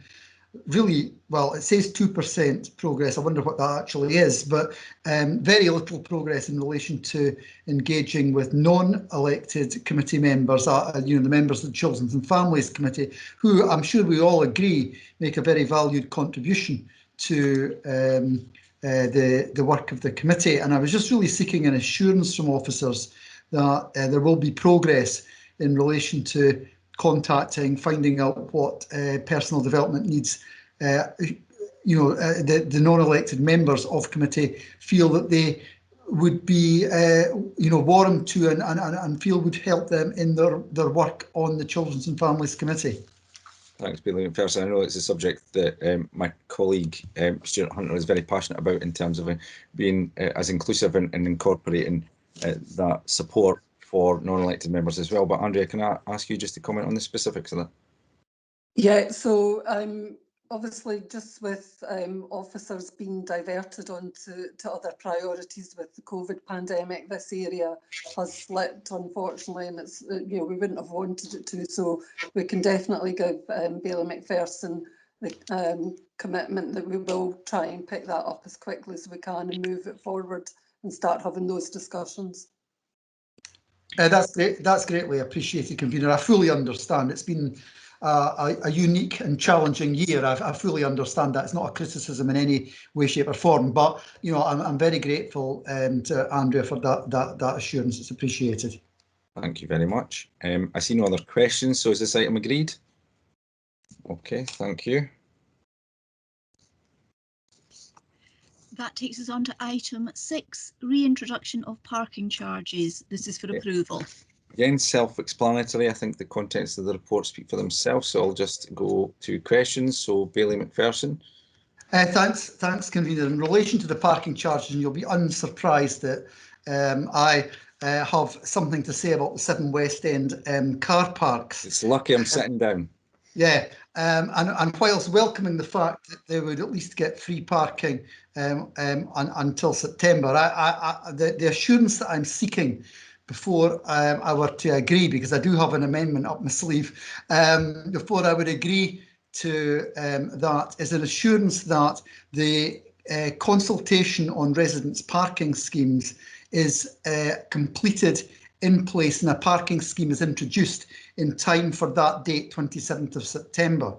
U: really, well, it says 2% progress. I wonder what that actually is, but very little progress in relation to engaging with non-elected committee members, the members of the Children's and Families Committee, who I'm sure we all agree make a very valued contribution to the work of the committee. And I was just really seeking an assurance from officers that there will be progress in relation to contacting, finding out what personal development needs the non-elected members of committee feel that they would be warm to and feel would help them in their work on the Children's and Families Committee.
D: Thanks, Bailey McPherson. I know it's a subject that my colleague Stuart Hunter is very passionate about in terms of being as inclusive and incorporating that support for non-elected members as well. But Andrea, can I ask you just to comment on the specifics of that?
P: Yeah, so obviously just with officers being diverted onto other priorities with the COVID pandemic, this area has slipped, unfortunately, and it's we wouldn't have wanted it to. So we can definitely give Bailey McPherson the commitment that we will try and pick that up as quickly as we can and move it forward and start having those discussions.
U: That's great. That's greatly appreciated, convener. I fully understand. It's been a unique and challenging year. I fully understand that. It's not a criticism in any way, shape, or form. But I'm very grateful to Andrea for that assurance. It's appreciated.
D: Thank you very much. I see no other questions. So is this item agreed? Okay, thank you.
V: That takes us on to item 6, reintroduction of parking charges. This is for approval.
D: Again, self-explanatory. I think the contents of the report speak for themselves, so I'll just go to questions. So Bailey McPherson.
U: Thanks, convener. In relation to the parking charges, and you'll be unsurprised that I have something to say about the 7 West End car parks.
D: It's lucky I'm sitting down.
U: Yeah, and whilst welcoming the fact that they would at least get free parking until September, the assurance that I'm seeking before I were to agree, because I do have an amendment up my sleeve, before I would agree to that, is an assurance that the consultation on residents' parking schemes is completed in place and a parking scheme is introduced in time for that date, 27th of September.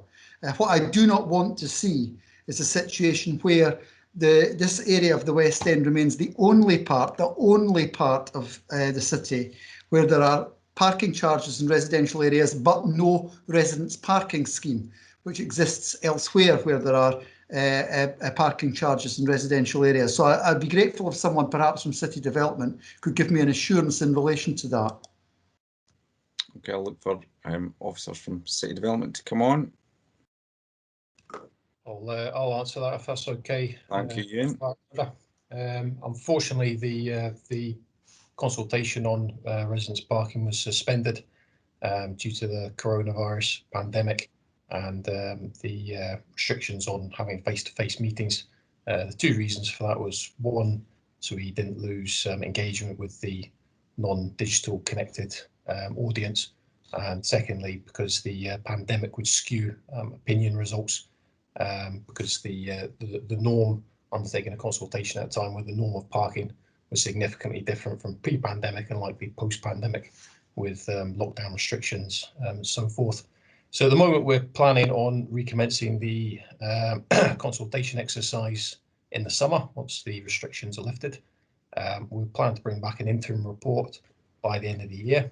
U: What I do not want to see is a situation where this area of the West End remains the only part of the city where there are parking charges in residential areas but no residents' parking scheme, which exists elsewhere where there are parking charges in residential areas. So I'd be grateful if someone perhaps from City Development could give me an assurance in relation to that.
D: Okay, I'll look for officers from City Development to come on.
C: I'll answer that if that's okay.
D: Thank you, Ian.
C: Unfortunately, the consultation on residents' parking was suspended due to the coronavirus pandemic and the restrictions on having face-to-face meetings. The 2 reasons for that was, 1, so we didn't lose engagement with the non-digital connected audience, and secondly, because the pandemic would skew opinion results, because the norm, undertaking a consultation at a time where the norm of parking was significantly different from pre-pandemic and likely post-pandemic with lockdown restrictions and so forth. So at the moment we're planning on recommencing the consultation exercise in the summer once the restrictions are lifted. We plan to bring back an interim report by the end of the year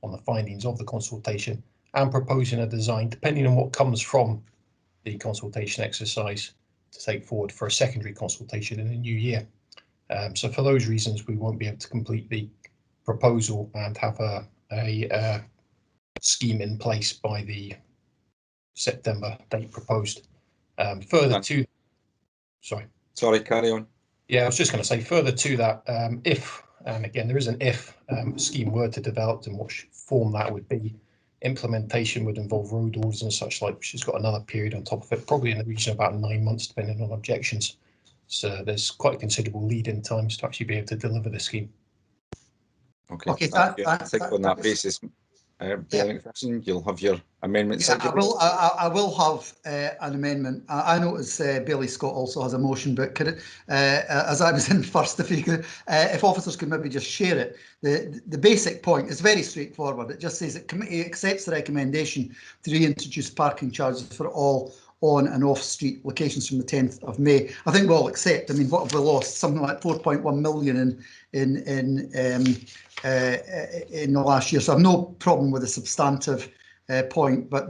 C: on the findings of the consultation and proposing a design, depending on what comes from the consultation exercise, to take forward for a secondary consultation in the new year. So for those reasons, we won't be able to complete the proposal and have a scheme in place by the September date proposed. Further to,
D: sorry, carry on.
C: Yeah, I was just going to say further to that, if, and again, there is an if scheme were to develop and what form that would be, implementation would involve road orders and such like, which has got another period on top of it, probably in the region of about 9 months, depending on objections. So there's quite a considerable lead-in times to actually be able to deliver the scheme.
D: Okay, I think on that basis, Bailey McPherson, you'll have your amendment.
U: Yeah, I will have an amendment. I notice Bailey Scott also has a motion, but could it, as I was in first, if officers could maybe just share it. The basic point is very straightforward. It just says that committee accepts the recommendation to reintroduce parking charges for all on and off street locations from the 10th of May. I think we'll accept. I mean, what have we lost? Something like 4.1 million in the last year. So I've no problem with the substantive point, but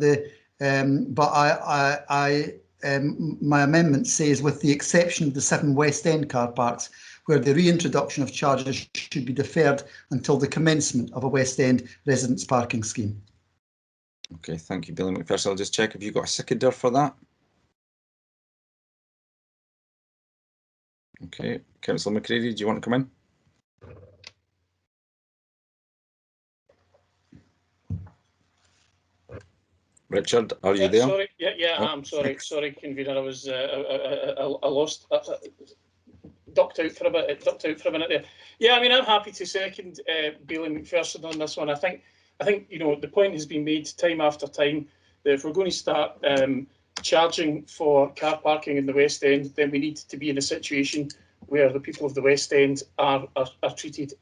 U: my amendment says, with the exception of the 7 West End car parks, where the reintroduction of charges should be deferred until the commencement of a West End residents parking scheme.
D: Okay, thank you, Billy McPherson. I'll just check, have you got a seconder for that? Okay, Councillor McCready, do you want to come in? Richard, are you there?
N: Sorry, I'm sorry, convener. I was I lost, ducked out for a minute there. Yeah, I mean, I'm happy to second Bailey McPherson on this one. I think you know, the point has been made time after time that if we're going to start charging for car parking in the West End, then we need to be in a situation where the people of the West End are treated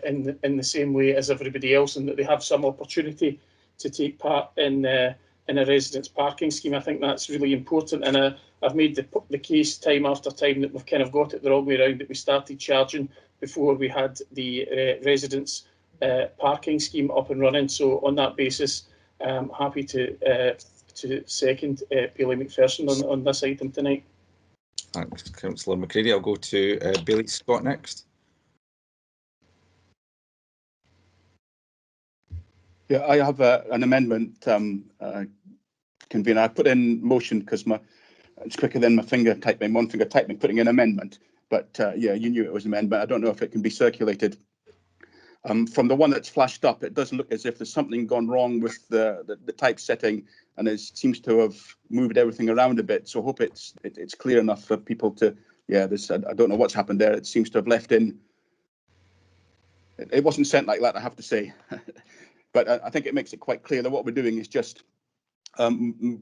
N: in the same way as everybody else, and that they have some opportunity to take part in a residents parking scheme. I think that's really important, and I've made the case time after time that we've kind of got it the wrong way around, that we started charging before we had the residents parking scheme up and running. So on that basis, I'm happy to second Bailey McPherson on this item tonight.
D: Thanks, Councillor McCready. I'll go to Bailey Scott next.
R: Yeah, I have an amendment, convener. I put in motion because it's quicker than my finger typing, one finger typing, putting in amendment. But yeah, you knew it was an amendment. I don't know if it can be circulated. From the one that's flashed up, it does look as if there's something gone wrong with the typesetting, and it seems to have moved everything around a bit. So I hope it's clear enough for people to, yeah, I don't know what's happened there. It seems to have left in, it wasn't sent like that, I have to say. But I think it makes it quite clear that what we're doing is just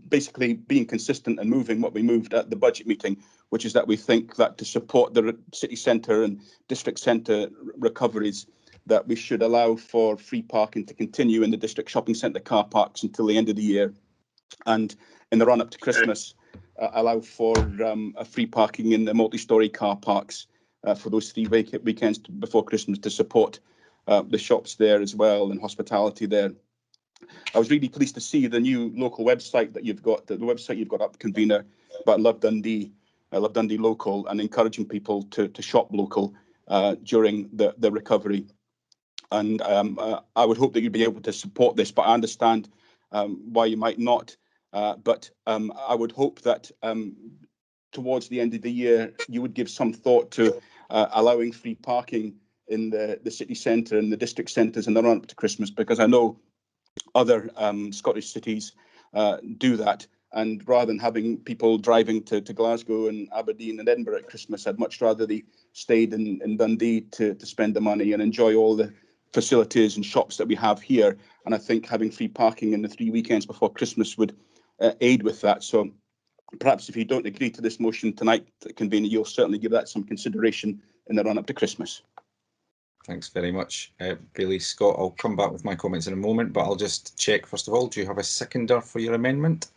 R: basically being consistent and moving what we moved at the budget meeting, which is that we think that to support the city centre and district centre recoveries, that we should allow for free parking to continue in the district shopping centre car parks until the end of the year, and in the run up to Christmas allow for a free parking in the multi-storey car parks for those 3 weekends before Christmas to support the shops there as well and hospitality there. I was really pleased to see the new local website that you've got, the website you've got up, convener, about Love Dundee Local, and encouraging people to shop local during the recovery. And I would hope that you'd be able to support this, but I understand why you might not. But I would hope that towards the end of the year, you would give some thought to allowing free parking in the city centre and the district centres in the run-up to Christmas, because I know other Scottish cities do that. And rather than having people driving to Glasgow and Aberdeen and Edinburgh at Christmas, I'd much rather they stayed in Dundee to spend the money and enjoy all the facilities and shops that we have here. And I think having free parking in the 3 weekends before Christmas would aid with that. So perhaps if you don't agree to this motion tonight, convener, you'll certainly give that some consideration in the run-up to Christmas.
D: Thanks very much, Bailey Scott. I'll come back with my comments in a moment, but I'll just check first of all, do you have a seconder for your amendment?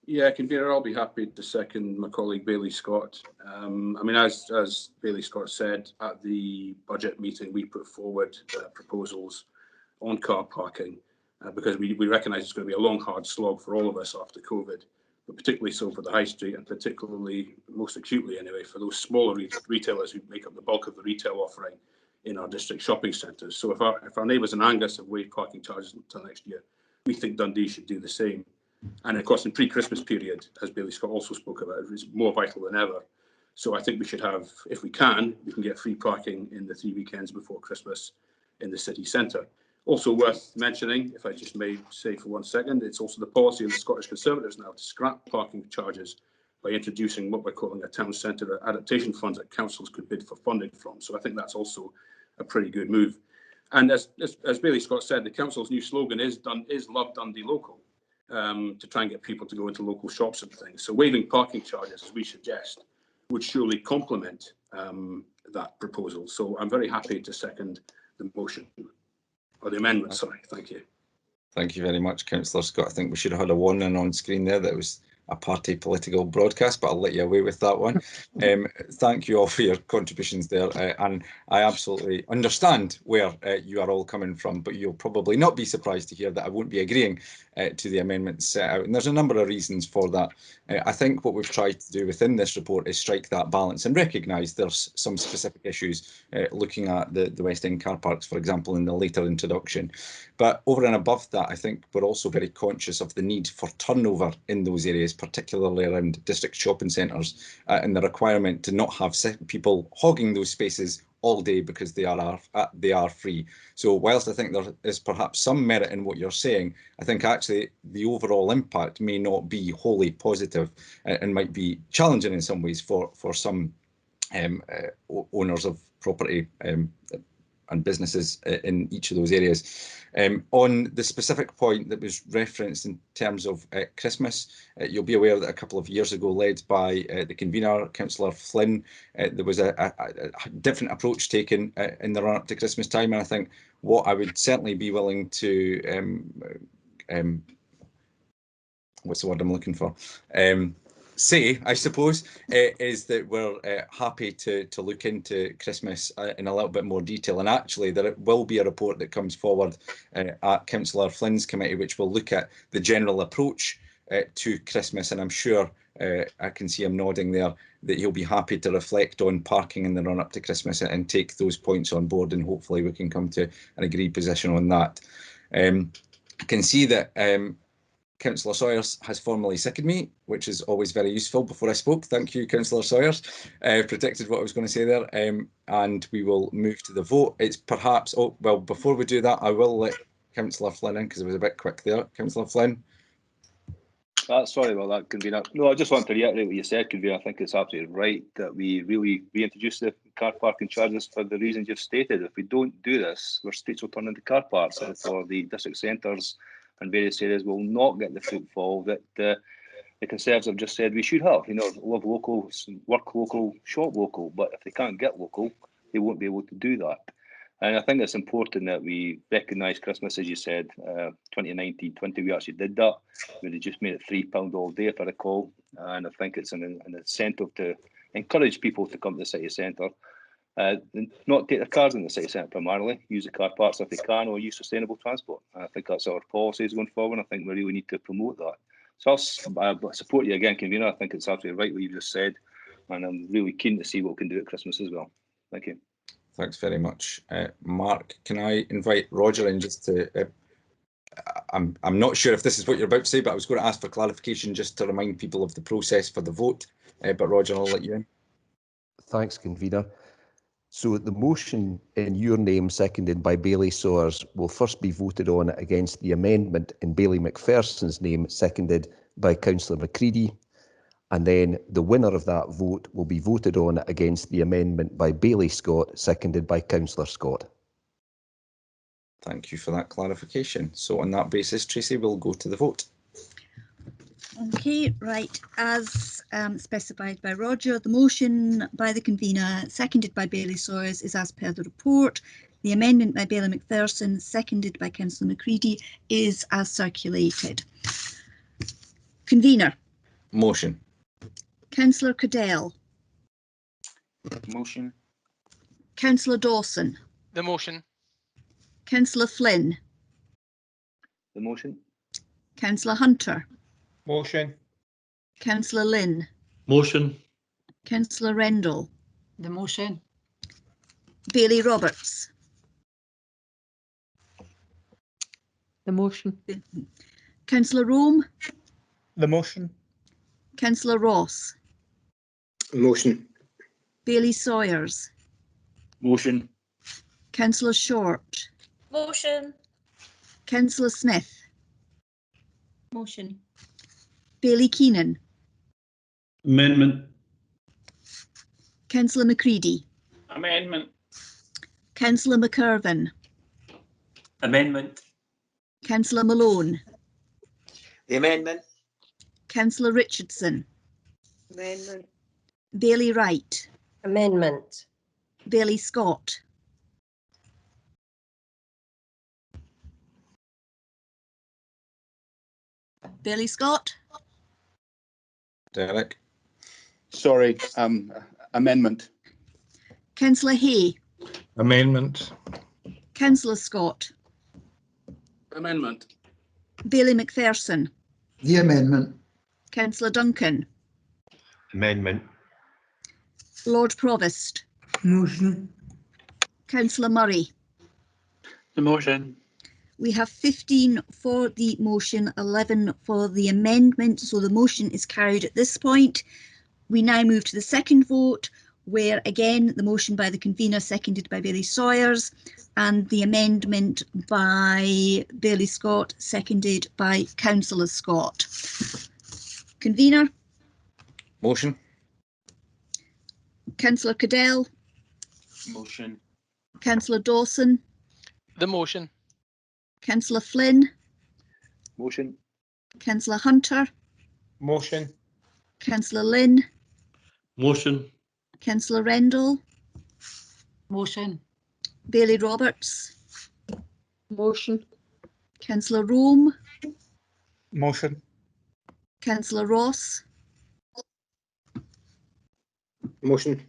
L: Yeah, convener, I'll be happy to second my colleague Bailey Scott. I mean, as Bailey Scott said, at the budget meeting, we put forward proposals on car parking because we recognise it's going to be a long, hard slog for all of us after COVID. but particularly so for the high street, and particularly, most acutely anyway, for those smaller retailers who make up the bulk of the retail offering in our district shopping centres. So if our neighbours in Angus have waived parking charges until next year, we think Dundee should do the same. And of course, in pre-Christmas period, as Bailey Scott also spoke about, it's more vital than ever. So I think we should have, if we can get free parking in the 3 weekends before Christmas in the city centre. Also worth mentioning, if I just may say for 1 second, it's also the policy of the Scottish Conservatives now to scrap parking charges by introducing what we're calling a town centre adaptation fund that councils could bid for funding from. So I think that's also a pretty good move. And as Bailey Scott said, the council's new slogan is Love Dundee Local, to try and get people to go into local shops and things. So waiving parking charges, as we suggest, would surely complement that proposal. So I'm very happy to second the motion, or the amendment, sorry. Thank you.
D: Thank you very much, Councillor Scott. I think we should have had a warning on screen there that was a party political broadcast, but I'll let you away with that one. Thank you all for your contributions there, and I absolutely understand where you are all coming from, but you'll probably not be surprised to hear that I won't be agreeing to the amendments set out, and there's a number of reasons for that. I think what we've tried to do within this report is strike that balance and recognise there's some specific issues, looking at the West End car parks, for example, in the later introduction. But over and above that, I think we're also very conscious of the need for turnover in those areas, particularly around district shopping centres, and the requirement to not have people hogging those spaces all day because they are free. So whilst I think there is perhaps some merit in what you're saying, I think actually the overall impact may not be wholly positive, and might be challenging in some ways for some owners of property and businesses in each of those areas. On the specific point that was referenced in terms of Christmas, you'll be aware that a couple of years ago, led by the convener, Councillor Flynn, there was a different approach taken in the run-up to Christmas time, and I think what I would certainly be willing to, what's the word I'm looking for? Say, I suppose, is that we're happy to look into Christmas in a little bit more detail, and actually there will be a report that comes forward at Councillor Flynn's committee which will look at the general approach to Christmas, and I'm sure, I can see him nodding there, that he'll be happy to reflect on parking in the run up to Christmas and take those points on board, and hopefully we can come to an agreed position on that. I can see that Councillor Sawyers has formally seconded me, which is always very useful before I spoke. Thank you, Councillor Sawyers. Protected what I was going to say there. And we will move to the vote. It's perhaps, oh, well, before we do that, I will let Councillor Flynn in because it was a bit quick there. Councillor Flynn.
Q: Sorry about that, Convener. No, I just want to reiterate what you said, Convener. I think it's absolutely right that we really reintroduce the car parking charges for the reasons you've stated. If we don't do this, our streets will turn into car parks, and for the district centres and various areas will not get the footfall that the Conservatives have just said we should have. You know, live local, work local, shop local, but if they can't get local, they won't be able to do that. And I think it's important that we recognise Christmas, as you said, 2019-20, we actually did that. We just made it £3 all day, if I recall. And I think it's an incentive to encourage people to come to the city centre. Not take their cars in the city centre primarily, use the car parks if they can, or use sustainable transport. And I think that's our policies going forward. I think we really need to promote that. So I'll support you again, Convener. I think it's absolutely right what you just said, and I'm really keen to see what we can do at Christmas as well. Thank you.
D: Thanks very much, Mark. Can I invite Roger in just to? I'm not sure if this is what you're about to say, but I was going to ask for clarification just to remind people of the process for the vote. But Roger, I'll let you in.
A: Thanks, Convener. So the motion in your name, seconded by Bailey Sawyers, will first be voted on against the amendment in Bailey McPherson's name, seconded by Councillor Macready. And then the winner of that vote will be voted on against the amendment by Bailey Scott, seconded by Councillor Scott.
D: Thank you for that clarification. So on that basis, Tracy, we'll go to the vote.
V: Okay, right. As specified by Roger, the motion by the convener, seconded by Bailey Sawyers, is as per the report. The amendment by Bailey McPherson, seconded by Councillor Macready, is as circulated. Convener.
D: Motion.
V: Councillor Cadell.
Q: Motion.
V: Councillor Dawson.
B: The motion.
V: Councillor Flynn.
Q: The motion.
V: Councillor Hunter.
T: Motion.
V: Councillor Lynn.
E: Motion.
V: Councillor Rendell.
F: The motion.
V: Bailey Roberts.
I: The motion.
V: Councillor Rome.
I: The motion.
V: Councillor Ross.
I: Motion.
V: Bailey Sawyers.
I: Motion.
V: Councillor Short.
H: Motion.
V: Councillor Smith. Motion. Bailey Keenan.
E: Amendment.
V: Councillor McCready.
N: Amendment.
V: Councillor McIrvin.
S: Amendment.
V: Councillor Malone.
G: The amendment.
V: Councillor Richardson.
H: Amendment.
V: Bailey Wright.
H: Amendment.
V: Bailey Scott. Bailey Scott.
D: Derek.
R: Sorry, amendment.
V: Councillor Hay.
I: Amendment.
V: Councillor Scott.
L: Amendment.
V: Bailey McPherson.
U: The amendment.
V: Councillor Duncan.
O: Amendment.
V: Lord Provost.
I: Motion.
V: Councillor Murray.
I: The motion.
V: We have 15 for the motion, 11 for the amendment, so the motion is carried at this point. We now move to the second vote, where again the motion by the convener, seconded by Bailey Sawyers, and the amendment by Bailey Scott, seconded by Councillor Scott. Convener.
D: Motion.
V: Councillor Cadell.
I: Motion.
V: Councillor Dawson.
B: The motion.
V: Councillor Flynn.
I: Motion.
V: Councillor Hunter.
I: Motion.
V: Councillor Lynn.
E: Motion.
V: Councillor Rendell.
F: Motion.
V: Bailey Roberts.
I: Motion.
V: Councillor Rome.
I: Motion.
V: Councillor Ross.
I: Motion.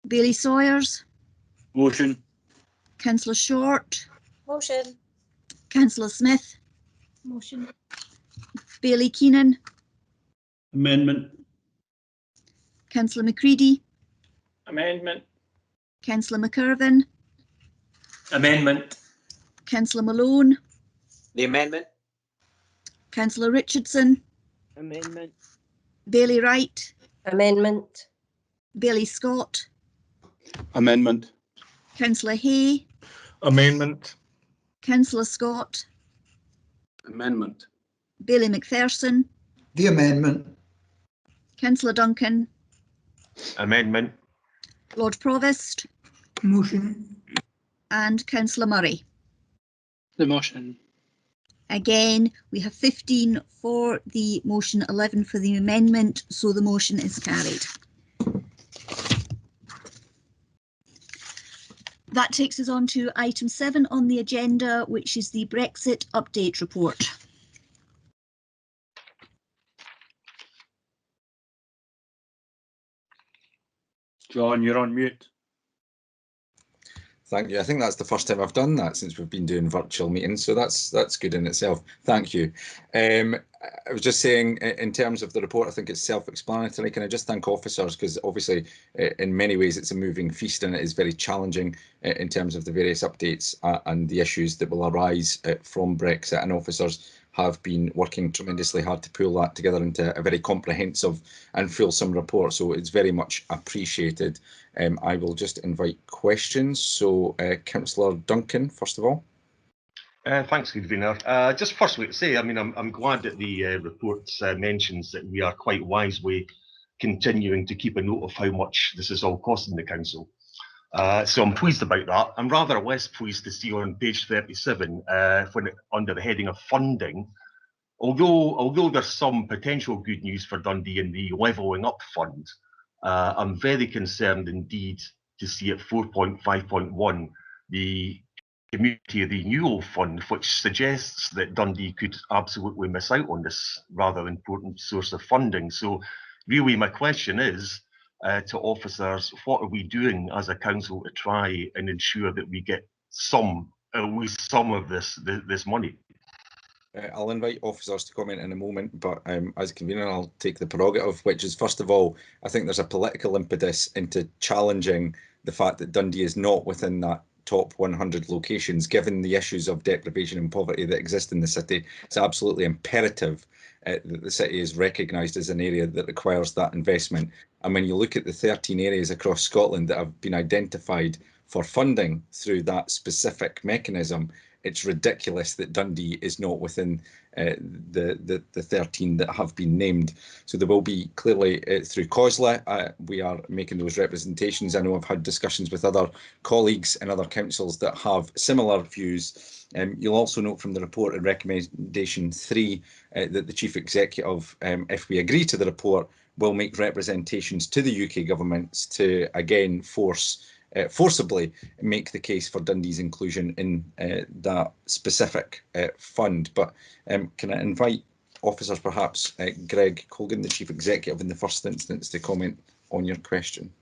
V: Bailey Sawyers.
I: Motion.
V: Councillor Short.
H: Motion.
V: Councillor Smith.
H: Motion.
V: Bailey Keenan.
E: Amendment.
V: Councillor McCready.
N: Amendment.
V: Councillor McIrvin.
S: Amendment.
V: Councillor Malone.
G: The amendment.
V: Councillor Richardson.
H: Amendment.
V: Bailey Wright.
H: Amendment.
V: Bailey Scott.
R: Amendment.
V: Councillor Hay.
I: Amendment.
V: Councillor Scott.
L: Amendment.
V: Bailey McPherson.
U: The amendment.
V: Councillor Duncan.
O: Amendment.
V: Lord Provost.
I: Motion.
V: And Councillor Murray.
I: The motion.
V: Again, we have 15 for the motion, 11 for the amendment, so the motion is carried. That takes us on to item 7 on the agenda, which is the Brexit update report.
I: John, you're on mute.
D: Thank you. I think that's the first time I've done that since we've been doing virtual meetings, so that's good in itself. Thank you. I was just saying, in terms of the report, I think it's self-explanatory. Can I just thank officers, because obviously in many ways it's a moving feast and it is very challenging in terms of the various updates and the issues that will arise from Brexit, and officers have been working tremendously hard to pull that together into a very comprehensive and fulsome report, so it's very much appreciated. I will just invite questions. So Councillor Duncan, first of all.
O: Thanks, convener. Just firstly to say, I mean, I'm glad that the report mentions that we are quite wisely continuing to keep a note of how much this is all costing the council. So I'm pleased about that. I'm rather less pleased to see on page 37, under the heading of funding, although there's some potential good news for Dundee in the levelling up fund, I'm very concerned indeed to see at 4.5.1 the Community Renewal Fund, which suggests that Dundee could absolutely miss out on this rather important source of funding. So really my question is to officers, what are we doing as a council to try and ensure that we get at least some of this money?
D: I'll invite officers to comment in a moment, but as convener, I'll take the prerogative, which is, first of all, I think there's a political impetus into challenging the fact that Dundee is not within that top 100 locations, given the issues of deprivation and poverty that exist in the city. It's absolutely imperative that the city is recognised as an area that requires that investment. And when you look at the 13 areas across Scotland that have been identified for funding through that specific mechanism, it's ridiculous that Dundee is not within the 13 that have been named. So there will be clearly through COSLA, we are making those representations. I know I've had discussions with other colleagues and other councils that have similar views. You'll also note from the report in recommendation 3 that the Chief Executive, if we agree to the report, will make representations to the UK governments to again forcibly make the case for Dundee's inclusion in that specific fund. But can I invite officers, perhaps Greg Colgan, the Chief Executive, in the first instance, to comment on your question?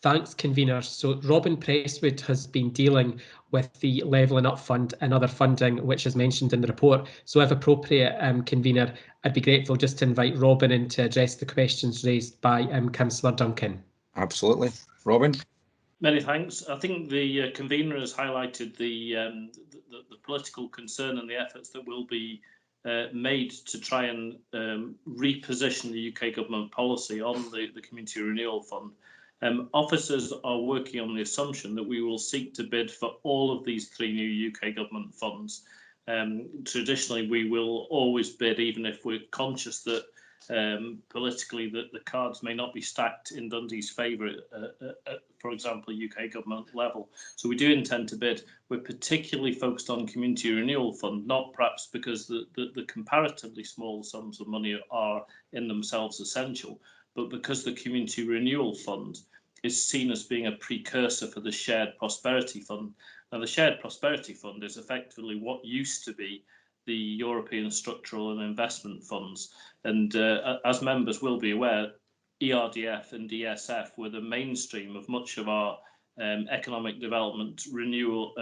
K: Thanks, convener. So Robin Presswood has been dealing with the Levelling Up Fund and other funding, which is mentioned in the report. So if appropriate, convener, I'd be grateful just to invite Robin in to address the questions raised by Councillor Duncan.
D: Absolutely. Robin?
T: Many thanks. I think the convener has highlighted the political concern and the efforts that will be made to try and reposition the UK government policy on the Community Renewal Fund. Officers are working on the assumption that we will seek to bid for all of these 3 new UK government funds. Traditionally, we will always bid, even if we're conscious that politically that the cards may not be stacked in Dundee's favour at, for example, UK government level. So we do intend to bid. We're particularly focused on Community Renewal Fund, not perhaps because the comparatively small sums of money are in themselves essential, but because the Community Renewal Fund is seen as being a precursor for the Shared Prosperity Fund. Now, the Shared Prosperity Fund is effectively what used to be the European Structural and Investment Funds. And as members will be aware, ERDF and ESF were the mainstream of much of our economic development, renewal,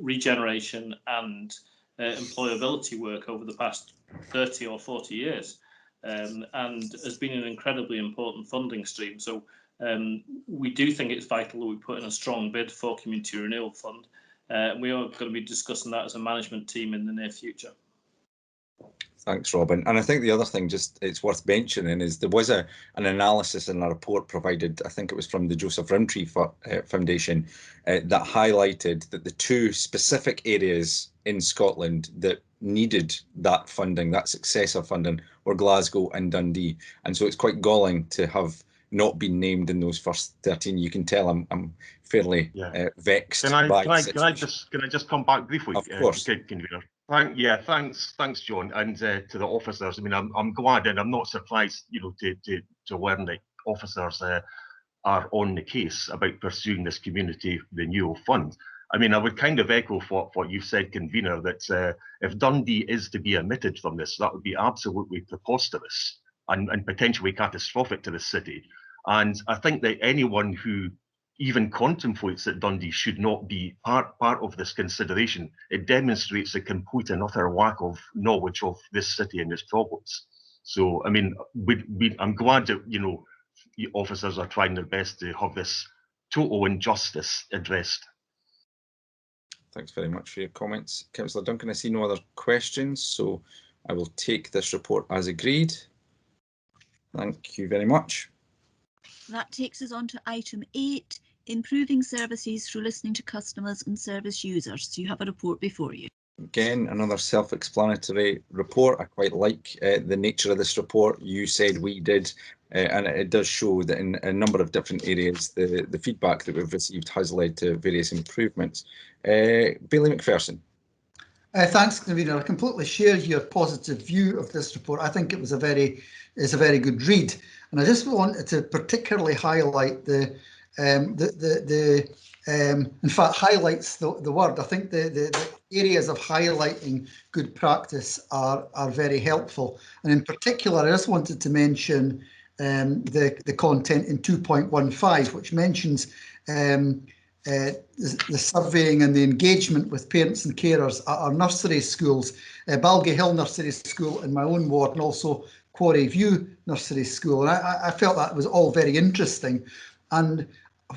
T: regeneration and employability work over the past 30 or 40 years. And has been an incredibly important funding stream. So we do think it's vital that we put in a strong bid for Community Renewal Fund. We are going to be discussing that as a management team in the near future.
D: Thanks, Robin. And I think the other thing just it's worth mentioning is there was an analysis in a report provided, I think it was from the Joseph Rowntree Foundation, that highlighted that the 2 specific areas in Scotland that needed that funding, that successor funding, were Glasgow and Dundee. And so it's quite galling to have not been named in those first 13. You can tell I'm fairly vexed.
O: Can I just come back briefly?
D: Of course.
O: Convener. Thanks, John, and to the officers. I mean, I'm glad, and I'm not surprised, to learn that officers are on the case about pursuing this Community Renewal Fund. I mean, I would kind of echo what you've said, convener, that if Dundee is to be omitted from this, that would be absolutely preposterous and potentially catastrophic to the city. And I think that anyone who even contemplates that Dundee should not be part of this consideration, it demonstrates a complete and utter lack of knowledge of this city and its problems. So, I mean, I'm glad that, officers are trying their best to have this total injustice addressed.
D: Thanks very much for your comments. Councillor Duncan, I see no other questions, so I will take this report as agreed. Thank you very much.
V: That takes us on to item 8, improving services through listening to customers and service users. So you have a report before you.
D: Again, another self-explanatory report. I quite like the nature of this report. You said, we did, and it does show that in a number of different areas, the feedback that we've received has led to various improvements. Bailey McPherson.
U: Thanks, convener. I completely share your positive view of this report. I think it's a very good read, and I just wanted to particularly highlight in fact, highlights the word. I think the areas of highlighting good practice are very helpful, and in particular, I just wanted to mention the content in 2.15, which mentions the surveying and the engagement with parents and carers at our nursery schools, Balga Hill Nursery School in my own ward, and also Quarry View Nursery School. And I felt that was all very interesting. And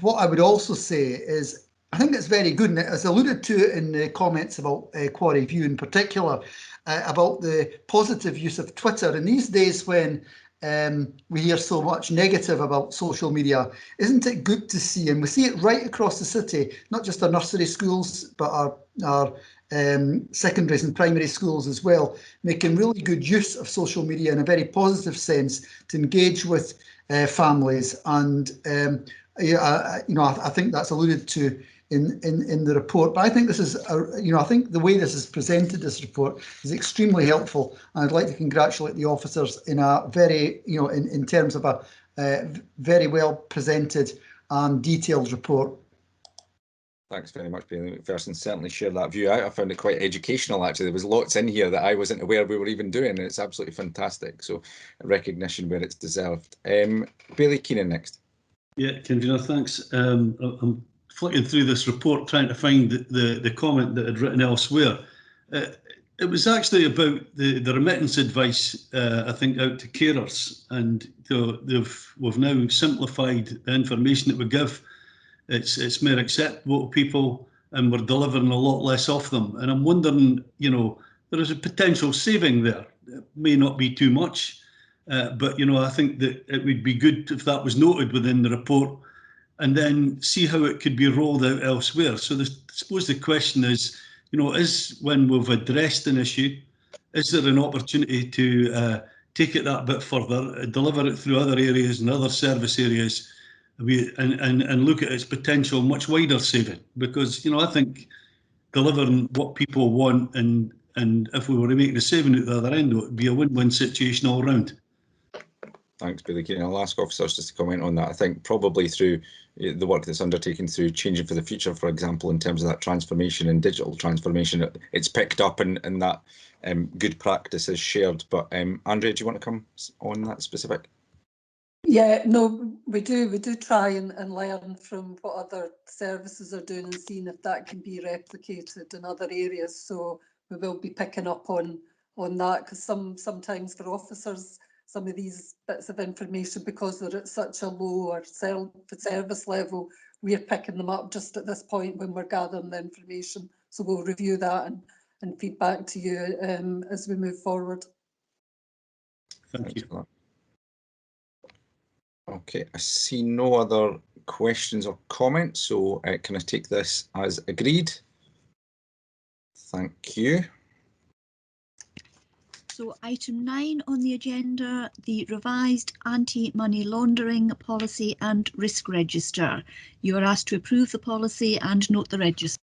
U: what I would also say is, I think it's very good, and as alluded to in the comments about Quarry View in particular, about the positive use of Twitter. In these days when we hear so much negative about social media, isn't it good to see, and we see it right across the city, not just our nursery schools, but our secondaries and primary schools as well, making really good use of social media in a very positive sense to engage with families. And I think that's alluded to in the report. But I think this is, I think the way this is presented, this report, is extremely helpful. And I'd like to congratulate the officers in a very, in terms of a very well presented and detailed report.
D: Thanks very much, Bailey McPherson. Certainly share that view. I found it quite educational, actually. There was lots in here that I wasn't aware we were even doing, and it's absolutely fantastic. So recognition where it's deserved. Bailey Keenan next.
E: Yeah, Convener, thanks. I'm flicking through this report trying to find the comment that I'd written elsewhere. It was actually about the remittance advice, I think, out to carers, and we've now simplified the information that we give. It's more acceptable to people, and we're delivering a lot less of them. And I'm wondering, there is a potential saving there. It may not be too much, but I think that it would be good if that was noted within the report, and then see how it could be rolled out elsewhere. So I suppose the question is, is when we've addressed an issue, is there an opportunity to take it that bit further, deliver it through other areas and other service areas, and look at its potential much wider saving? Because, I think delivering what people want, and if we were to make the saving at the other end, it would be a win-win situation all round.
D: Thanks, Billy Keane. I'll ask officers just to comment on that. I think probably through the work that's undertaken through Changing for the Future, for example, in terms of that transformation and digital transformation, it's picked up and that good practice is shared. But Andrea, do you want to come on that specific?
P: Yeah, no, we do try and learn from what other services are doing and seeing if that can be replicated in other areas. So we will be picking up on that, because sometimes for officers, some of these bits of information, because they're at such a low or service level, we're picking them up just at this point when we're gathering the information. So we'll review that and feed back to you as we move forward.
E: Thank you.
D: Okay, I see no other questions or comments, so can I take this as agreed? Thank you.
V: So item 9 on the agenda, the revised anti-money laundering policy and risk register. You are asked to approve the policy and note the register.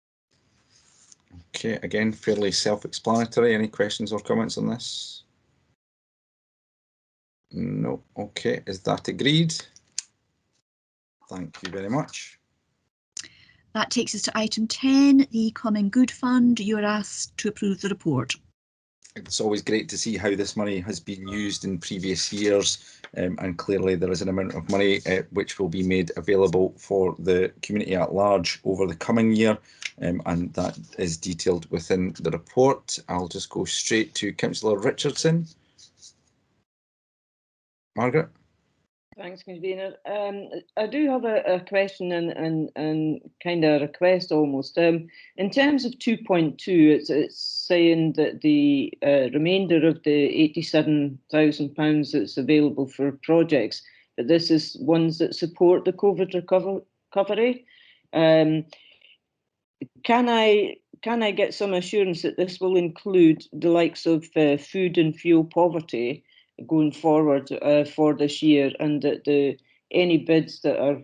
D: Okay, again, fairly self-explanatory. Any questions or comments on this? No. Okay, is that agreed? Thank you very much.
V: That takes us to item 10, the Common Good Fund. You are asked to approve the report.
D: It's always great to see how this money has been used in previous years, and clearly there is an amount of money which will be made available for the community at large over the coming year, and that is detailed within the report. I'll just go straight to Councillor Richardson. Margaret?
J: Thanks, Convener. I do have a question and kind of a request almost. In terms of 2.2, it's saying that the remainder of the £87,000 that's available for projects, but this is ones that support the COVID recovery. Can I get some assurance that this will include the likes of food and fuel poverty going forward for this year, and that any bids that are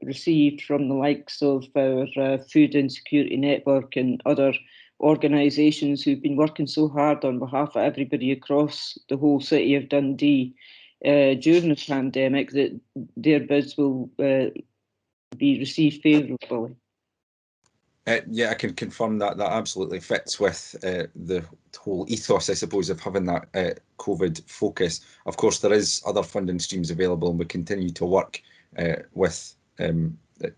J: received from the likes of our Food Insecurity Network and other organisations who've been working so hard on behalf of everybody across the whole city of Dundee during the pandemic, that their bids will be received favourably?
D: Yeah, I can confirm that absolutely fits with the whole ethos, I suppose, of having that COVID focus. Of course, there is other funding streams available, and we continue to work with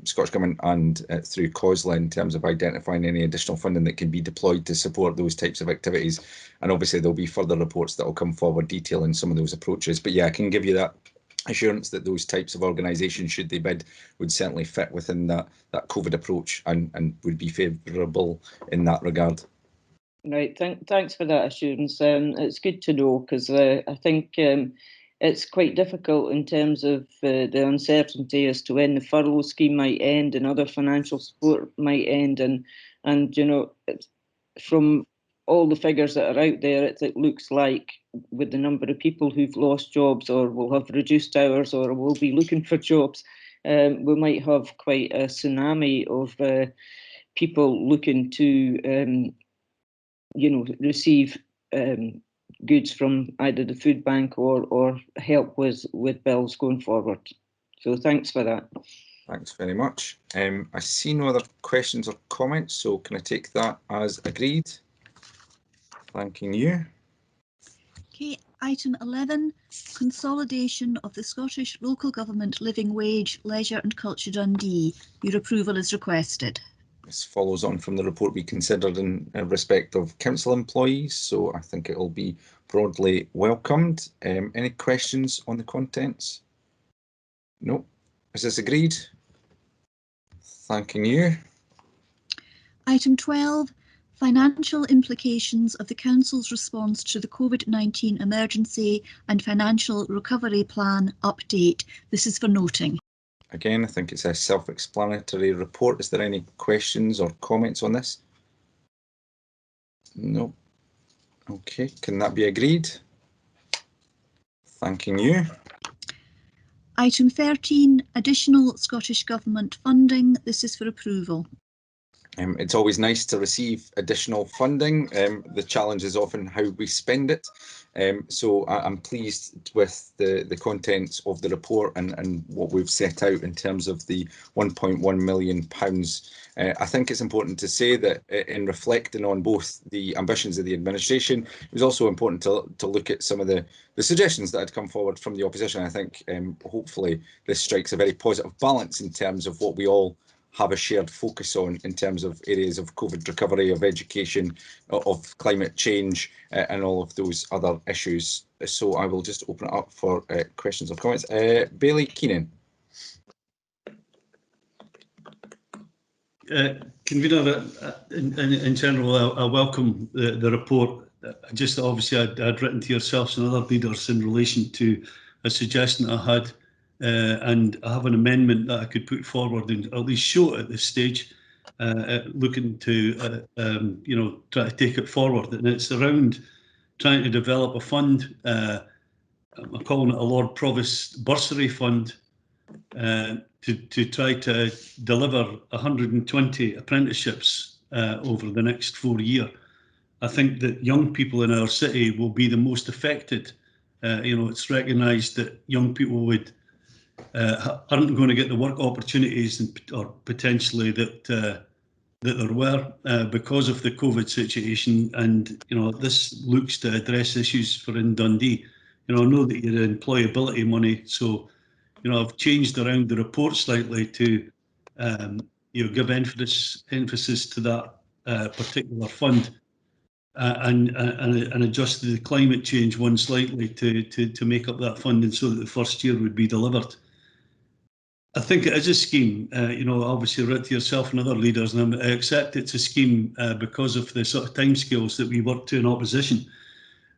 D: Scottish Government and through COSLA in terms of identifying any additional funding that can be deployed to support those types of activities. And obviously there'll be further reports that will come forward detailing some of those approaches. But yeah, I can give you that assurance that those types of organisations, should they bid, would certainly fit within that COVID approach and would be favourable in that regard.
J: Right, thanks for that assurance. It's good to know, because I think it's quite difficult in terms of the uncertainty as to when the furlough scheme might end and other financial support might end, and you know, from all the figures that are out there, it looks like, with the number of people who've lost jobs or will have reduced hours or will be looking for jobs, we might have quite a tsunami of people looking to you know, receive goods from either the food bank or help with bills going forward. So thanks for that.
D: Thanks very much. I see no other questions or comments, so can I take that as agreed? Thanking you.
V: Okay, item 11, consolidation of the Scottish Local Government Living Wage, Leisure and Culture Dundee. Your approval is requested.
D: This follows on from the report we considered in respect of council employees, so I think it will be broadly welcomed. Any questions on the contents? No. Is this agreed? Thanking you.
V: Item 12, financial implications of the Council's response to the COVID-19 emergency and financial recovery plan update. This is for noting.
D: Again, I think it's a self-explanatory report. Is there any questions or comments on this? No. Okay, can that be agreed? Thanking you.
V: Item 13, additional Scottish Government funding. This is for approval.
D: It's always nice to receive additional funding. The challenge is often how we spend it. So I'm pleased with the contents of the report and what we've set out in terms of the £1.1 million. I think it's important to say that in reflecting on both the ambitions of the administration, it was also important to look at some of the suggestions that had come forward from the opposition. I think hopefully this strikes a very positive balance in terms of what we all have a shared focus on in terms of areas of COVID recovery, of education, of climate change, and all of those other issues. So I will just open it up for questions or comments. Bailey Keenan.
E: Convener, in general, I welcome the report. Just obviously I'd written to yourselves and other leaders in relation to a suggestion I had, and I have an amendment that I could put forward and at least show it at this stage, looking to you know, try to take it forward. And it's around trying to develop a fund. I'm calling it a Lord Provost bursary fund, to try to deliver 120 apprenticeships over the next 4 years. I think that young people in our city will be the most affected. You know, it's recognised that young people aren't going to get the work opportunities or potentially that there were because of the COVID situation, and you know, this looks to address issues for in Dundee. You know, I know that you're employability money, so you know, I've changed around the report slightly to you know, give emphasis to that particular fund, and adjusted the climate change one slightly to make up that funding so that the first year would be delivered. I think it is a scheme, you know, obviously written to yourself and other leaders, and I accept it's a scheme because of the sort of timescales that we work to in opposition.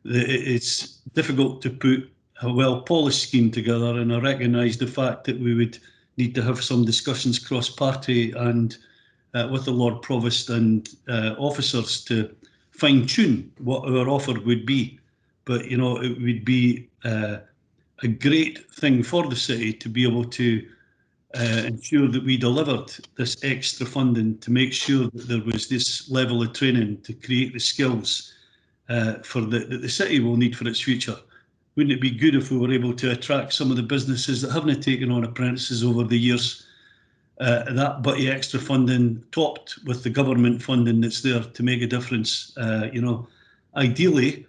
E: It's difficult to put a well-polished scheme together, and I recognise the fact that we would need to have some discussions cross-party and with the Lord Provost and officers to fine-tune what our offer would be. But, you know, it would be a great thing for the city to be able to ensure that we delivered this extra funding to make sure that there was this level of training to create the skills for that the city will need for its future. Wouldn't it be good if we were able to attract some of the businesses that haven't taken on apprentices over the years? That butty extra funding topped with the government funding that's there to make a difference. You know, ideally,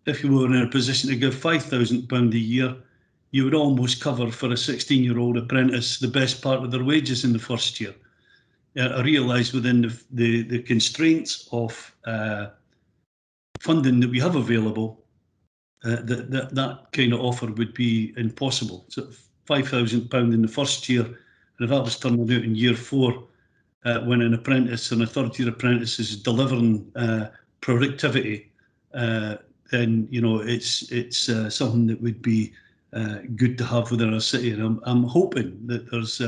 E: if you were in a position to give £5,000 a year, you would almost cover for a 16-year-old apprentice the best part of their wages in the first year. I realise within the constraints of funding that we have available, that kind of offer would be impossible. So £5,000 in the first year, and if that was turning out in year 4, when an apprentice and a third-year apprentice is delivering productivity, then it's something that would be good to have within our city. And I'm hoping that there's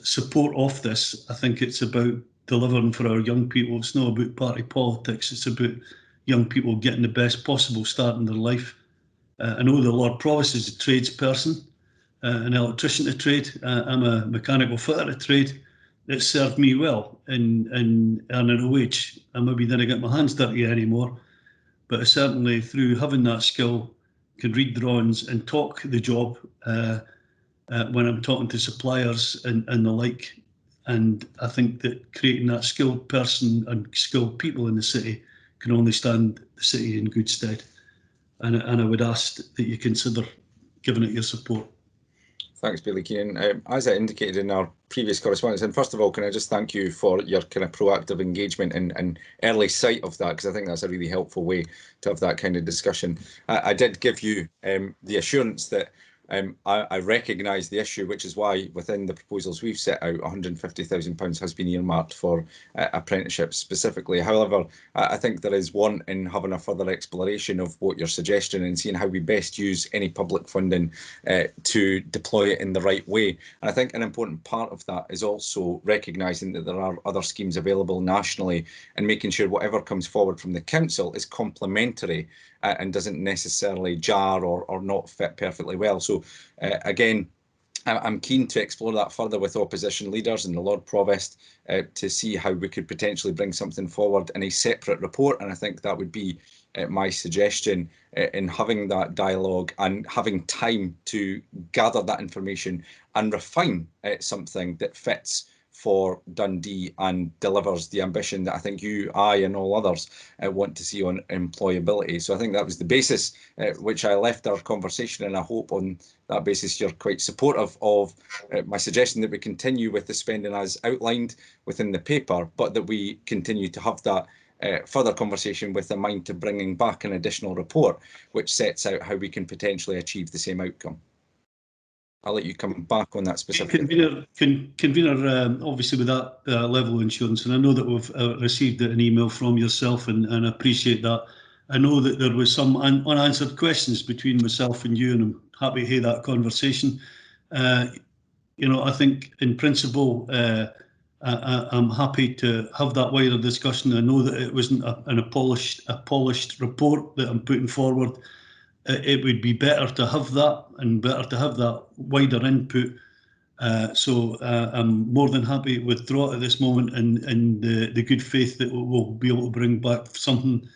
E: support of this. I think it's about delivering for our young people. It's not about party politics. It's about young people getting the best possible start in their life. I know the Lord Provost is a tradesperson, an electrician to trade. I'm a mechanical fitter to trade. It served me well in earning a wage. I maybe didn't get my hands dirty anymore, but I certainly, through having that skill, could read drawings and talk the job when I'm talking to suppliers and the like. And I think that creating that skilled person and skilled people in the city can only stand the city in good stead. And I would ask that you consider giving it your support.
D: Thanks, Billy Keenan. As I indicated in our previous correspondence, and first of all, can I just thank you for your kind of proactive engagement and early sight of that, because I think that's a really helpful way to have that kind of discussion. I did give you the assurance that I recognise the issue, which is why within the proposals we've set out, £150,000 has been earmarked for apprenticeships specifically. However, I think there is want in having a further exploration of what you're suggesting and seeing how we best use any public funding to deploy it in the right way. And I think an important part of that is also recognising that there are other schemes available nationally and making sure whatever comes forward from the council is complementary and doesn't necessarily jar or not fit perfectly well. So again, I'm keen to explore that further with opposition leaders and the Lord Provost to see how we could potentially bring something forward in a separate report. And I think that would be my suggestion in having that dialogue and having time to gather that information and refine something that fits for Dundee and delivers the ambition that I think you, I and all others want to see on employability. So I think that was the basis which I left our conversation, and I hope on that basis you're quite supportive of my suggestion that we continue with the spending as outlined within the paper, but that we continue to have that further conversation with a mind to bringing back an additional report which sets out how we can potentially achieve the same outcome. I'll let you come back on that specific.
E: Convener, obviously with that level of insurance, and I know that we've received an email from yourself, and I appreciate that. I know that there was some unanswered questions between myself and you, and I'm happy to hear that conversation. I think in principle, I'm happy to have that wider discussion. I know that it wasn't a polished report that I'm putting forward. It would be better to have that, and better to have that wider input. So I'm more than happy to withdraw it at this moment, and the good faith that we'll be able to bring back something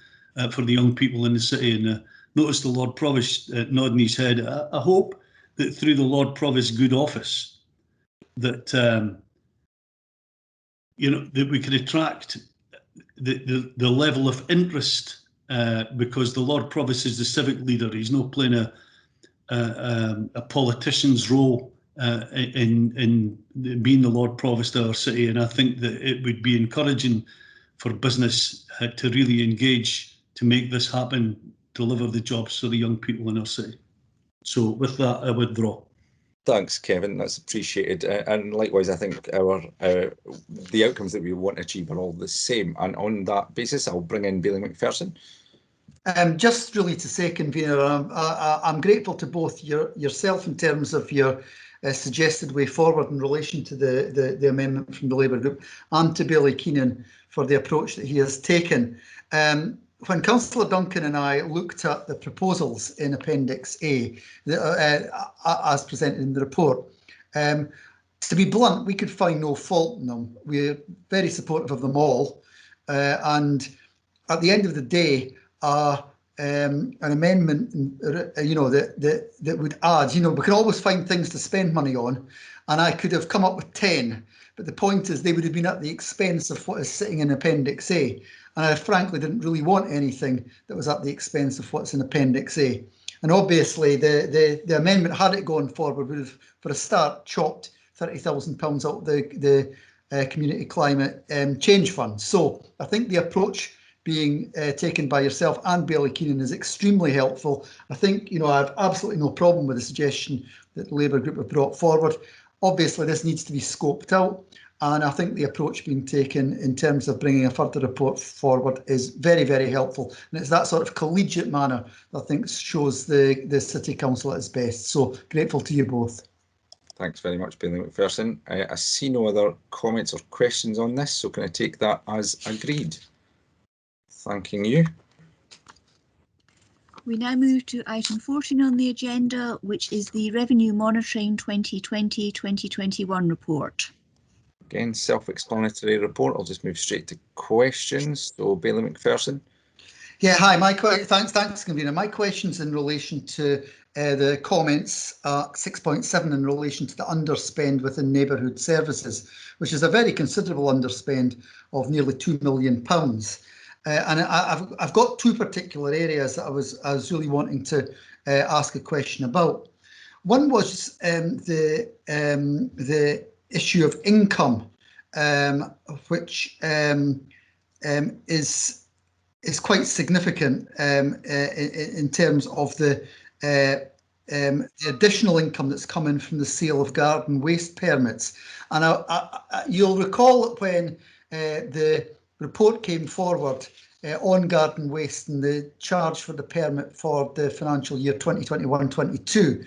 E: for the young people in the city. And notice the Lord Provost nodding his head. I hope that through the Lord Provost's good office, that that we can attract the level of interest. Because the Lord Provost is the civic leader. He's not playing a politician's role in being the Lord Provost of our city. And I think that it would be encouraging for business to really engage to make this happen, deliver the jobs for the young people in our city. So with that, I withdraw.
D: Thanks, Kevin. That's appreciated. And likewise, I think the outcomes that we want to achieve are all the same. And on that basis, I'll bring in Bailey McPherson.
U: Just really to say, Convener, I'm grateful to both yourself in terms of your suggested way forward in relation to the amendment from the Labour Group, and to Billy Keenan for the approach that he has taken. When Councillor Duncan and I looked at the proposals in Appendix A, as presented in the report, to be blunt, we could find no fault in them. We're very supportive of them all. And at the end of the day, an amendment, that would add, we can always find things to spend money on, and I could have come up with 10, but the point is they would have been at the expense of what is sitting in Appendix A. And I frankly didn't really want anything that was at the expense of what's in Appendix A. And obviously the amendment, had it gone forward, would have, for a start, chopped £30,000 out of the Community Climate Change Fund. So I think the approach being taken by yourself and Bailey Keenan is extremely helpful. I think, you know, I have absolutely no problem with the suggestion that the Labour group have brought forward. Obviously, this needs to be scoped out, and I think the approach being taken in terms of bringing a further report forward is very, very helpful. And it's that sort of collegiate manner that I think shows the City Council at its best. So grateful to you both.
D: Thanks very much, Bailey McPherson. I see no other comments or questions on this, so can I take that as agreed? Thanking you.
V: We now move to item 14 on the agenda, which is the Revenue Monitoring 2020-2021 report.
D: Again, self-explanatory report. I'll just move straight to questions. So, Bailey McPherson.
U: Yeah, hi. Thanks, Convener. My question's in relation to the comments 6.7 in relation to the underspend within neighbourhood services, which is a very considerable underspend of nearly £2 million. And I've got two particular areas that I was really wanting to ask a question about. One was the issue of income, which is quite significant in terms of the additional income that's coming from the sale of garden waste permits. And you'll recall that when the report came forward on garden waste and the charge for the permit for the financial year 2021-22,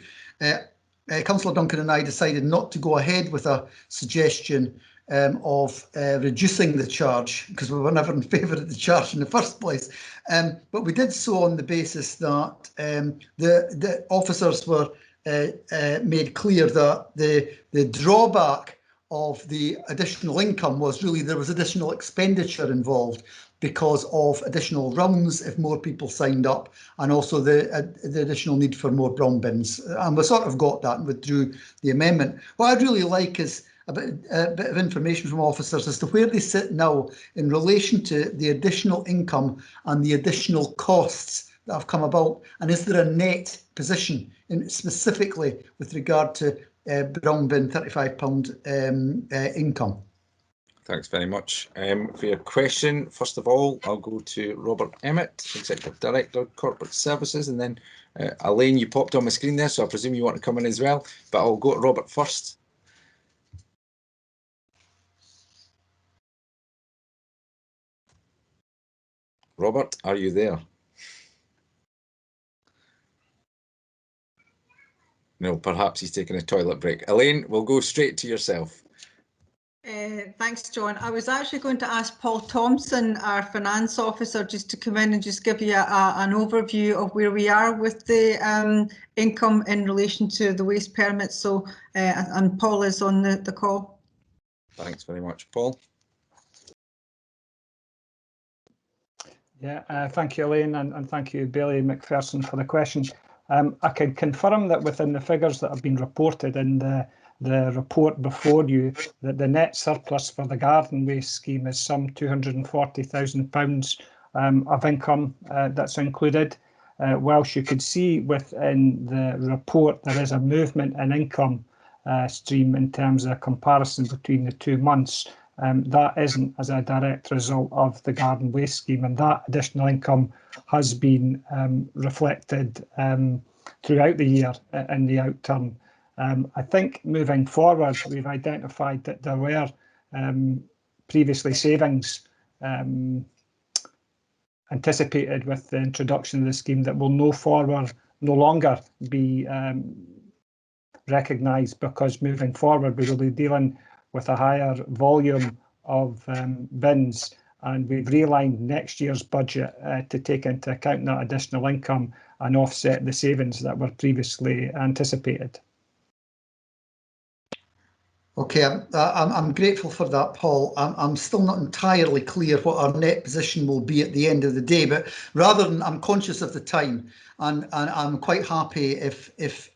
U: Councillor Duncan and I decided not to go ahead with a suggestion of reducing the charge, because we were never in favour of the charge in the first place. But we did so on the basis that the officers were made clear that the drawback of the additional income was really there was additional expenditure involved because of additional runs if more people signed up, and also the additional need for more brown bins. And we sort of got that and withdrew the amendment. What I'd really like is a bit of information from officers as to where they sit now in relation to the additional income and the additional costs that have come about, and is there a net position specifically with regard to brown bin £35 income?
D: Thanks very much for your question. First of all, I'll go to Robert Emmett, Executive Director, Corporate Services, and then Elaine, you popped on my screen there, so I presume you want to come in as well, but I'll go to Robert first. Robert, are you there? No, perhaps he's taking a toilet break. Elaine, we'll go straight to yourself.
C: Thanks, John. I was actually going to ask Paul Thompson, our finance officer, just to come in and just give you an overview of where we are with the income in relation to the waste permits. So, and Paul is on the call.
D: Thanks very much, Paul.
M: Yeah, thank you, Elaine, and thank you, Bailey McPherson, for the question. I can confirm that within the figures that have been reported in the report before you, that the net surplus for the garden waste scheme is some £240,000 of income that's included. Whilst you could see within the report there is a movement in income stream in terms of comparison between the 2 months, that isn't as a direct result of the garden waste scheme, and that additional income has been reflected throughout the year in the outturn. I think moving forward, we've identified that there were previously savings anticipated with the introduction of the scheme that will no longer be recognised, because moving forward we will be dealing with a higher volume of bins, and we've realigned next year's budget to take into account that additional income and offset the savings that were previously anticipated.
U: Okay, I'm grateful for that, Paul. I'm still not entirely clear what our net position will be at the end of the day, but rather than, I'm conscious of the time, and I'm quite happy if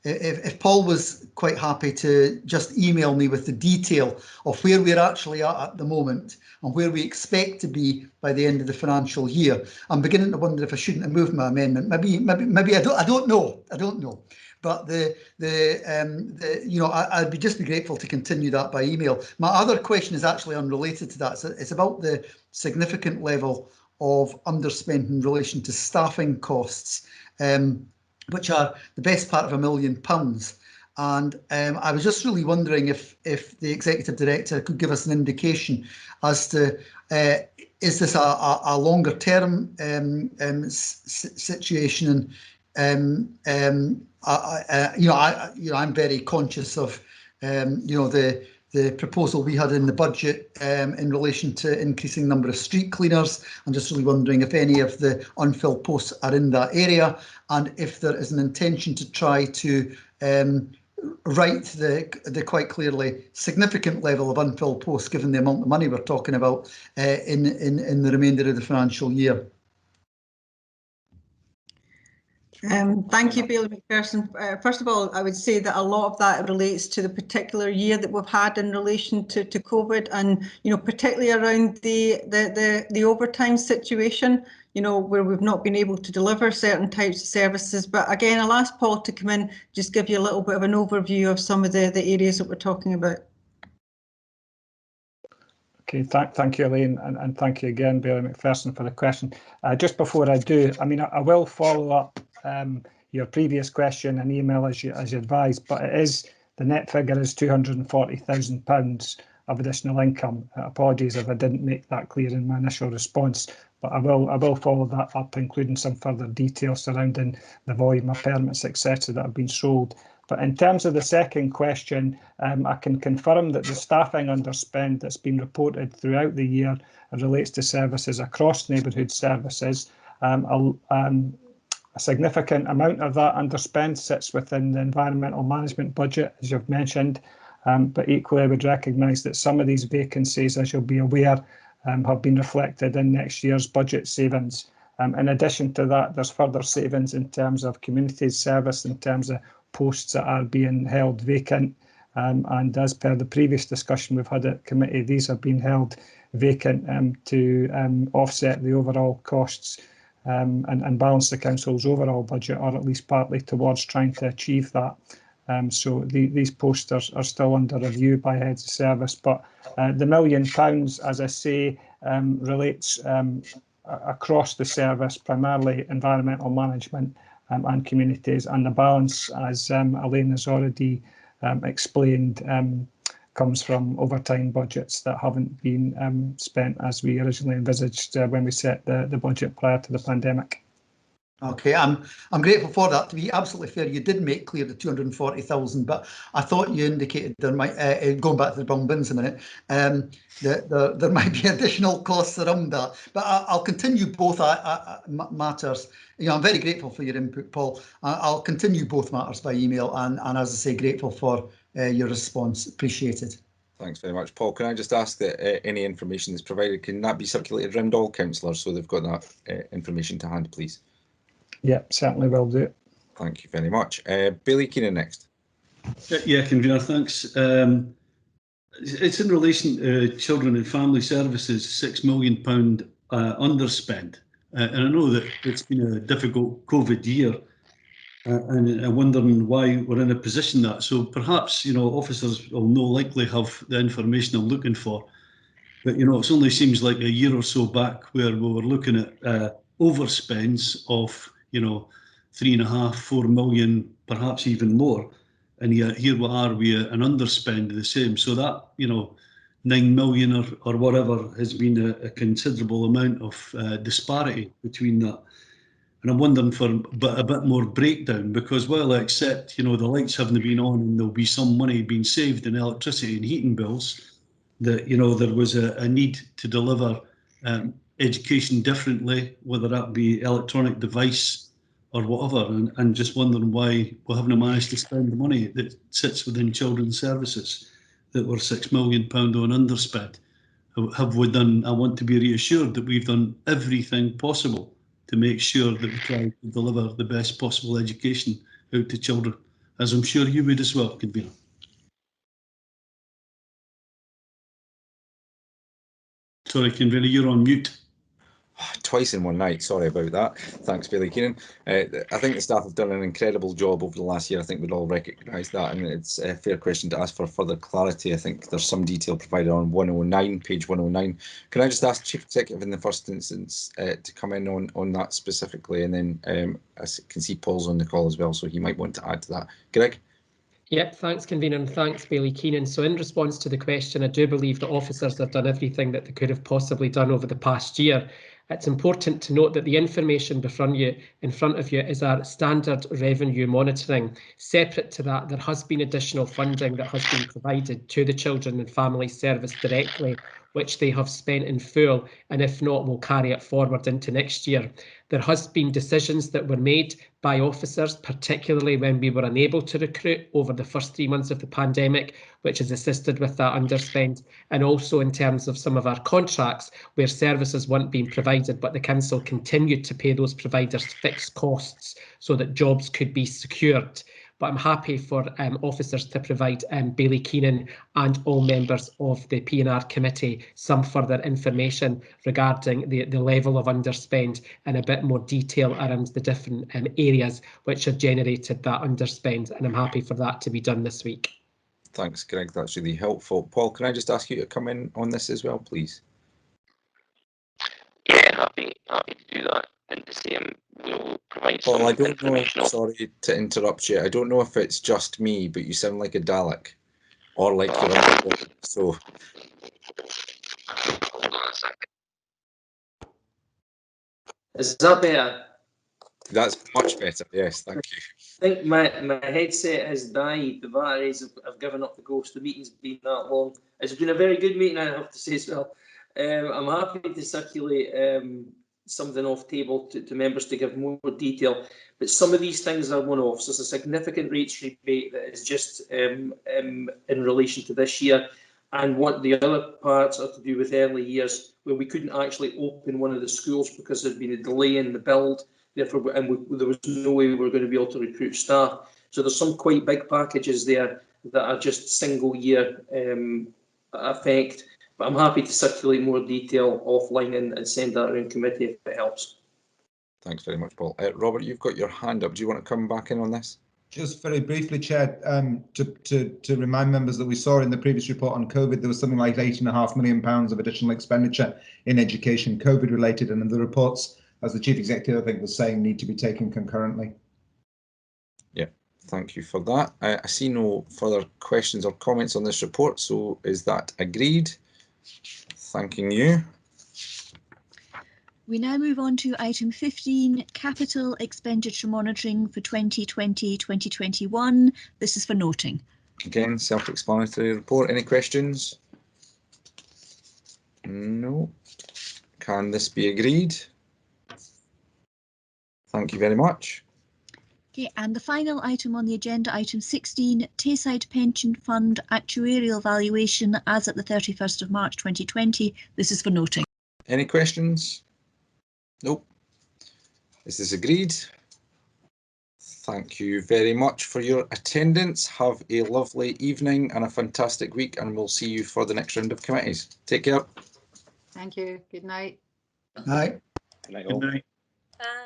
U: if Paul was quite happy to just email me with the detail of where we're actually at the moment and where we expect to be by the end of the financial year. I'm beginning to wonder if I shouldn't have moved my amendment. Maybe I don't know. But I'd just be grateful to continue that by email. My other question is actually unrelated to that. So it's about the significant level of underspend in relation to staffing costs, which are the best part of £1 million. And I was just really wondering if the Executive Director could give us an indication as to is this a longer term situation? And I'm very conscious of the proposal we had in the budget in relation to increasing number of street cleaners. I'm just really wondering if any of the unfilled posts are in that area, and if there is an intention to try to right the quite clearly significant level of unfilled posts, given the amount of money we're talking about in the remainder of the financial year.
C: Thank you, Bailey McPherson. First of all, I would say that a lot of that relates to the particular year that we've had in relation to COVID, and particularly around the overtime situation, where we've not been able to deliver certain types of services. But again, I'll ask Paul to come in, just give you a little bit of an overview of some of the areas that we're talking about.
M: Okay, thank you, Elaine, and thank you again, Bailey McPherson, for the question. Just before I do, I will follow up your previous question and email as you advised, but the net figure is £240,000 of additional income. Apologies if I didn't make that clear in my initial response, but I will follow that up, including some further details surrounding the volume of permits, etc., that have been sold. But in terms of the second question, I can confirm that the staffing underspend that's been reported throughout the year relates to services across neighbourhood services. A significant amount of that underspend sits within the environmental management budget, as you've mentioned, but equally I would recognise that some of these vacancies, as you'll be aware, have been reflected in next year's budget savings. In addition to that, there's further savings in terms of community service, in terms of posts that are being held vacant, and as per the previous discussion we've had at committee, these have been held vacant to offset the overall costs and balance the council's overall budget, or at least partly towards trying to achieve that. So these posts are still under review by heads of service, but the £1 million, as I say, relates across the service, primarily environmental management and communities, and the balance, as Elaine has already explained, comes from overtime budgets that haven't been spent as we originally envisaged when we set the budget prior to the pandemic.
U: Okay, I'm grateful for that. To be absolutely fair, you did make clear the 240,000, but I thought you indicated there might, going back to the brown bins a minute, that there might be additional costs around that. But I'll continue both matters. I'm very grateful for your input, Paul. I'll continue both matters by email, and as I say, grateful for your response. Appreciated.
D: Thanks very much, Paul. Can I just ask that any information that's provided, can that be circulated around all councillors so they've got that information to hand, please?
M: Yeah, certainly will do.
D: Thank you very much. Bailey Keenan next.
E: Yeah, Convener, thanks. It's in relation to children and family services, £6 million underspend. And I know that it's been a difficult COVID year, and I'm wondering why we're in a position that. So perhaps, officers will no likely have the information I'm looking for. But, it only seems like a year or so back where we were looking at overspends of, 3.5, 4 million, perhaps even more. And yet here we are, we an underspend the same. So that, 9 million or whatever has been a considerable amount of disparity between that. And I'm wondering for a bit more breakdown, because while I accept, the lights haven't been on and there'll be some money being saved in electricity and heating bills, that, there was a need to deliver education differently, whether that be electronic device or whatever, and just wondering why we haven't managed to spend the money that sits within children's services that were £6 million on underspend. Have we done? I want to be reassured that we've done everything possible to make sure that we try to deliver the best possible education out to children. as I'm sure you would as well, Convener. Sorry, Convener, you're on mute.
D: Twice in one night, sorry about that. Thanks, Bailey Keenan. I think the staff have done an incredible job over the last year. I think we'd all recognise that, and it's a fair question to ask for further clarity. I think there's some detail provided on 109, page 109. Can I just ask Chief Executive in the first instance to come in on that specifically, and then I can see Paul's on the call as well, so he might want to add to that. Greg?
K: Yep, thanks, Convener, and thanks, Bailey Keenan. So in response to the question, I do believe that officers have done everything that they could have possibly done over the past year. It's important to note that the information in front of you is our standard revenue monitoring. Separate to that, there has been additional funding that has been provided to the Children and Family Service directly, which they have spent in full, and if not, will carry it forward into next year. There has been decisions that were made by officers, particularly when we were unable to recruit over the first 3 months of the pandemic, which has assisted with that underspend, and also in terms of some of our contracts where services weren't being provided, but the council continued to pay those providers fixed costs so that jobs could be secured. But I'm happy for officers to provide Bailey Keenan and all members of the P&R committee some further information regarding the level of underspend and a bit more detail around the different areas which have generated that underspend, and I'm happy for that to be done this week.
D: Thanks, Greg. That's really helpful. Paul, can I just ask you to come in on this as well, please?
B: Yeah, happy to do that. And the same, we'll provide
D: Paul,
B: some
D: I don't know,
B: information.
D: sorry to interrupt you. I don't know if it's just me, but you sound like a Dalek, or like you're on. So.
B: Hold on a second.
G: Is that better?
D: That's much better. Yes, thank you.
G: I think my headset has died. The batteries have given up the ghost. The meeting's been that long. It's been a very good meeting, I have to say as well. I'm happy to circulate something off table to members to give more detail. But some of these things are one-offs. There's a significant rates rebate that is just in relation to this year. And what the other parts are to do with early years, where we couldn't actually open one of the schools because there'd been a delay in the build. Therefore, there was no way we were going to be able to recruit staff. So there's some quite big packages there that are just single year effect. But I'm happy to circulate more detail offline and send that around committee if it helps.
D: Thanks very much, Paul. Robert, you've got your hand up. Do you want to come back in on this?
A: Just very briefly, Chair, to remind members that we saw in the previous report on COVID, there was something like £8.5 million of additional expenditure in education, COVID related, and in the reports, as the Chief Executive, I think, was saying, need to be taken concurrently.
D: Yeah, thank you for that. I see no further questions or comments on this report, so is that agreed? Thanking you.
V: We now move on to item 15, capital expenditure monitoring for 2020-2021. This is for noting.
D: Again, self-explanatory report. Any questions? No. Can this be agreed? Thank you very much.
V: Okay, and the final item on the agenda, item 16, Tayside Pension Fund actuarial valuation as at the 31st of March 2020. This is for noting.
D: Any questions? Nope. This is agreed. Thank you very much for your attendance. Have a lovely evening and a fantastic week, and we'll see you for the next round of committees. Take care.
F: Thank you. Good night.
A: Night.
L: Good night.
I: Good night.
H: Bye.